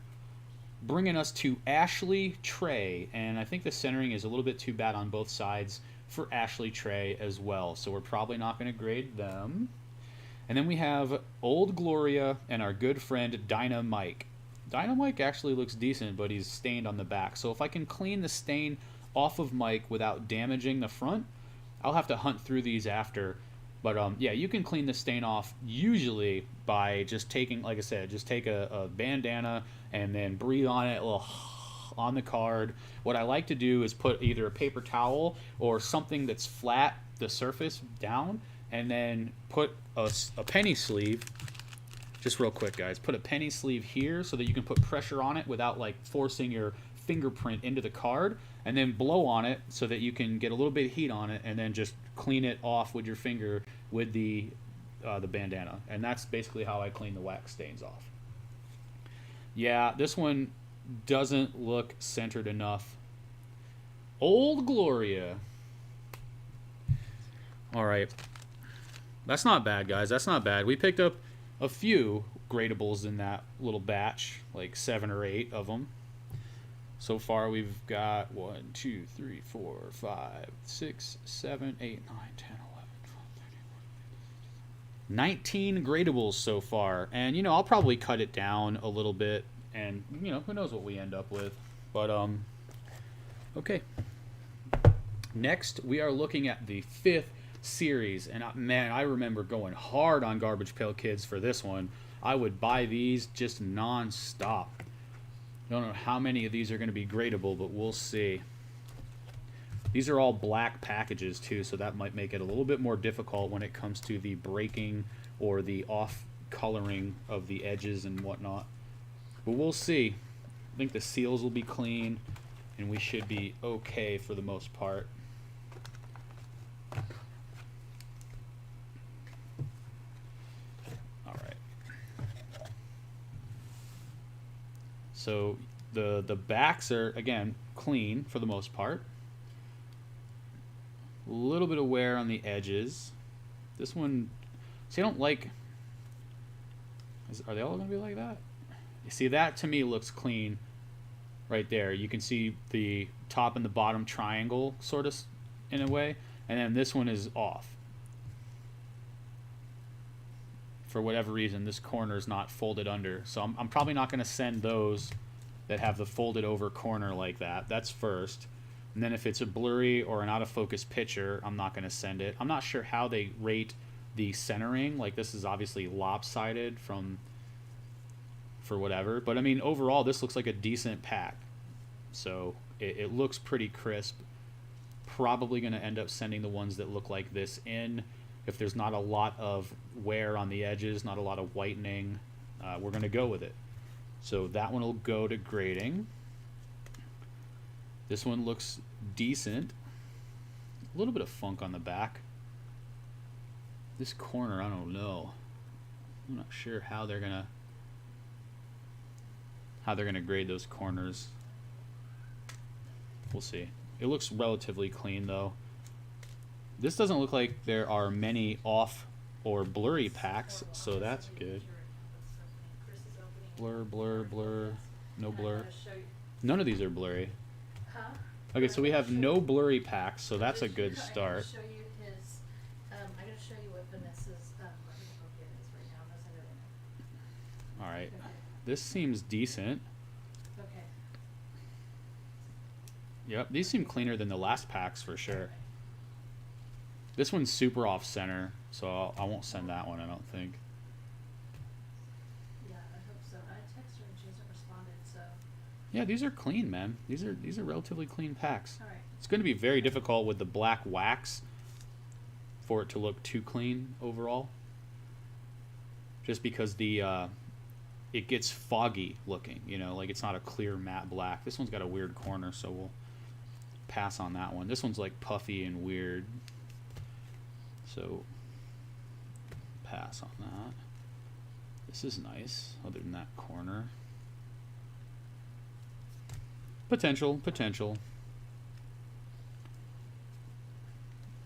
Bringing us to Ashley Trey. And I think the centering is a little bit too bad on both sides for Ashley Trey as well. So we're probably not going to grade them. And then we have Old Gloria and our good friend Dyna Mike. Dyna Mike actually looks decent, but he's stained on the back. So if I can clean the stain off of Mike without damaging the front, I'll have to hunt through these after. But yeah, you can clean the stain off usually by just taking, like I said, just take a bandana and then breathe on it on the card. What I like to do is put either a paper towel or something that's flat, the surface down, and then put a penny sleeve. Just real quick, guys, put a penny sleeve here so that you can put pressure on it without like forcing your fingerprint into the card, and then blow on it so that you can get a little bit of heat on it, and then just clean it off with your finger with the bandana. And that's basically how I clean the wax stains off. Yeah, this one doesn't look centered enough. Old Gloria. All right, that's not bad, guys. That's not bad. We picked up a few gradables in that little batch, like 7 or 8 of them. So far we've got 1, 2, 3, 4, 5, 6, 7, 8, 9, 10, 11, 12, 13, 19 gradables so far. And you know, I'll probably cut it down a little bit, and you know, who knows what we end up with. But okay. Next we are looking at the 5th series, and man, I remember going hard on Garbage Pail Kids for this one. I would buy these just non-stop. Don't know how many of these are going to be gradable, but we'll see. These are all black packages too, so that might make it a little bit more difficult when it comes to the breaking or the off coloring of the edges and whatnot. But we'll see. I think the seals will be clean, and we should be okay for the most part. So the backs are, again, clean for the most part. A little bit of wear on the edges. This one, see, I don't like, are they all going to be like that? You see, that to me looks clean right there. You can see the top and the bottom triangle sort of in a way. And then this one is off. For whatever reason, this corner is not folded under. So I'm probably not going to send those that have the folded over corner like that. That's first. And then if it's a blurry or an out of focus picture, I'm not going to send it. I'm not sure how they rate the centering. Like, this is obviously lopsided for whatever. But I mean, overall, this looks like a decent pack. So it looks pretty crisp. Probably going to end up sending the ones that look like this in. If there's not a lot of wear on the edges, not a lot of whitening, we're going to go with it. So that one will go to grading. This one looks decent. A little bit of funk on the back. This corner, I don't know. I'm not sure how they're gonna grade those corners. We'll see. It looks relatively clean though. This doesn't look like there are many off or blurry packs, so that's good. Blur, blur, blur, no blur. None of these are blurry. Okay, so we have no blurry packs, so that's a good start. I'm going to show you what Vanessa's book is right now. All right. This seems decent. Okay. Yep, these seem cleaner than the last packs for sure. This one's super off center, so I won't send that one, I don't think. Yeah, I hope so. I texted her and she hasn't responded, so. Yeah, these are clean, man. These are relatively clean packs. All right. It's going to be very difficult with the black wax for it to look too clean overall. Just because the it gets foggy looking, you know, like it's not a clear matte black. This one's got a weird corner, so we'll pass on that one. This one's like puffy and weird, so pass on that. This is nice, other than that corner. Potential.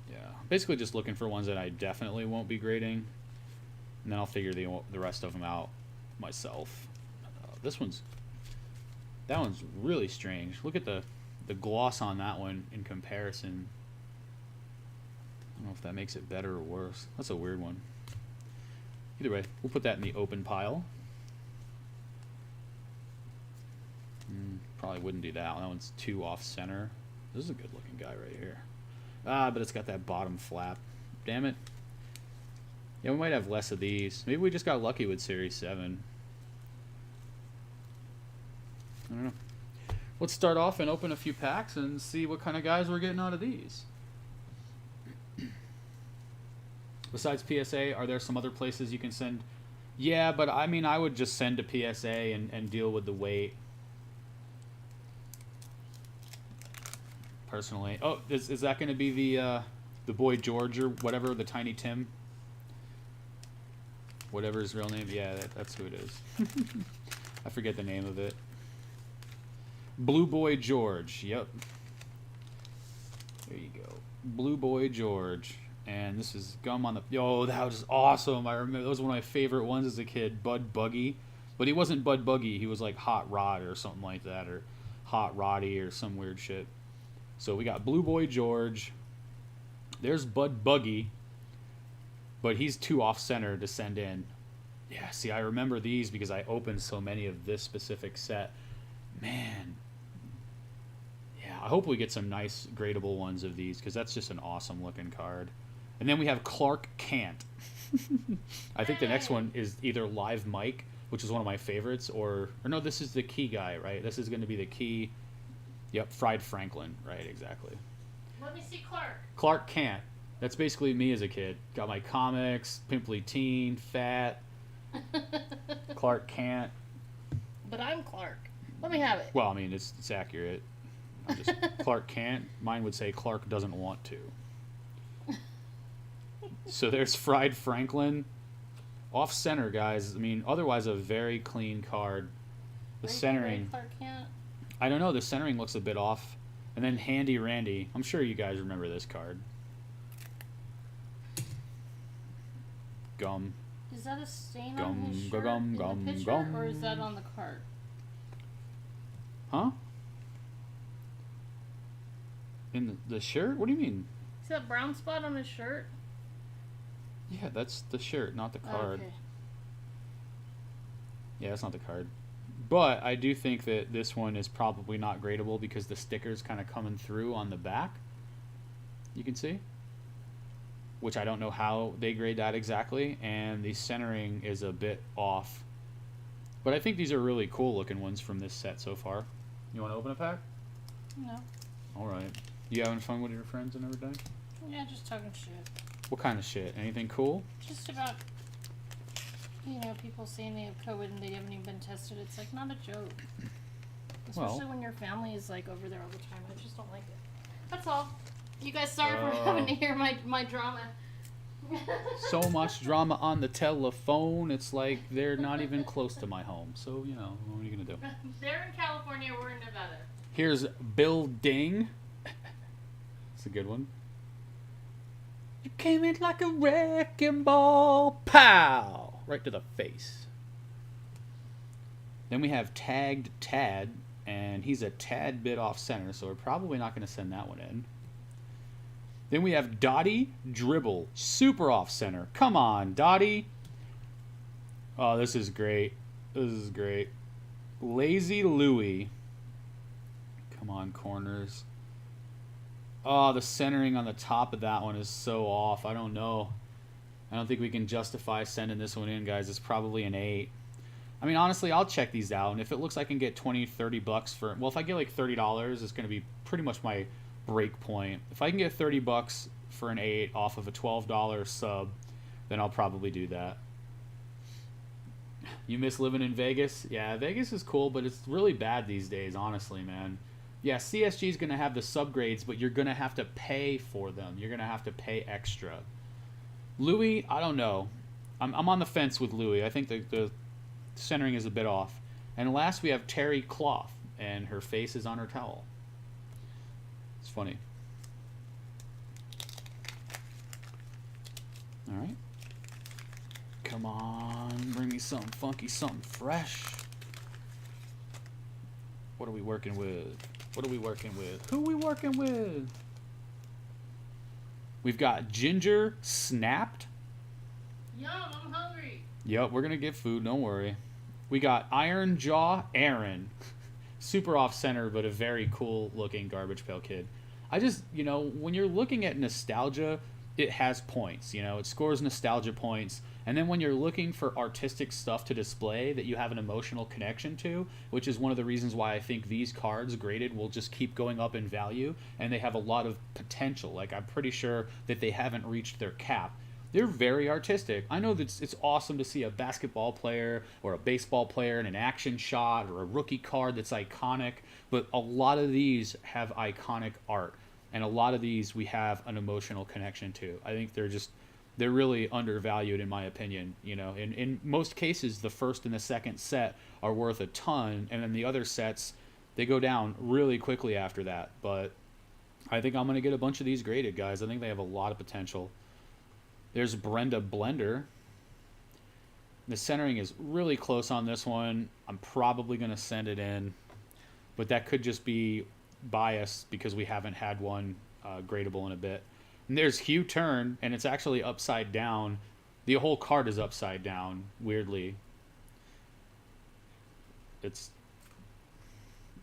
Yeah, basically just looking for ones that I definitely won't be grading, and then I'll figure the rest of them out myself. That one's really strange. Look at the gloss on that one in comparison. I don't know if that makes it better or worse. That's a weird one. Either way, we'll put that in the open pile. Probably wouldn't do that. That one's too off center. This is a good looking guy right here. But it's got that bottom flap. Damn it. Yeah, we might have less of these. Maybe we just got lucky with Series 7. I don't know. Let's start off and open a few packs and see what kind of guys we're getting out of these. Besides PSA, are there some other places you can send? Yeah, but I mean, I would just send to PSA and deal with the weight. Personally. Oh, is that going to be the boy George or whatever, the Tiny Tim? Whatever his real name. Yeah, that's who it is. I forget the name of it. Blue Boy George. Yep. There you go. Blue Boy George. And this is gum on the... Yo, that was awesome. I remember that was one of my favorite ones as a kid. Bud Buggy. But he wasn't Bud Buggy. He was like Hot Rod or something like that. Or Hot Roddy or some weird shit. So we got Blue Boy George. There's Bud Buggy. But he's too off-center to send in. Yeah, see, I remember these because I opened so many of this specific set. Man. Yeah, I hope we get some nice gradable ones of these because that's just an awesome-looking card. And then we have Clark Kent. I think the next one is either Live Mike, which is one of my favorites, or no, this is the Key guy, right? This is going to be the Key. Yep, Fried Franklin, right, exactly. Let me see Clark. Clark Kent. That's basically me as a kid. Got my comics, pimply teen, fat. Clark Kent. But I'm Clark. Let me have it. Well, I mean, it's accurate. I'm just Clark Kent. Mine would say Clark doesn't want to. So there's Fried Franklin. Off center, guys. I mean, otherwise a very clean card. The centering. Clark Kent? I don't know. The centering looks a bit off. And then Handy Randy. I'm sure you guys remember this card. Gum. Is that a stain Gum, on his shirt gum, in gum, the picture, gum. or is that on the card? Huh? In the shirt? What do you mean? See that brown spot on his shirt? Yeah, that's the shirt, not the card. Okay. Yeah, that's not the card. But I do think that this one is probably not gradable because the sticker's kind of coming through on the back. You can see. Which I don't know how they grade that exactly. And the centering is a bit off. But I think these are really cool looking ones from this set so far. You want to open a pack? No. Alright. You having fun with your friends and everything? Yeah, just talking shit. What kind of shit? Anything cool? Just about, people saying they have COVID and they haven't even been tested. It's like not a joke. Especially when your family is like over there all the time. I just don't like it. That's all. You guys, sorry for having to hear my drama. So much drama on the telephone. It's like they're not even close to my home. So, what are you going to do? They're in California, we're in Nevada. Here's Bill Ding. It's a good one. You came in like a wrecking ball. Pow! Right to the face. Then we have Tagged Tad, and he's a tad bit off center, so we're probably not going to send that one in. Then we have Dottie Dribble, super off center. Come on, Dottie. Oh, this is great. This is great. Lazy Louie. Come on, corners. Oh, the centering on the top of that one is so off. I don't know. I don't think we can justify sending this one in, guys. It's probably an 8. I mean, honestly, I'll check these out, and if it looks like I can get 20, 30 bucks for... Well, if I get like $30, it's going to be pretty much my break point. If I can get 30 bucks for an 8 off of a $12 sub, then I'll probably do that. You miss living in Vegas? Yeah, Vegas is cool, but it's really bad these days, honestly, man. Yeah, CSG is going to have the subgrades, but you're going to have to pay for them. You're going to have to pay extra. Louis, I don't know. I'm on the fence with Louis. I think the centering is a bit off. And last we have Terry Cloth, and her face is on her towel. It's funny. All right. Come on, bring me something funky, something fresh. What are we working with? What are we working with? Who are we working with? We've got Ginger Snapped. Yum, I'm hungry. Yep, we're going to get food, don't worry. We got Iron Jaw Aaron. Super off-center, but a very cool-looking Garbage Pail Kid. I just, you know, when you're looking at nostalgia, it has points, you know. It scores nostalgia points. And then when you're looking for artistic stuff to display that you have an emotional connection to, which is one of the reasons why I think these cards graded will just keep going up in value, and they have a lot of potential. Like, I'm pretty sure that they haven't reached their cap. They're very artistic. I know that it's awesome to see a basketball player or a baseball player in an action shot or a rookie card that's iconic, but a lot of these have iconic art, and a lot of these we have an emotional connection to. I think they're really undervalued in my opinion. You know, in most cases, the first and the second set are worth a ton, and then the other sets, they go down really quickly after that. But I think I'm going to get a bunch of these graded, guys. I think they have a lot of potential. There's Brenda Blender. The centering is really close on this one. I'm probably going to send it in, but that could just be biased because we haven't had one gradable in a bit. And there's Hugh Turn, and it's actually upside down. The whole card is upside down, weirdly. It's...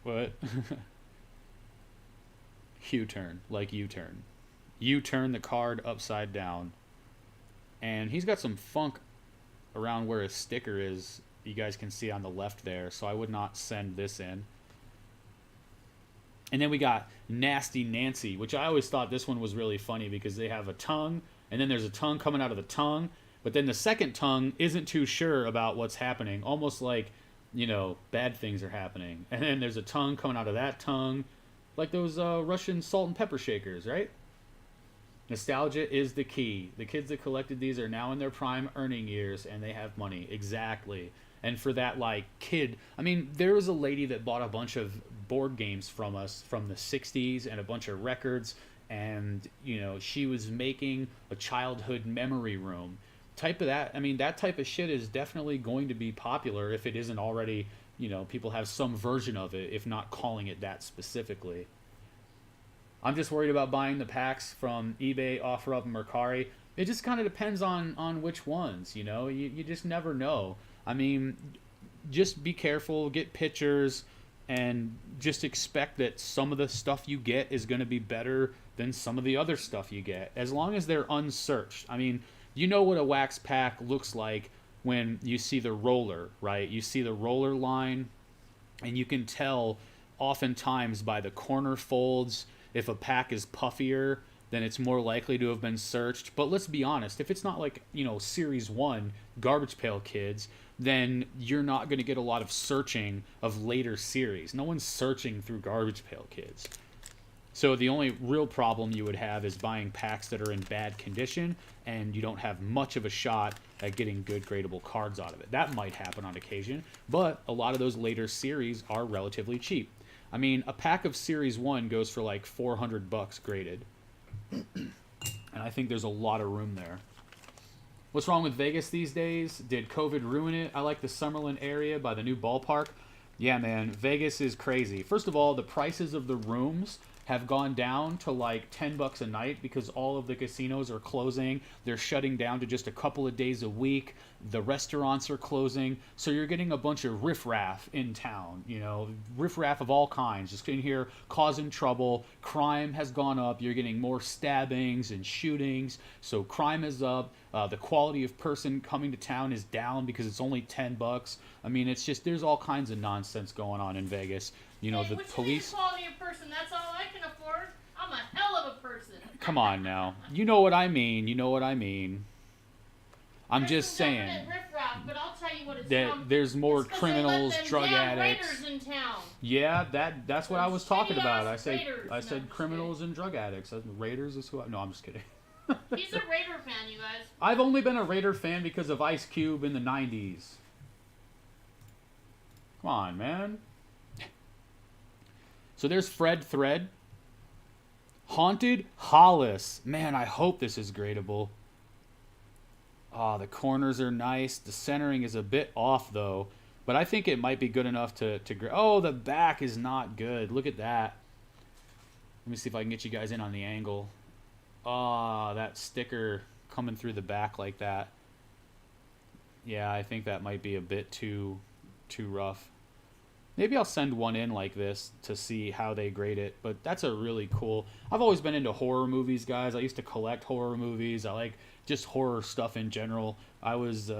What? Hugh Turn, like U-turn. You turn the card upside down. And he's got some funk around where his sticker is. You guys can see on the left there, so I would not send this in. And then we got Nasty Nancy, which I always thought this one was really funny because they have a tongue, and then there's a tongue coming out of the tongue, but then the second tongue isn't too sure about what's happening, almost like, you know, bad things are happening. And then there's a tongue coming out of that tongue, like those Russian salt and pepper shakers, right? Nostalgia is the key. The kids that collected these are now in their prime earning years, and they have money. Exactly. And for that, like, kid... I mean, there was a lady that bought a bunch of board games from us from the 60s and a bunch of records, and, you know, she was making a childhood memory room. Type of that... I mean, that type of shit is definitely going to be popular if it isn't already, you know, people have some version of it, if not calling it that specifically. I'm just worried about buying the packs from eBay, OfferUp, and Mercari. It just kind of depends on which ones, you know? You just never know. I mean, just be careful, get pictures, and just expect that some of the stuff you get is going to be better than some of the other stuff you get, as long as they're unsearched. I mean, you know what a wax pack looks like when you see the roller, right? You see the roller line, and you can tell oftentimes by the corner folds. If a pack is puffier, then it's more likely to have been searched. But let's be honest, if it's not like, you know, Series 1 Garbage Pail Kids, then you're not going to get a lot of searching of later series. No one's searching through Garbage Pail Kids. So the only real problem you would have is buying packs that are in bad condition, and you don't have much of a shot at getting good gradable cards out of it. That might happen on occasion, but a lot of those later series are relatively cheap. I mean, a pack of Series 1 goes for like $400 graded. And I think there's a lot of room there. What's wrong with Vegas these days? Did COVID ruin it? I like the Summerlin area by the new ballpark. Yeah, man, Vegas is crazy. First of all, the prices of the rooms have gone down to like $10 a night because all of the casinos are closing. They're shutting down to just a couple of days a week. The restaurants are closing. So you're getting a bunch of riffraff in town, you know, riffraff of all kinds, just in here causing trouble. Crime has gone up. You're getting more stabbings and shootings. So crime is up. The quality of person coming to town is down because it's only $10. I mean, it's just, there's all kinds of nonsense going on in Vegas. You know, hey, the which police. quality of person? That's all I can afford. I'm a hell of a person. Come on now. You know what I mean. You know what I mean. I'm There's just some saying definite riffraff, but I'll tell you what it's that from. there's more It's 'cause criminals, they let them drug damn addicts. Raiders in town. Yeah, that's what I was talking about. I Shitty-ass said Raiders. I No, said I'm just criminals and drug addicts. Raiders is who I, no, I'm just kidding. He's a Raider fan, you guys. I've only been a Raider fan because of Ice Cube in the 90s. Come on, man. So there's Fred Thread. Haunted Hollis. Man, I hope this is gradable. Ah, the corners are nice. The centering is a bit off, though. But I think it might be good enough to grade. Oh, the back is not good. Look at that. Let me see if I can get you guys in on the angle. Ah, that sticker coming through the back like that. Yeah, I think that might be a bit too rough. Maybe I'll send one in like this to see how they grade it. But that's a really cool... I've always been into horror movies, guys. I used to collect horror movies. I like just horror stuff in general. I was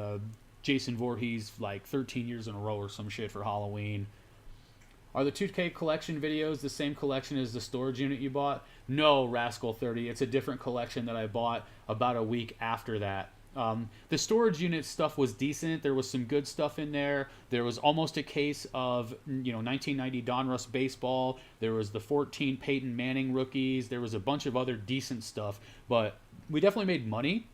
Jason Voorhees like 13 years in a row or some shit for Halloween. Are the 2K collection videos the same collection as the storage unit you bought? No, Rascal 30. It's a different collection that I bought about a week after that. The storage unit stuff was decent. There was some good stuff in there. There was almost a case of, 1990 Donruss baseball. There was the 14 Peyton Manning rookies. There was a bunch of other decent stuff. But we definitely made money.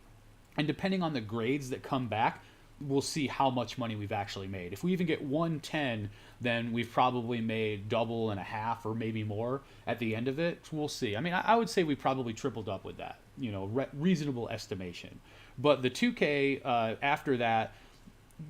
And depending on the grades that come back, we'll see how much money we've actually made. If we even get 110, then we've probably made double and a half or maybe more at the end of it. We'll see. I mean, I would say we probably tripled up with that, reasonable estimation. But the 2K, after that,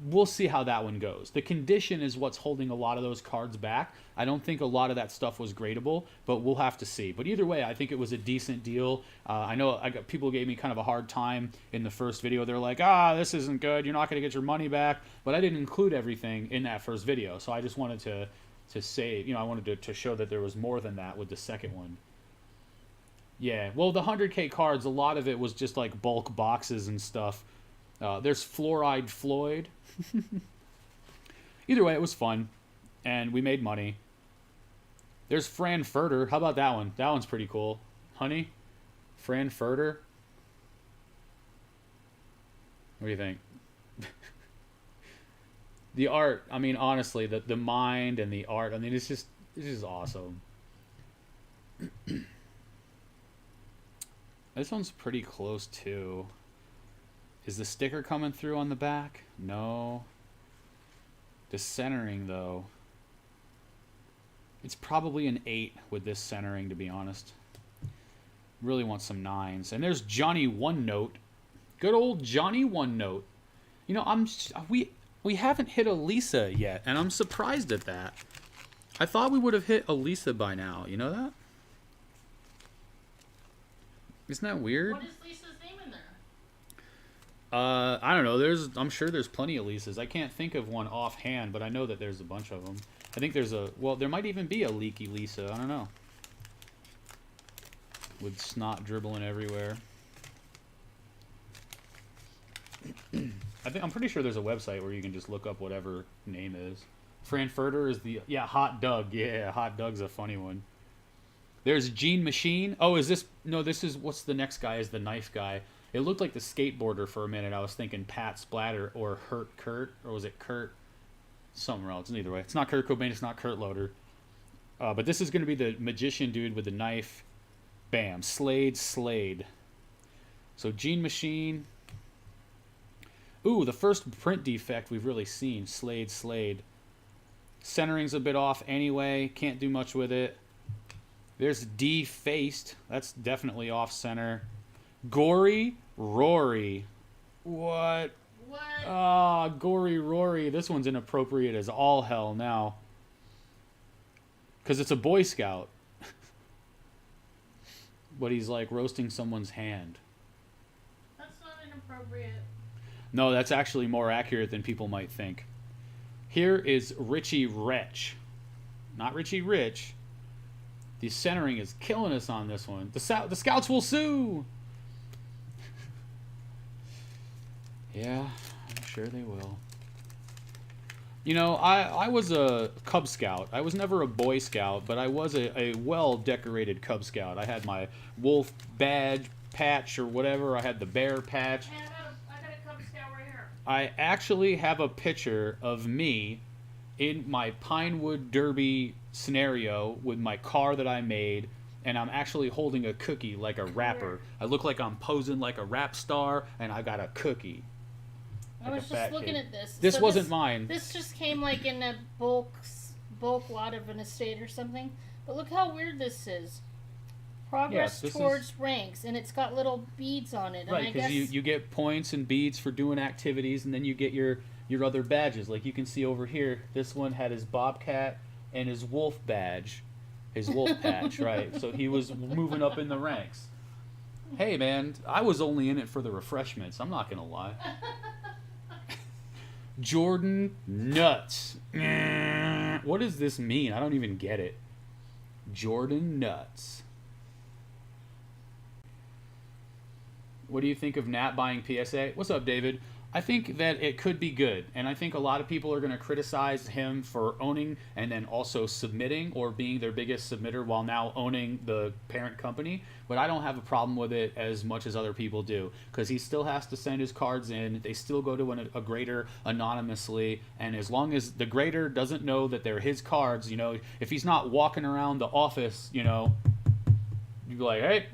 we'll see how that one goes. The condition is what's holding a lot of those cards back. I don't think a lot of that stuff was gradable, but we'll have to see. But either way, I think it was a decent deal. I know people gave me kind of a hard time in the first video. They're like, this isn't good. You're not going to get your money back. But I didn't include everything in that first video. So I just wanted to say, I wanted to show that there was more than that with the second one. Yeah, well, the 100K cards, a lot of it was just like bulk boxes and stuff. There's Fluoride Floyd. Either way, it was fun, and we made money. There's Fran Furter. How about that one? That one's pretty cool. Honey? Fran Furter? What do you think? The art, I mean, honestly, the mind and the art, I mean, it's just awesome. This one's pretty close, too. Is the sticker coming through on the back? No. The centering, though. It's probably an 8 with this centering, to be honest. Really want some 9s. And there's Johnny One Note. Good old Johnny One Note. We haven't hit a Lisa yet, and I'm surprised at that. I thought we would have hit a Lisa by now. You know that? Isn't that weird? What is Lisa's name in there? I don't know. I'm sure there's plenty of Lisas. I can't think of one offhand, but I know that there's a bunch of them. I think there might even be a Leaky Lisa. I don't know. With snot dribbling everywhere. I'm pretty sure there's a website where you can just look up whatever name is. Frankfurter is Hot Doug. Yeah, Hot Doug's a funny one. There's Gene Machine. Oh, what's the next guy is the knife guy. It looked like the skateboarder for a minute. I was thinking Pat Splatter or Hurt Kurt, or was it Kurt? Somewhere else. Either way. It's not Kurt Cobain, it's not Kurt Loder. But this is going to be the magician dude with the knife. Bam. Slade. So Gene Machine. Ooh, the first print defect we've really seen. Slade. Centering's a bit off anyway. Can't do much with it. There's Defaced. That's definitely off center. Gory Rory. What? Gory Rory. This one's inappropriate as all hell now. Because it's a Boy Scout. but he's like roasting someone's hand. That's not inappropriate. No, that's actually more accurate than people might think. Here is Richie Rich. Not Richie Rich. The centering is killing us on this one. The Scouts will sue! Yeah, I'm sure they will. You know, I was a Cub Scout. I was never a Boy Scout, but I was a well-decorated Cub Scout. I had my wolf badge, patch, or whatever. I had the bear patch. Hey, I got a Cub Scout right here. I actually have a picture of me in my Pinewood Derby scenario with my car that I made, and I'm actually holding a cookie like a rapper. I look like I'm posing like a rap star, and I got a cookie. I was just looking at this. This wasn't mine. This just came like in a bulk lot of an estate or something. But look how weird this is. Progress towards ranks, and it's got little beads on it. Right, because you get points and beads for doing activities, and then you get your other badges. Like you can see over here, this one had his Bobcat and his wolf badge, his wolf patch, right? So he was moving up in the ranks. Hey, man, I was only in it for the refreshments. I'm not going to lie. Jordan Nuts. What does this mean? I don't even get it. Jordan Nuts. What do you think of Nat buying PSA? What's up, David? I think that it could be good, and I think a lot of people are going to criticize him for owning and then also submitting or being their biggest submitter while now owning the parent company, but I don't have a problem with it as much as other people do, because he still has to send his cards in, they still go to a grader anonymously, and as long as the grader doesn't know that they're his cards, you know, if he's not walking around the office, you know, you'd be like, hey,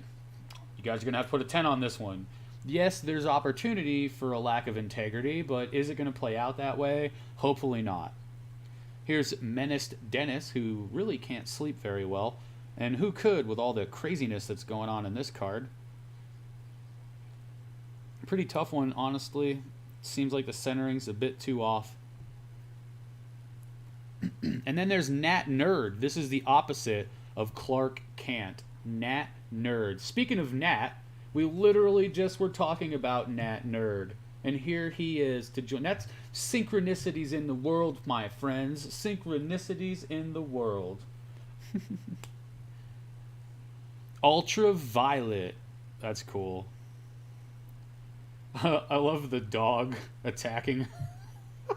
you guys are going to have to put a 10 on this one. Yes, there's opportunity for a lack of integrity, but is it going to play out that way? Hopefully not. Here's Menaced Dennis, who really can't sleep very well, and who could with all the craziness that's going on in this card. Pretty tough one, honestly. Seems like the centering's a bit too off. And then there's Nat Nerd. This is the opposite of Clark Kent. Nat Nerd. Speaking of Nat, we literally just were talking about Nat Nerd. And here he is to join. That's synchronicities in the world, my friends. Synchronicities in the world. Ultraviolet. That's cool. I love the dog attacking.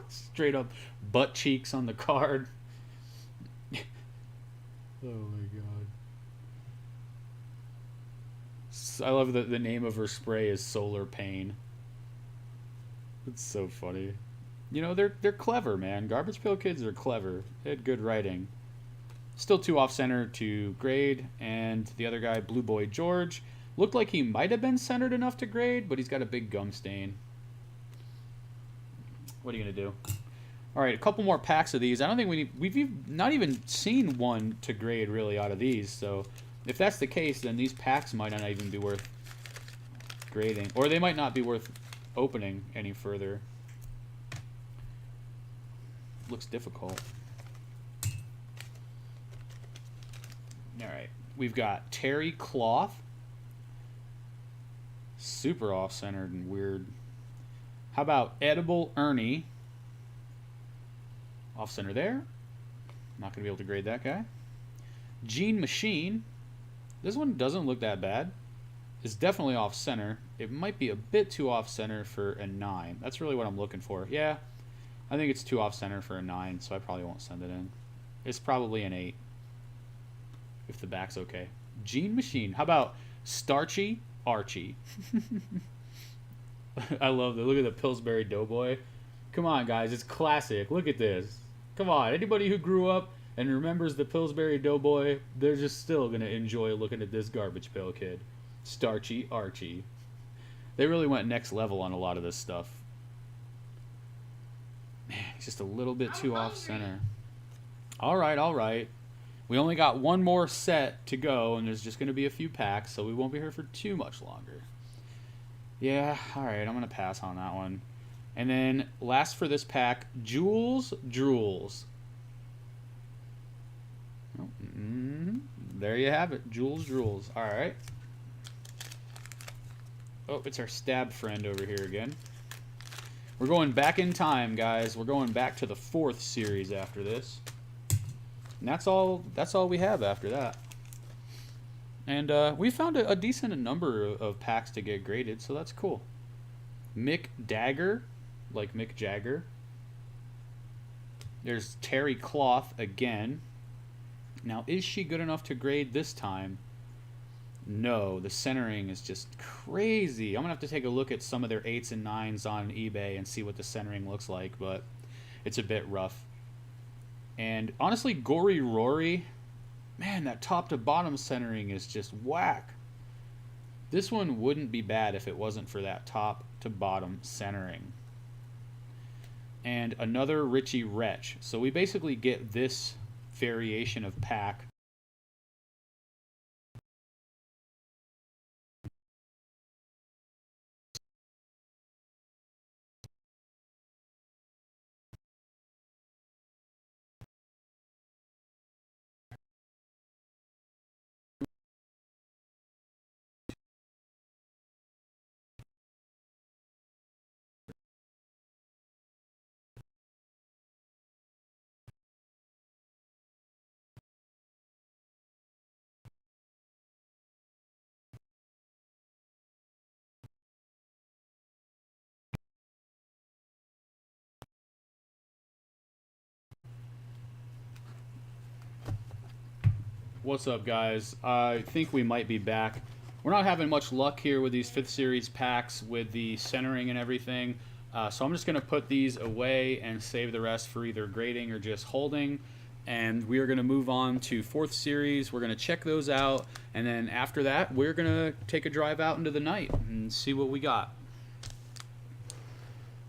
Straight up butt cheeks on the card. Oh my god. I love that the name of her spray is Solar Pain. It's so funny. You know, they're clever, man. Garbage Pail Kids are clever. They had good writing. Still too off-center to grade, and the other guy, Blue Boy George, looked like he might have been centered enough to grade, but he's got a big gum stain. What are you going to do? All right, a couple more packs of these. I don't think we've not even seen one to grade, really, out of these, so if that's the case, then these packs might not even be worth grading. Or they might not be worth opening any further. Looks difficult. Alright. We've got Terry Cloth. Super off-centered and weird. How about Edible Ernie? Off-center there. Not going to be able to grade that guy. Gene Machine. This one doesn't look that bad. It's definitely off-center. It might be a bit too off-center for a 9. That's really what I'm looking for. Yeah, I think it's too off-center for a 9, so I probably won't send it in. It's probably an 8, if the back's okay. Gene Machine. How about Starchy Archie? I love that. Look at the Pillsbury Doughboy. Come on, guys. It's classic. Look at this. Come on. Anybody who grew up and remembers the Pillsbury Doughboy, they're just still going to enjoy looking at this Garbage Pail Kid. Starchy Archie. They really went next level on a lot of this stuff. Man, he's just a little bit too off-center. All right, all right. We only got one more set to go, and there's just going to be a few packs, so we won't be here for too much longer. Yeah, all right, I'm going to pass on that one. And then, last for this pack, Jules Drools. Oh, there you have it, Jules Drools. All right. Oh, it's our stab friend over here again. We're going back in time, guys. We're going back to the 4th series after this. And that's all we have after that. And we found a decent number of packs to get graded, so that's cool. Mick Dagger, like Mick Jagger. There's Terry Cloth again. Now, is she good enough to grade this time? No, the centering is just crazy. I'm going to have to take a look at some of their 8s and 9s on eBay and see what the centering looks like, but it's a bit rough. And honestly, Gory Rory, man, that top to bottom centering is just whack. This one wouldn't be bad if it wasn't for that top to bottom centering. And another Richie Wretch. So we basically get this variation of pack. What's up, guys? I think we might be back. We're not having much luck here with these 5th series packs with the centering and everything. So I'm just going to put these away and save the rest for either grading or just holding. And we are going to move on to 4th series. We're going to check those out. And then after that, we're going to take a drive out into the night and see what we got.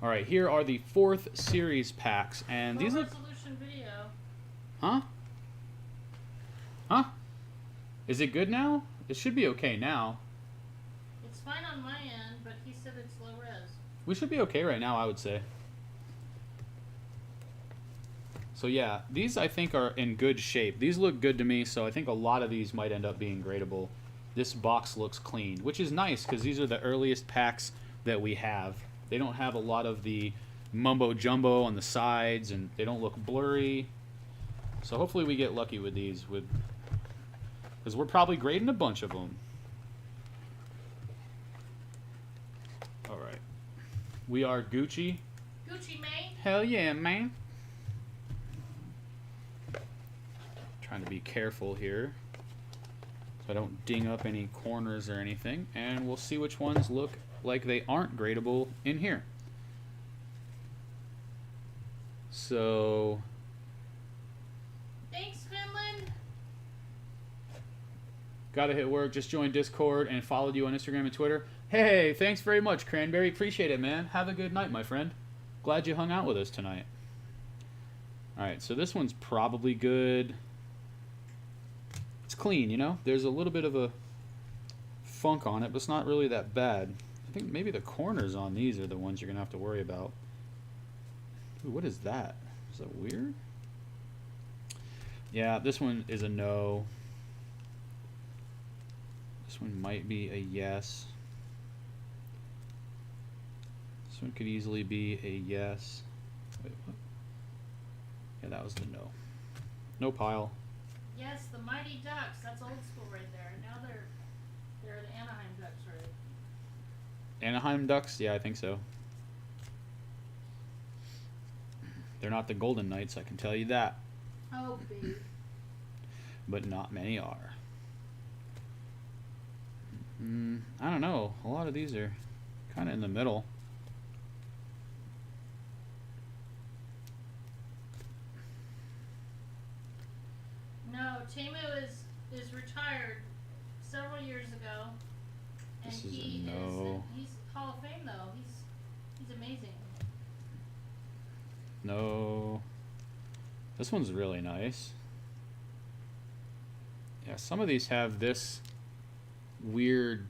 All right, here are the 4th series packs. And these look... resolution video. Huh? Huh? Is it good now? It should be okay now. It's fine on my end, but he said it's low res. We should be okay right now, I would say. So yeah, these I think are in good shape. These look good to me, so I think a lot of these might end up being gradable. This box looks clean, which is nice because these are the earliest packs that we have. They don't have a lot of the mumbo jumbo on the sides, and they don't look blurry. So hopefully we get lucky with these, because we're probably grading a bunch of them. All right, we are Gucci. Gucci Mane. Hell yeah, man. Trying to be careful here so I don't ding up any corners or anything, and we'll see which ones look like they aren't gradable in here. So Thanks, Finland. gotta hit work, just joined Discord and followed you on Instagram and Twitter. Hey, thanks very much, Cranberry. Appreciate it, man. Have a good night, my friend. Glad you hung out with us tonight. Alright, so this one's probably good. It's clean, you know? There's a little bit of a funk on it, but it's not really that bad. I think maybe the corners on these are the ones you're going to have to worry about. Ooh, what is that? Is that weird? Yeah, this one is a no. This one might be a yes. This one could easily be a yes. Wait, what? Yeah, that was the no. No pile. Yes, the Mighty Ducks. That's old school right there. Now they're the Anaheim Ducks, right? Anaheim Ducks? Yeah, I think so. They're not the Golden Knights, I can tell you that. Oh, babe. But not many are. I don't know. A lot of these are kind of in the middle. No, Tamu is retired several years ago, and This is he a no. he's Hall of Fame though. He's amazing. No. This one's really nice. Yeah, some of these have this weird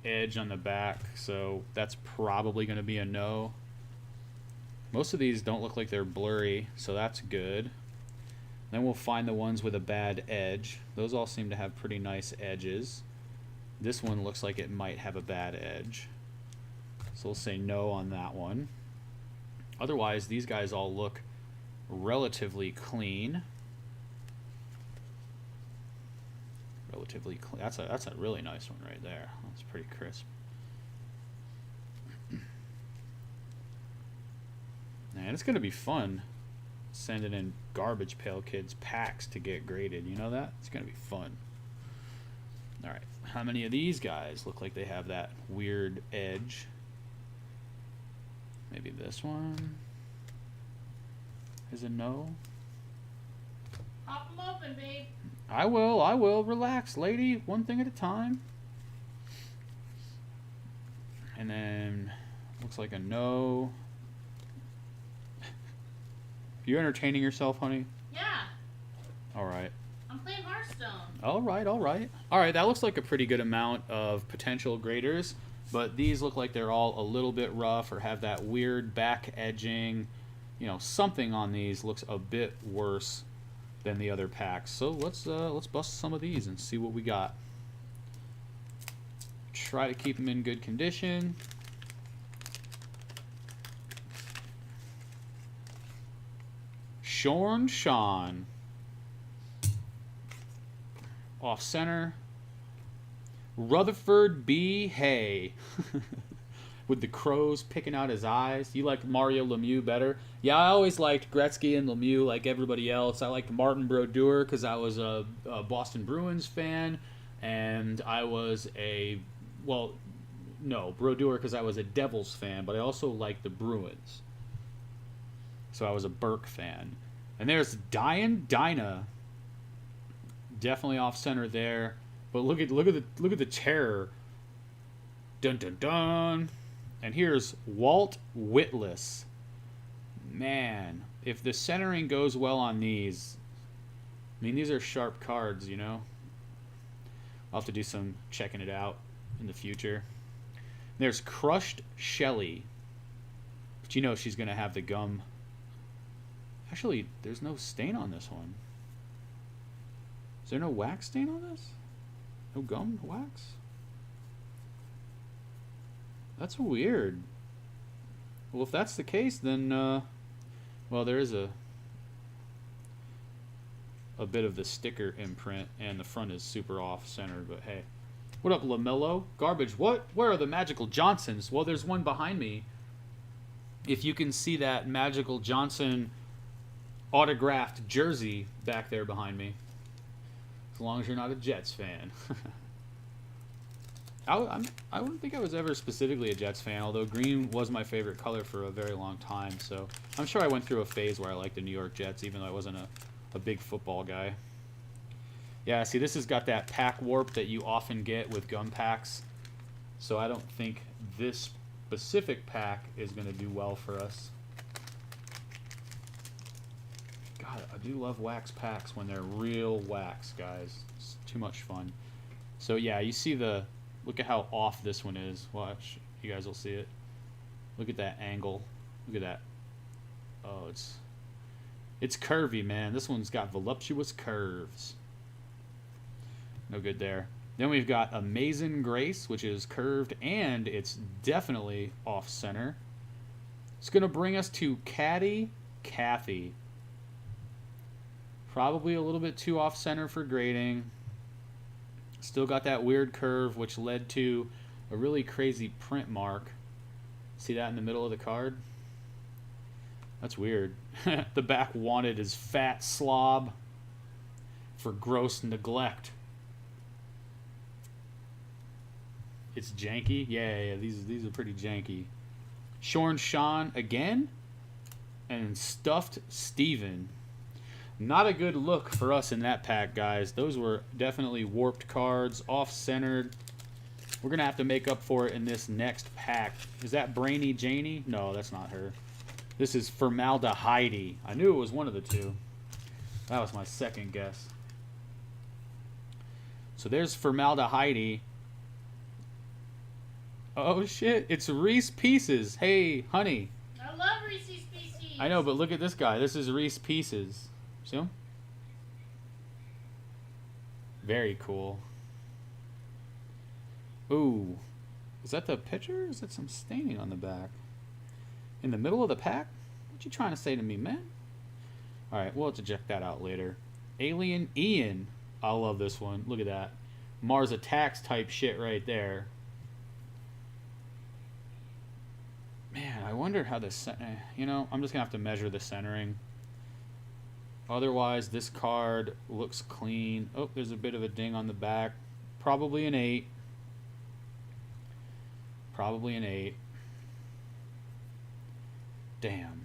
edge on the back, so that's probably going to be a no. Most of these don't look like they're blurry, so that's good. Then we'll find the ones with a bad edge. Those all seem to have pretty nice edges. This one looks like it might have a bad edge. So we'll say no on that one. Otherwise, these guys all look relatively clean. Relatively clean. That's a really nice one right there. That's pretty crisp. Man, it's gonna be fun sending in Garbage Pail Kids packs to get graded. You know that? It's gonna be fun. All right, how many of these guys look like they have that weird edge? Maybe this one is a no. Pop them open, babe. I will. Relax, lady. One thing at a time. And then looks like a no. You entertaining yourself, honey? Yeah. All right. I'm playing Hearthstone. All right, that looks like a pretty good amount of potential graders, but these look like they're all a little bit rough or have that weird back edging. You know, something on these looks a bit worse than the other packs. So let's bust some of these and see what we got. Try to keep them in good condition. Sean. Off center. Rutherford B. Hay. With the crows picking out his eyes. You like Mario Lemieux better? Yeah, I always liked Gretzky and Lemieux like everybody else. I liked Martin Brodeur because I was a Boston Bruins fan. And I was Brodeur because I was a Devils fan. But I also liked the Bruins. So I was a Burke fan. And there's Dinah. Definitely off center there. But look at the terror. Dun dun dun. And here's Walt Whitless. Man, if the centering goes well on these, I mean, these are sharp cards, you know. I'll have to do some checking it out in the future. There's Crushed Shelly. But you know she's gonna have the gum. Actually, there's no stain on this one. Is there no wax stain on this? No gum wax? That's weird. Well, if that's the case, then, well, there is a bit of the sticker imprint, and the front is super off-center, but hey. What up, LaMelo? Garbage, what? Where are the Magical Johnsons? Well, there's one behind me. If you can see that Magical Johnson autographed jersey back there behind me. As long as you're not a Jets fan. I wouldn't think I was ever specifically a Jets fan, although green was my favorite color for a very long time. So I'm sure I went through a phase where I liked the New York Jets, even though I wasn't a big football guy. Yeah, see, this has got that pack warp that you often get with gum packs. So I don't think this specific pack is going to do well for us. God, I do love wax packs when they're real wax, guys. It's too much fun. So yeah, you see look at how off this one is. Watch, you guys will see it. Look at that angle. Look at that. Oh, it's curvy, man. This one's got voluptuous curves. No good there. Then we've got Amazing Grace, which is curved, and it's definitely off-center. It's going to bring us to Caddy Kathy. Probably a little bit too off-center for grading. Still got that weird curve, which led to a really crazy print mark. See that in the middle of the card? That's weird. The back wanted is fat slob for gross neglect. It's janky. Yeah, these are pretty janky. Sean again, and Stuffed Steven. Not a good look for us in that pack, guys. Those were definitely warped cards, off-centered. We're going to have to make up for it in this next pack. Is that Brainy Janie? No, that's not her. This is Formaldehyde. I knew it was one of the two. That was my second guess. So there's Formaldehyde. Oh, shit. It's Reese Pieces. Hey, honey. I love Reese's Pieces. I know, but look at this guy. This is Reese Pieces. See him? Very cool. Ooh. Is that the picture? Is that some staining on the back? In the middle of the pack? What you trying to say to me, man? Alright, we'll have to check that out later. Alien Ian. I love this one. Look at that. Mars Attacks type shit right there. Man, I wonder how this... You know, I'm just going to have to measure the centering. Otherwise, this card looks clean. Oh, there's a bit of a ding on the back. Probably an 8. Probably an 8. Damn.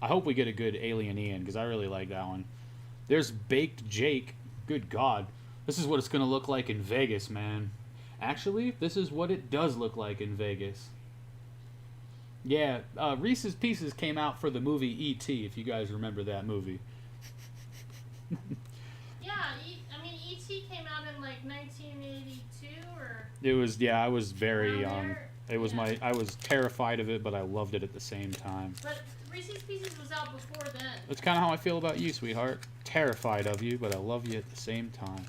I hope we get a good Alien Ian, because I really like that one. There's Baked Jake. Good God. This is what it's going to look like in Vegas, man. Actually, this is what it does look like in Vegas. Yeah, Reese's Pieces came out for the movie E.T., if you guys remember that movie. Yeah, I mean, E.T. came out in like 1982 or... It was, yeah, I was very young. It was yeah. I was terrified of it, but I loved it at the same time. But Reese's Pieces was out before then. That's kind of how I feel about you, sweetheart. Terrified of you, but I love you at the same time.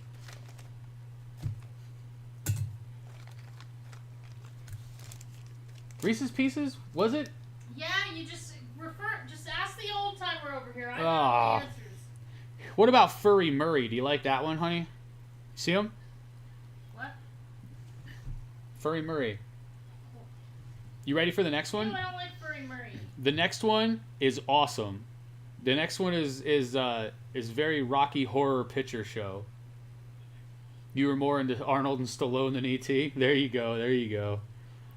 Reese's Pieces? Was it? Yeah, you just ask the old timer over here. I know Ah. the answers. What about Furry Murray? Do you like that one, honey? See him? What? Furry Murray. You ready for the next one? No, I don't like Furry Murray. The next one is awesome. The next one is very Rocky Horror Picture Show. You were more into Arnold and Stallone than E.T.? There you go. There you go.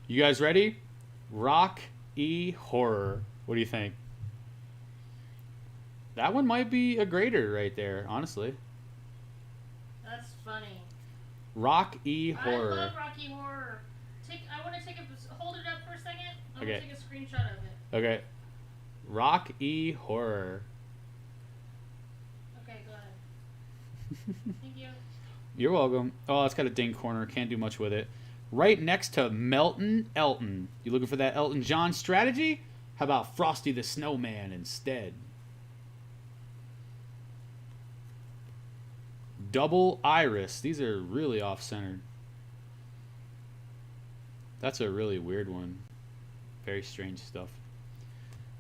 You guys ready? Rock-E Horror. What do you think? That one might be a grader right there, honestly. That's funny. Rock-E Horror. I love Rocky Horror. I want to hold it up for a second. I Okay. want to take a screenshot of it. Okay. Rock-E Horror. Okay, go ahead. Thank you. You're welcome. Oh, it's got a ding corner. Can't do much with it. Right next to Melton Elton. You looking for that Elton John strategy? How about Frosty the Snowman instead? Double Iris. These are really off-centered. That's a really weird one. Very strange stuff.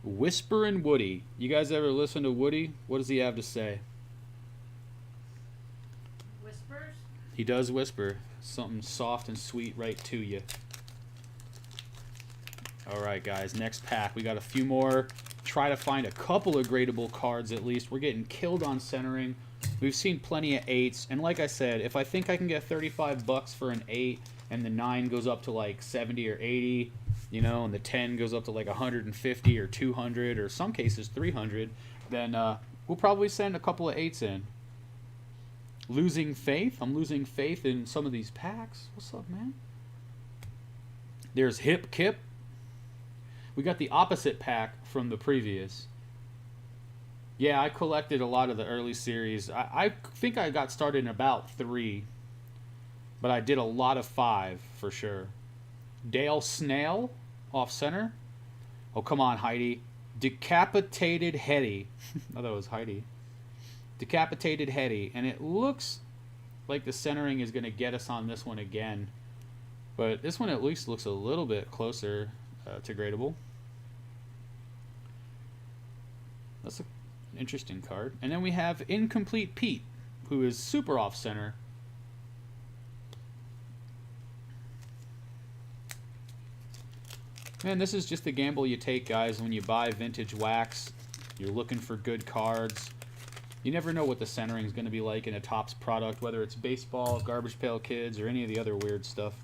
Whisperin' Woody. You guys ever listen to Woody? What does he have to say? Whispers? He does whisper. Something soft and sweet right to you. Alright guys, next pack. We got a few more. Try to find a couple of gradable cards at least. We're getting killed on centering. We've seen plenty of 8s. And like I said, if I think I can get 35 bucks for an 8 and the 9 goes up to like 70 or 80, you know, and the 10 goes up to like 150 or 200 or some cases 300, then we'll probably send a couple of 8s in. Losing faith? I'm losing faith in some of these packs. What's up, man? There's Hip Kip. We got the opposite pack from the previous. Yeah, I collected a lot of the early series. I think I got started in about 3. But I did a lot of 5, for sure. Dale Snail, off center. Oh, come on, Heidi. Decapitated Hetty. I thought it was Heidi. Decapitated Hetty. And it looks like the centering is going to get us on this one again. But this one at least looks a little bit closer to gradable. That's an interesting card. And then we have Incomplete Pete, who is super off center. Man, this is just the gamble you take, guys, when you buy vintage wax. You're looking for good cards. You never know what the centering is going to be like in a Topps product, whether it's baseball, Garbage Pail Kids, or any of the other weird stuff.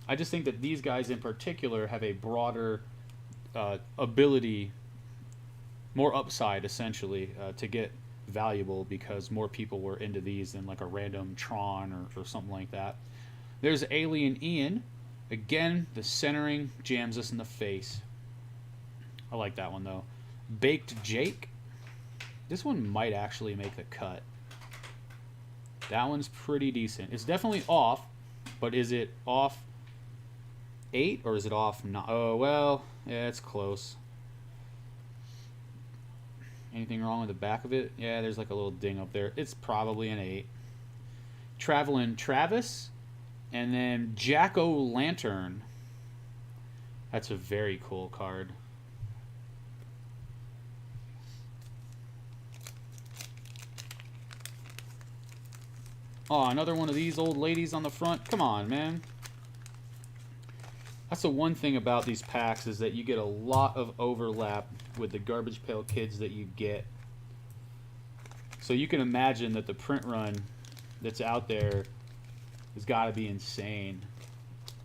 I just think that these guys in particular have a broader ability, more upside, essentially, to get valuable because more people were into these than like a random Tron or something like that. There's Alien Ian. Again, the centering jams us in the face. I like that one, though. Baked Jake. This one might actually make the cut. That one's pretty decent. It's definitely off, but is it off 8 or is it off 9? Oh, well, yeah, it's close. Anything wrong with the back of it? Yeah, there's like a little ding up there. It's probably an 8. Traveling Travis. And then Jack-O-Lantern. That's a very cool card. Oh, another one of these old ladies on the front. Come on, man. That's the one thing about these packs is that you get a lot of overlap with the Garbage Pail Kids that you get. So you can imagine that the print run that's out there has got to be insane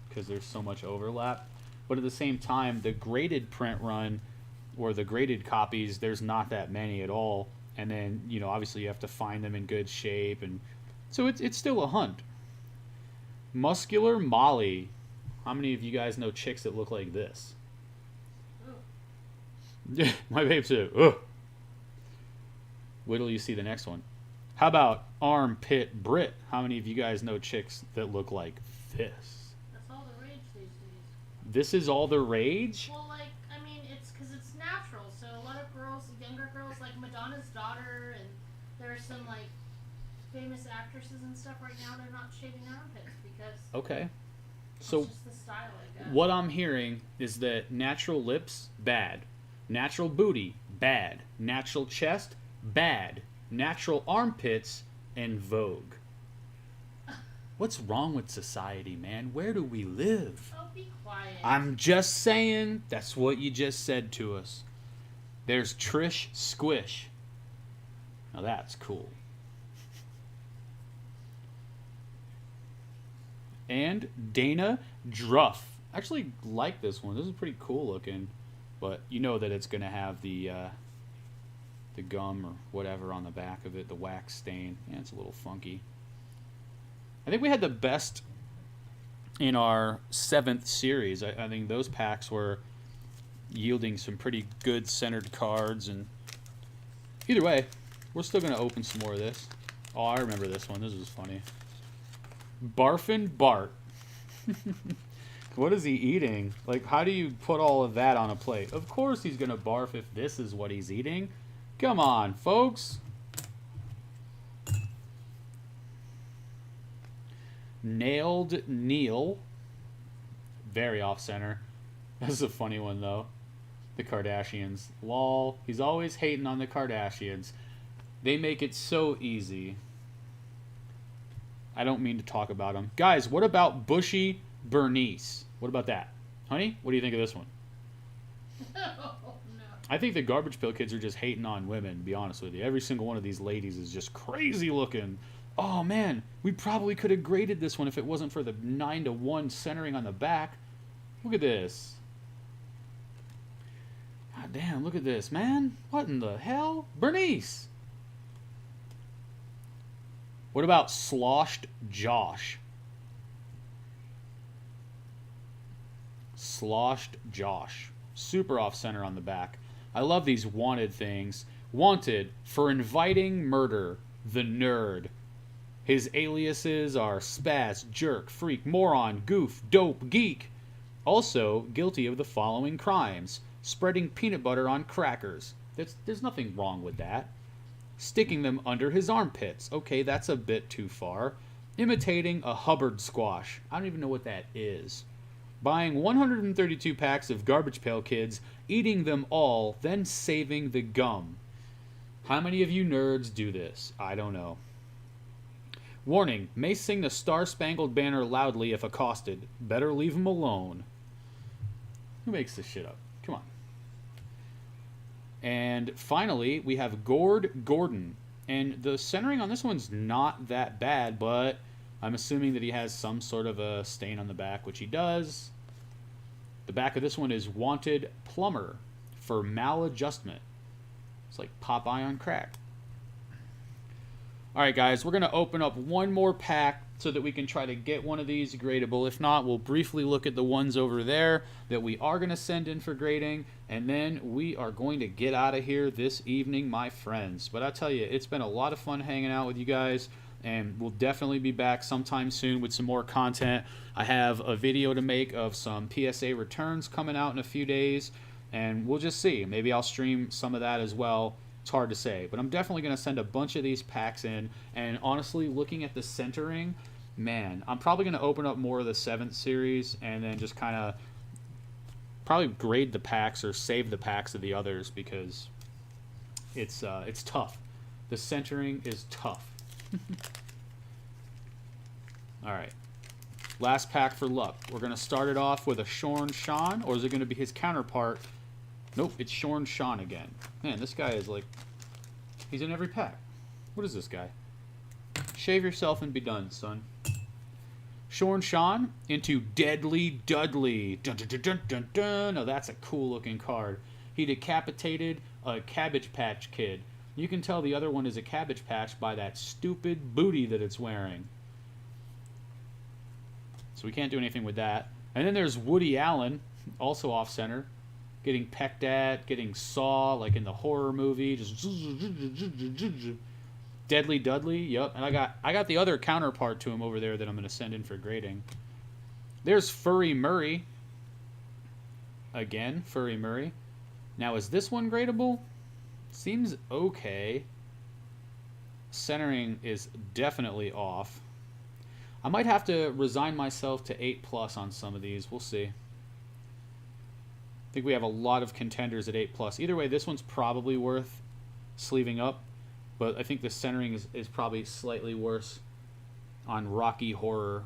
because there's so much overlap. But at the same time, the graded print run or the graded copies, there's not that many at all. And then, you know, obviously you have to find them in good shape. And so it's still a hunt. Muscular Molly. How many of you guys know chicks that look like this? Yeah, my babe said, ugh. Wait till you see the next one. How about Armpit Brit? How many of you guys know chicks that look like this? That's all the rage these days. This is all the rage? Well, like, I mean, it's because it's natural. So a lot of girls, younger girls, like Madonna's daughter, and there are some, like, famous actresses and stuff right now, they're not shaving their armpits because... Okay. So it's just the style, I guess. what I'm hearing is that natural lips, bad. Natural booty, bad. Natural chest, bad. Natural armpits, and vogue. What's wrong with society, man? Where do we live? Oh, be quiet. I'm just saying, that's what you just said to us. There's Trish Squish. Now that's cool. And Dana Druff. I actually like this one. This is pretty cool looking, but you know that it's going to have the gum or whatever on the back of it, the wax stain. Yeah, it's a little funky. I think we had the best in our 7th series. I think those packs were yielding some pretty good centered cards. And either way, we're still going to open some more of this. Oh, I remember this one. This was funny. Barfin' Bart. What is he eating? Like, how do you put all of that on a plate? Of course he's going to barf if this is what he's eating. Come on, folks. Nailed Neil. Very off-center. That's a funny one, though. The Kardashians. Lol. He's always hating on the Kardashians. They make it so easy. I don't mean to talk about them. Guys, what about Bushy Bernice? What about that? Honey, what do you think of this one? No. I think the Garbage Pail Kids are just hating on women, to be honest with you. Every single one of these ladies is just crazy looking. Oh, man, we probably could have graded this one if it wasn't for the 9-to-1 centering on the back. Look at this. God damn, look at this, man. What in the hell? Bernice! What about Sloshed Josh? Sloshed Josh. Super off-center on the back. I love these wanted things. Wanted for inviting murder. The Nerd. His aliases are Spaz, Jerk, Freak, Moron, Goof, Dope, Geek. Also guilty of the following crimes. Spreading peanut butter on crackers. There's nothing wrong with that. Sticking them under his armpits. Okay, that's a bit too far. Imitating a Hubbard squash. I don't even know what that is. Buying 132 packs of Garbage Pail Kids, eating them all, then saving the gum. How many of you nerds do this? I don't know. Warning, may sing the Star Spangled Banner loudly if accosted. Better leave him alone. Who makes this shit up? Come on. And finally, we have Gordon. And the centering on this one's not that bad, but I'm assuming that he has some sort of a stain on the back, which he does. The back of this one is Wanted Plumber for maladjustment. It's like Popeye on crack. All right, guys, we're going to open up one more pack so that we can try to get one of these gradable. If not, we'll briefly look at the ones over there that we are going to send in for grading, and then we are going to get out of here this evening, my friends. But I tell you, it's been a lot of fun hanging out with you guys, and we'll definitely be back sometime soon with some more content. I have a video to make of some PSA returns coming out in a few days, and we'll just see. Maybe I'll stream some of that as well. It's hard to say, but I'm definitely going to send a bunch of these packs in, and honestly, looking at the centering, Man, I'm probably going to open up more of the 7th series and then just kind of probably grade the packs or save the packs of the others because it's tough. The centering is tough. All right. Last pack for luck. We're going to start it off with a Shorn Sean, or is it going to be his counterpart? Nope, it's Shorn Sean again. Man, this guy is like, he's in every pack. What is this guy? Shave yourself and be done, son. Shorn Sean into Deadly Dudley. Dun, dun, dun, dun, dun, dun. Oh, that's a cool looking card. He decapitated a Cabbage Patch Kid. You can tell the other one is a Cabbage Patch by that stupid booty that it's wearing. So we can't do anything with that. And then there's Woody Allen, also off center, getting pecked at, getting saw like in the horror movie. Just Deadly Dudley, yep. And I got the other counterpart to him over there that I'm going to send in for grading. There's Furry Murray. Again, Furry Murray. Now, is this one gradable? Seems okay. Centering is definitely off. I might have to resign myself to 8+ on some of these. We'll see. I think we have a lot of contenders at 8+. Either way, this one's probably worth sleeving up. But I think the centering is probably slightly worse on Rocky Horror.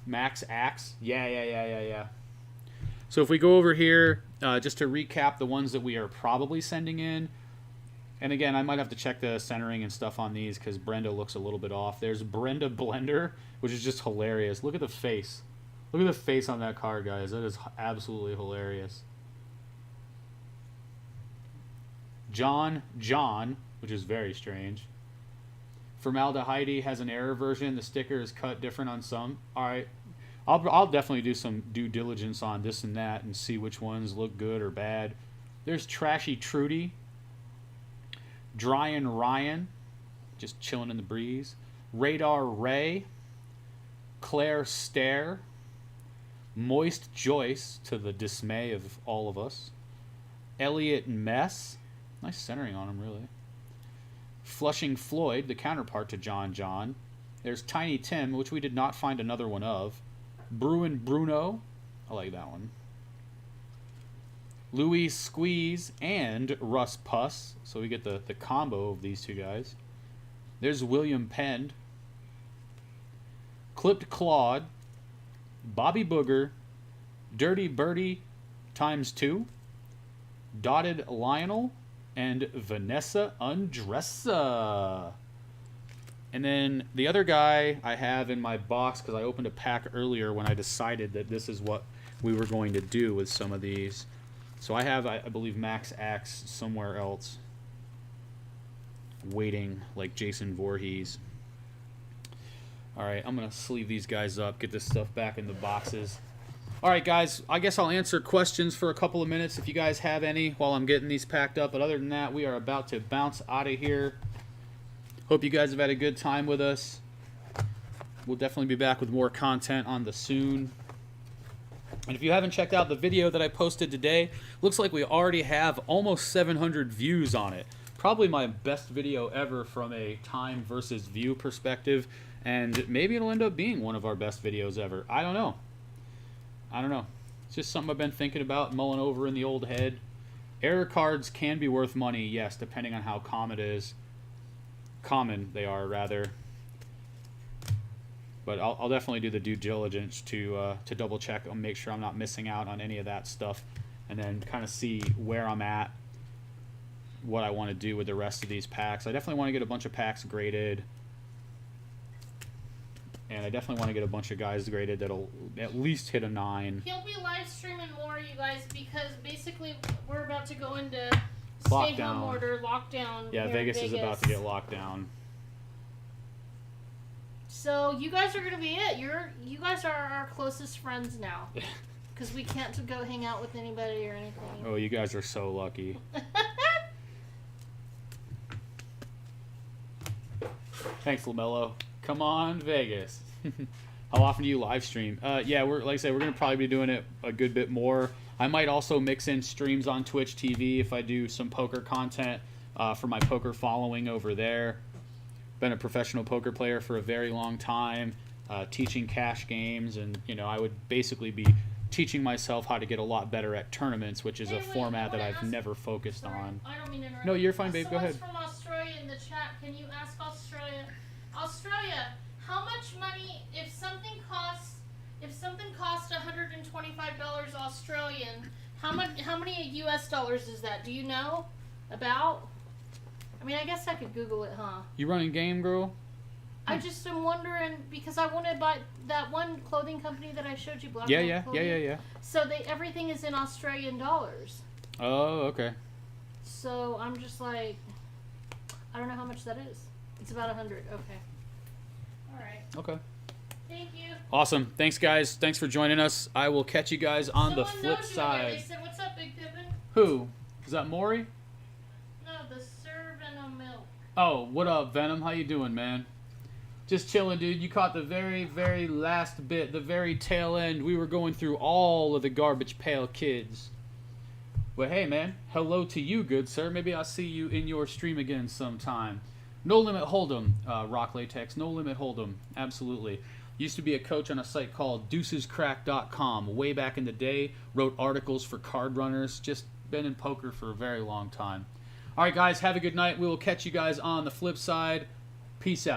Max Axe. Yeah. So if we go over here, just to recap the ones that we are probably sending in. And again, I might have to check the centering and stuff on these because Brenda looks a little bit off. There's Brenda Blender, which is just hilarious. Look at the face. Look at the face on that card, guys. That is absolutely hilarious. John, which is very strange. Formaldehyde has an error version. The sticker is cut different on some. All right. I'll definitely do some due diligence on this and that and see which ones look good or bad. There's Trashy Trudy. Dryin' Ryan, just chilling in the breeze. Radar Ray. Claire Stare. Moist Joyce, to the dismay of all of us. Elliot Mess. Nice centering on him, really. Flushing Floyd, the counterpart to John. There's Tiny Tim, which we did not find another one of. Bruin Bruno. I like that one. Louis Squeeze and Russ Puss. So we get the combo of these two guys. There's William Penn. Clipped Claude. Bobby Booger. Dirty Birdie ×2. Dotted Lionel. And Vanessa Undressa. And then the other guy I have in my box, because I opened a pack earlier when I decided that this is what we were going to do with some of these. So I have, I believe, Max Axe somewhere else, waiting like Jason Voorhees. All right, I'm going to sleeve these guys up, get this stuff back in the boxes. All right, guys, I guess I'll answer questions for a couple of minutes if you guys have any while I'm getting these packed up. But other than that, we are about to bounce out of here. Hope you guys have had a good time with us. We'll definitely be back with more content on the soon. And if you haven't checked out the video that I posted today, looks like we already have almost 700 views on it. Probably my best video ever from a time versus view perspective. And maybe it'll end up being one of our best videos ever. I don't know. It's just something I've been thinking about, mulling over in the old head. Error cards can be worth money, yes, depending on how common they are, rather. But I'll definitely do the due diligence to double check and make sure I'm not missing out on any of that stuff, and then kind of see where I'm at, what I want to do with the rest of these packs. I definitely want to get a bunch of packs graded. And I definitely want to get a bunch of guys graded that'll at least hit a 9. He'll be live streaming more, you guys, because basically we're about to go into Lockdown. stay home order, lockdown. Yeah, Vegas is about to get locked down. So you guys are gonna be it. You guys are our closest friends now, because we can't go hang out with anybody or anything. Oh, you guys are so lucky. Thanks, LaMelo. Come on, Vegas. How often do you live stream? Yeah, like I said, we're gonna probably be doing it a good bit more. I might also mix in streams on Twitch TV if I do some poker content for my poker following over there. been a professional poker player for a very long time, teaching cash games, and I would basically be teaching myself how to get a lot better at tournaments, which is a format that I've never focused on. I don't mean to interrupt. No, you're fine, babe. Go ahead. Someone's from Australia in the chat. Can you ask Australia, how much money if something costs $125 Australian? How many US dollars is that? Do you know about? I mean, I guess I could Google it, huh? You running game, girl? I just am wondering because I want to buy that one clothing company that I showed you. Black Yeah. So everything is in Australian dollars. Oh, okay. So I'm just like, I don't know how much that is. It's about 100. Okay. All right. Okay. Thank you. Awesome. Thanks, guys. Thanks for joining us. I will catch you guys on the flip knows you side. They said, "What's up, Big Pippin?" Who? Is that Maury? No, the serving of milk. Oh, what up, Venom? How you doing, man? Just chilling, dude. You caught the very, very last bit, the very tail end. We were going through all of the Garbage Pail Kids. Well, hey, man. Hello to you, good sir. Maybe I'll see you in your stream again sometime. No Limit Hold'em, Rock Latex. No Limit Hold'em. Absolutely. Used to be a coach on a site called deucescrack.com way back in the day. Wrote articles for card runners. Just been in poker for a very long time. All right, guys. Have a good night. We will catch you guys on the flip side. Peace out.